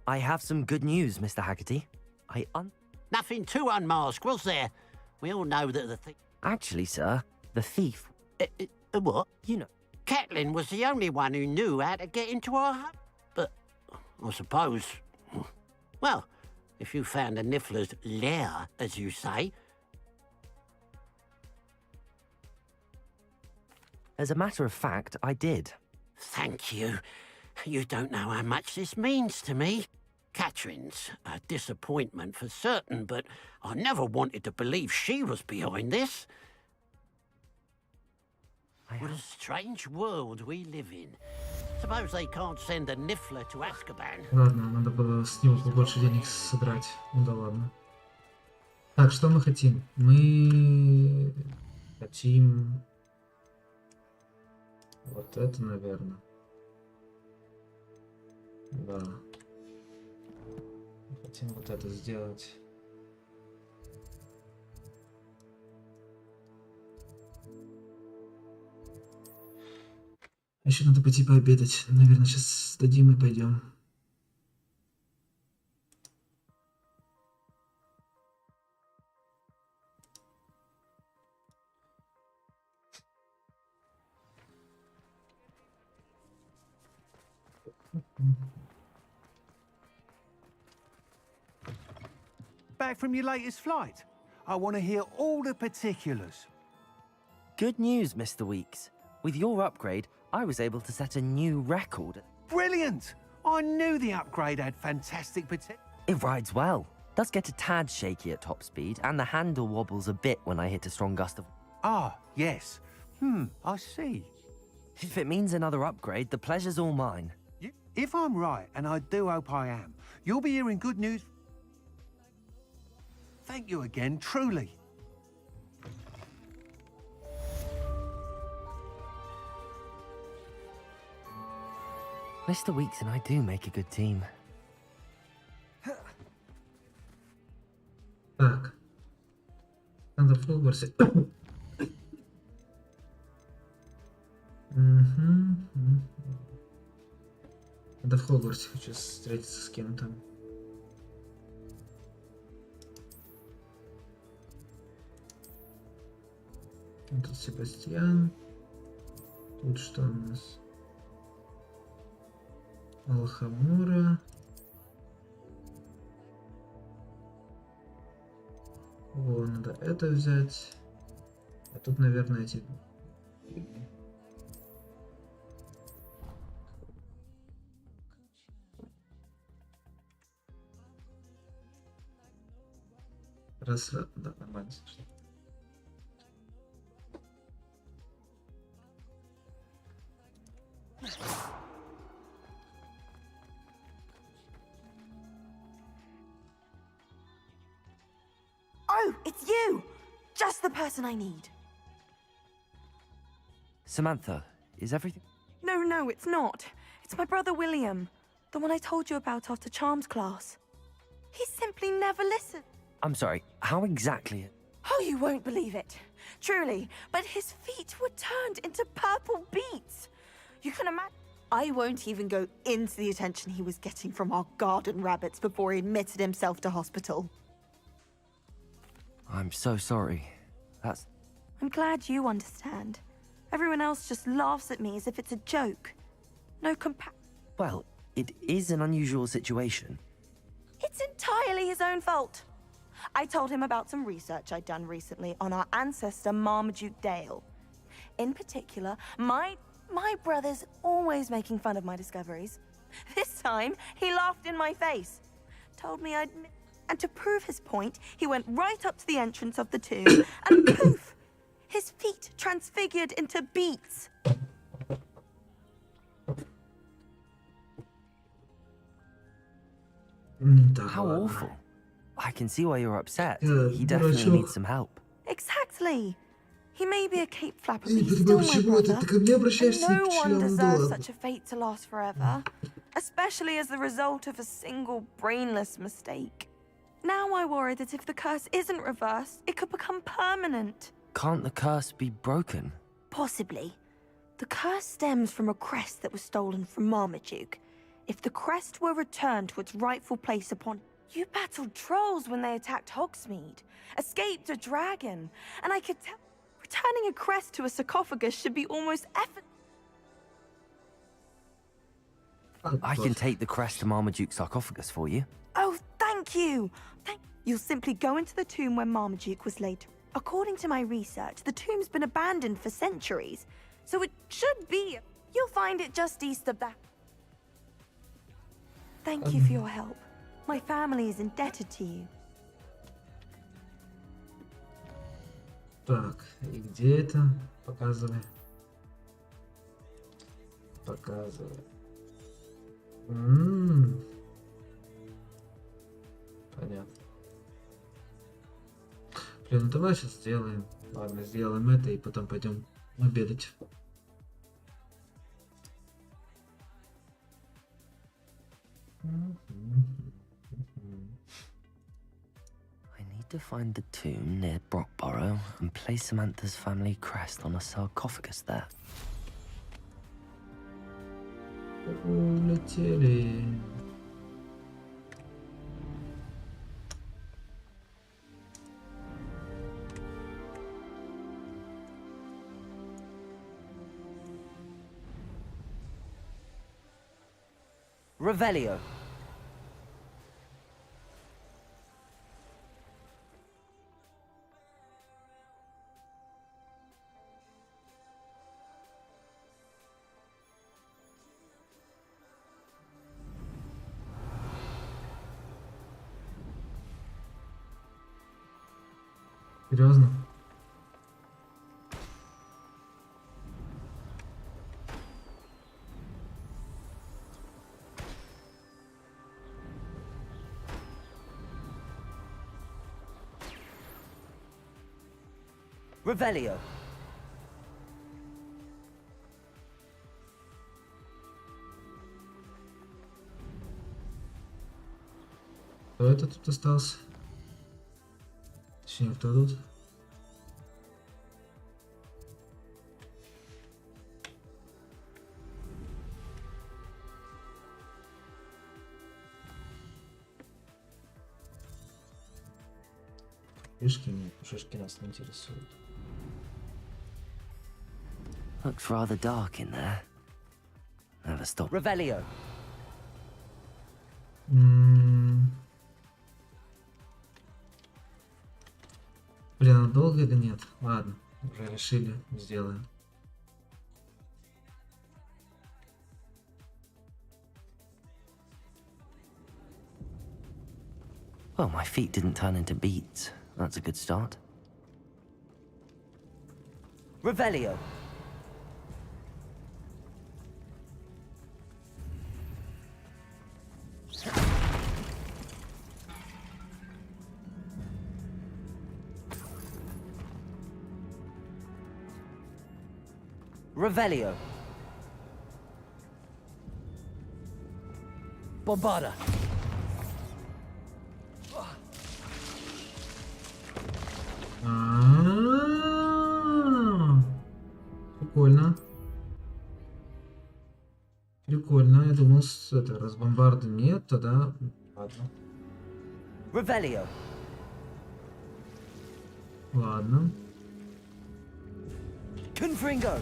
I have some good news, Mr. Haggerty. Nothing to unmask, was there? We all know that the thief... Actually, sir, the thief... What? You know. Catelyn was the only one who knew how to get into our hut. But, I suppose... Well, if you found the Niffler's lair, as you say... As a matter of fact, I did. Thank you. You don't know how much this means to me. Catherine's a disappointment for certain, but I never wanted to believe she was behind this. What a strange world we live in. Suppose they can't send a Niffler to Azkaban. Ладно, надо было с него побольше денег собрать. Ну да ладно. Так, что мы хотим? Мы хотим... Вот это, наверное. Да. Хотим вот это сделать. Еще надо пойти пообедать. Наверное, сейчас сдадим и пойдем. Back from your latest flight? I want to hear all the particulars. Good news, Mr. Weeks. With your upgrade, I was able to set a new record. Brilliant! I knew the upgrade had fantastic potential. It rides well. Does get a tad shaky at top speed, and the handle wobbles a bit when I hit a strong gust of... Ah, yes. I see. If it means another upgrade, the pleasure's all mine. If I'm right, and I do hope I am, you'll be hearing good news. Thank you again, truly. Mr. Weeks and I do make a good team. Так. Надо в Хогвартсе. Надо в Хогвартсе, хочу встретиться с кем-то. Тут Себастьян. Тут что у нас? Алхамура. О, надо это взять. А тут, наверное, эти... Раз, да, нормально. Oh, it's you! Just the person I need. Samantha, is everything... No, it's not. It's my brother William. The one I told you about after Charms class. He simply never listened. I'm sorry, how exactly... Oh, you won't believe it. Truly, but his feet were turned into purple beets. You can imagine... I won't even go into the attention he was getting from our garden rabbits before he admitted himself to hospital. I'm so sorry. That's... I'm glad you understand. Everyone else just laughs at me as if it's a joke. No Well, it is an unusual situation. It's entirely his own fault. I told him about some research I'd done recently on our ancestor Marmaduke Dale. In particular, my brother's always making fun of my discoveries. This time, he laughed in my face. Told me I'd... And to prove his point, he went right up to the entrance of the tomb, and poof! His feet transfigured into beets. How awful. I can see why you're upset. Yeah, He definitely needs some help. Exactly. He may be a cape flapper, but he's still my brother. And no one deserves such a fate to last forever, especially as the result of a single brainless mistake. Now I worry that if the curse isn't reversed, it could become permanent. Can't the curse be broken? Possibly. The curse stems from a crest that was stolen from Marmaduke. If the crest were returned to its rightful place upon... You battled trolls when they attacked Hogsmeade, escaped a dragon, and I could tell... Returning a crest to a sarcophagus should be almost effort... I can take the crest to Marmaduke's sarcophagus for you. Oh, thank you! You'll simply go into the tomb where Marmaduke was laid. According to my research, the tomb's been abandoned for centuries, so it should be... You'll find it just east of that. Thank you for your help. My family is indebted to you. Так, и где это? Показывай. Показывай. Понятно. Блин, ну давай сейчас сделаем. Ладно, сделаем это и потом пойдем обедать. I need to find the tomb near Brockborough and place Samantha's family crest on a sarcophagus there. Улетели. Revelio. Серьезно? Revelio. Кто это тут остался? Точнее, кто тут? Шишки нет, шишки нас не интересуют. Looks rather dark in there. Never stop. Revelio. Блин, а долго или нет? Ладно, уже решили, сделаем. Well, my feet didn't turn into beets. That's a good start. Revelio. Revelio. Bombarda. Прикольно. Прикольно. Я думал, это раз бомбарды нет, тогда ладно. Revelio. Ладно. Confringo.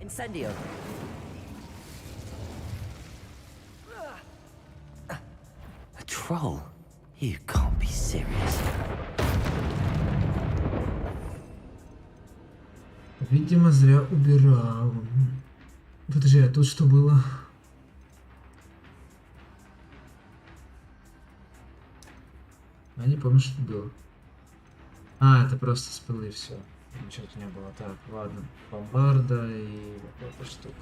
Incendio. scroll. You can't be serious. Видимо, зря убирал. Подожди, а тут что было? Я не помню, что было. А, это просто спылы и все. Ничего тут не было. Так, ладно. Бомбарда и вот эта штука.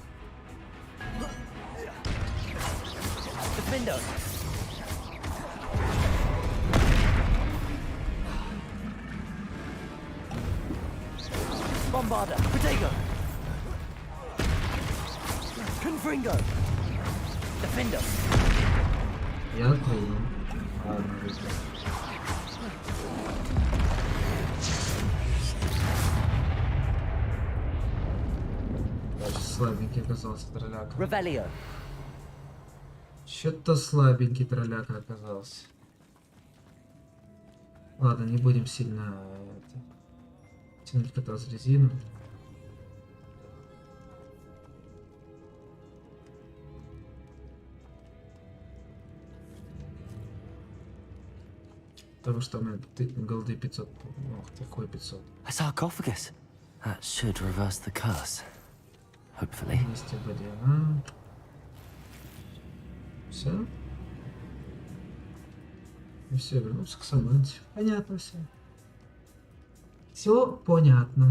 Defender. Bombarder. Protego. Confringo. Defender. Я понял. Ладно, вызвал. Даже слабенький оказался тролляка. Revelio. Что-то слабенький тролляка оказался. Ладно, не будем сильно тянуть кота за резину. Потому что у меня голды 500. Ох, такой 500. A sarcophagus. That should reverse the curse. Hopefully. Есть АБД. Все. И все, вернулся к Саманте. Понятно все. Все понятно.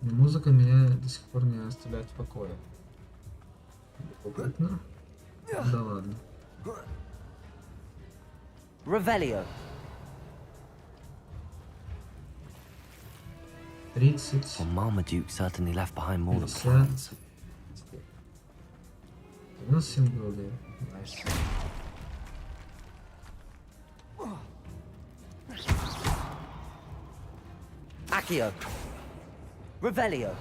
Но музыка меня до сих пор не оставляет в покое. Любопытно. Да ладно. Revelio. 30. Well, Marmaduke certainly left behind more than 50. plans. 97 голды. Найс. Accio. Revelio.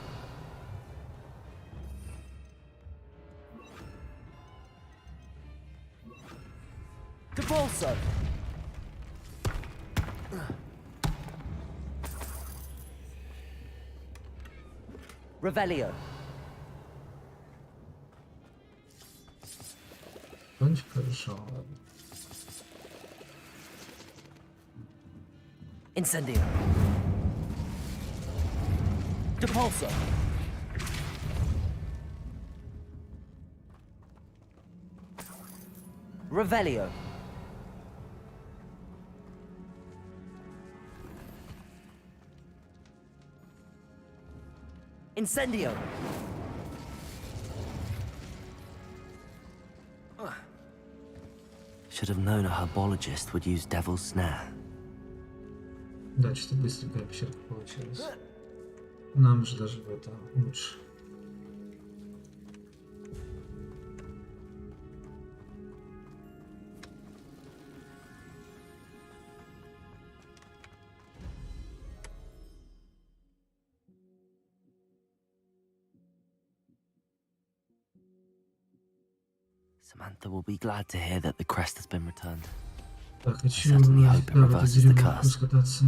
Debolso. Revelio. Кончик хорошо, ладно. Incendio. Depulso. Revelio. Incendio. Should have known a herbologist would use Devil's Snare. Да, что-то быстренькая пещерка получилась. Нам же даже это лучше. Samantha will be glad to hear that the crest has been returned. Так, хочу certainly hope it в эту reverses the деревню curse. раскататься.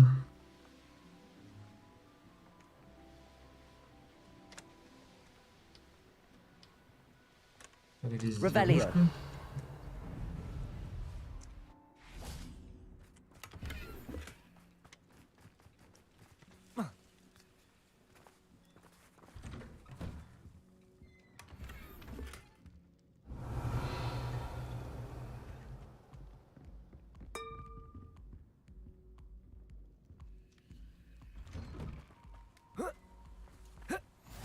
Где здесь Revelio. девушка?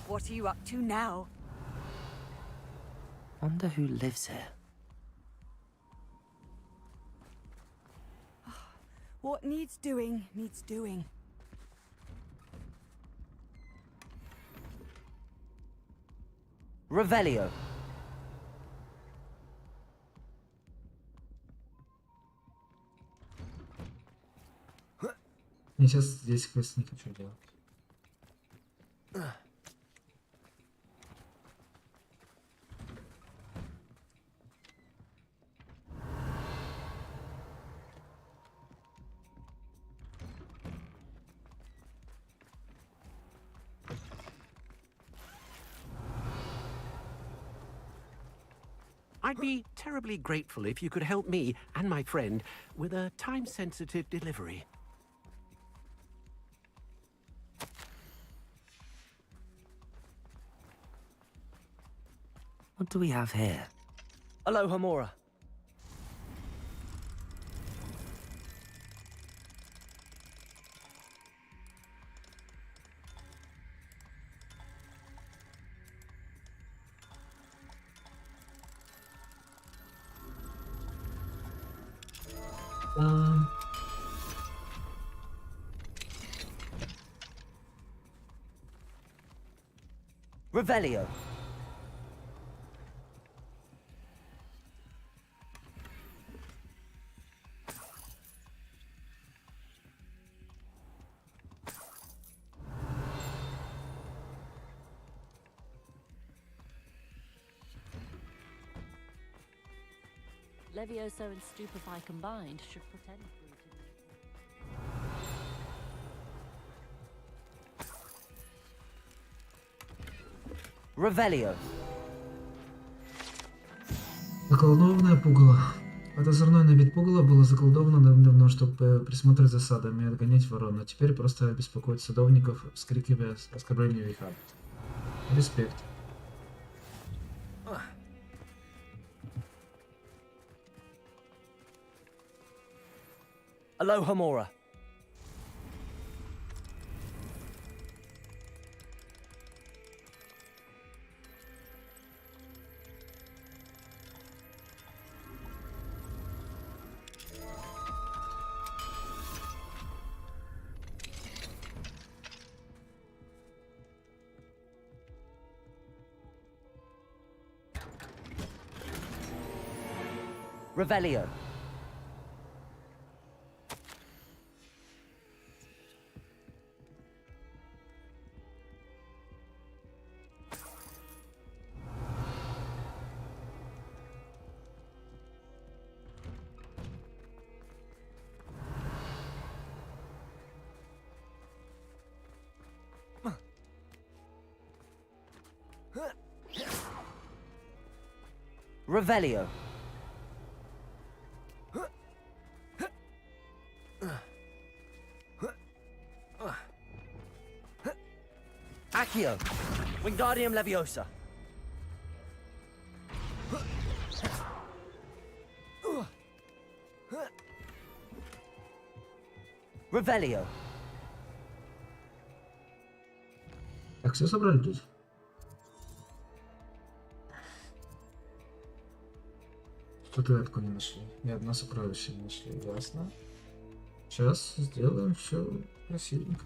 What are you up to now? Wonder who lives here. What needs doing, needs doing. Revelio. Я сейчас здесь квест не хочу делать. I'd be terribly grateful if you could help me and my friend with a time-sensitive delivery. What do we have here? Aloha Mora. Revelio. Levioso and Stupefy combined should pretend Revelio. Заколдованное пугало. Это озорной на вид пугало было заколдовано давно, чтобы присмотреть за садом и отгонять ворон, а теперь просто беспокоит садовников с криками оскорбления века. Респект. Aloha Mora. Revelio. Revelio. Accio. Wingardium Leviosa. Revelio. Так, все собрали тут? Статуэтку не нашли. Ни одно сокровище не нашли. Ясно. Сейчас сделаем все красивенько.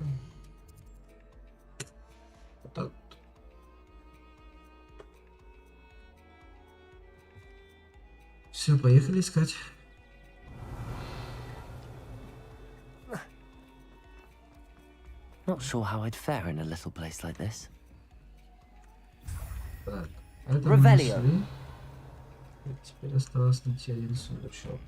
Вот так. Все, поехали искать. Not sure how I'd fare in a little place like this. Так, это мы Revelio. нашли. И теперь осталось найти один сундучок.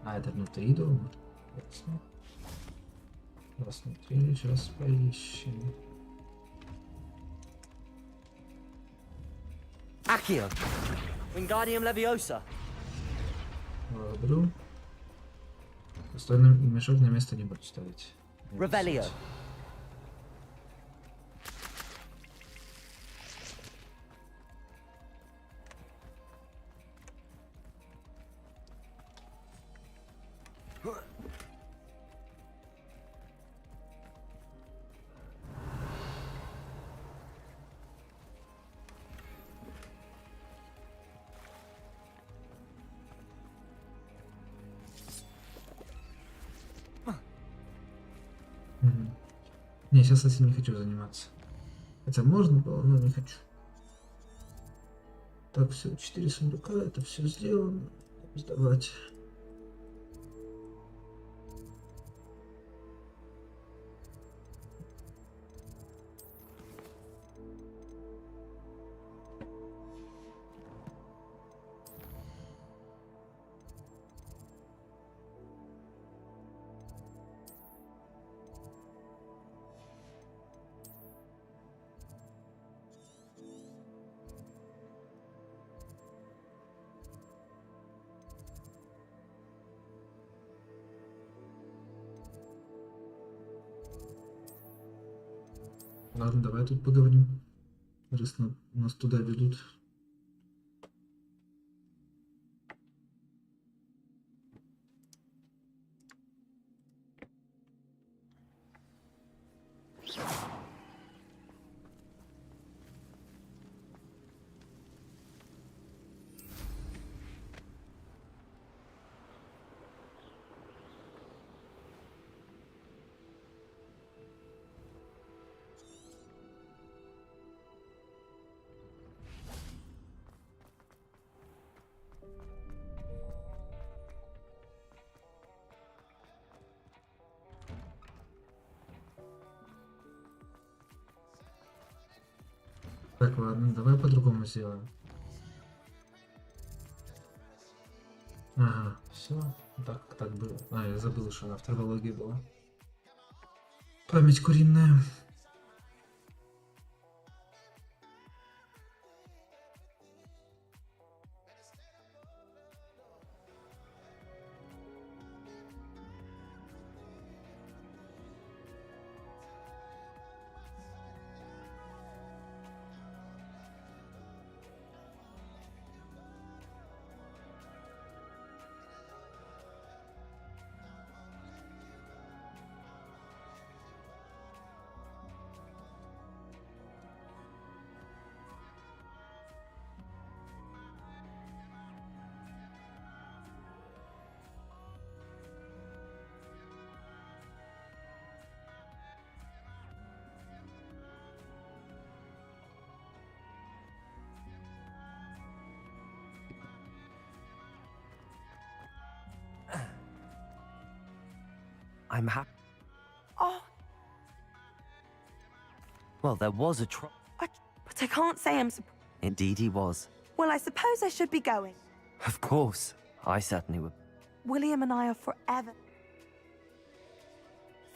А, это внутри дома. Ясно. Раз внутри, сейчас поищем. Accio. Wingardium Leviosa. Благодарю. Пустой мешок на место не буду ставить. Revelio. Не, сейчас этим не хочу заниматься. Хотя можно было, но не хочу. Так, все, 4 сундука, это все сделано. Сдавать. Ладно, давай тут поговорим. Раз нас туда ведут. Так, ладно, давай по-другому сделаем. Ага, все. Так было. А, я забыл, что она в травологии была. Память куриная. I'm happy. Oh, Well, there was a but I can't say I'm surprised. Indeed he was. Well, I suppose I should be going. Of course. I certainly would. William and I are forever.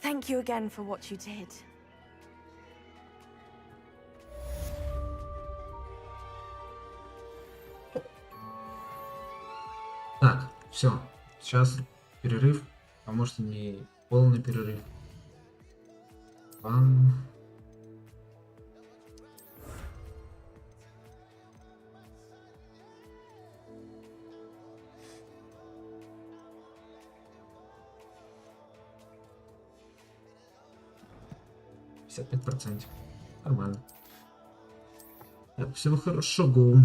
Thank you again for what you did. Так, все. Сейчас перерыв. А может и не полный перерыв. Бам. %. Нормально. Так, всего хорошего.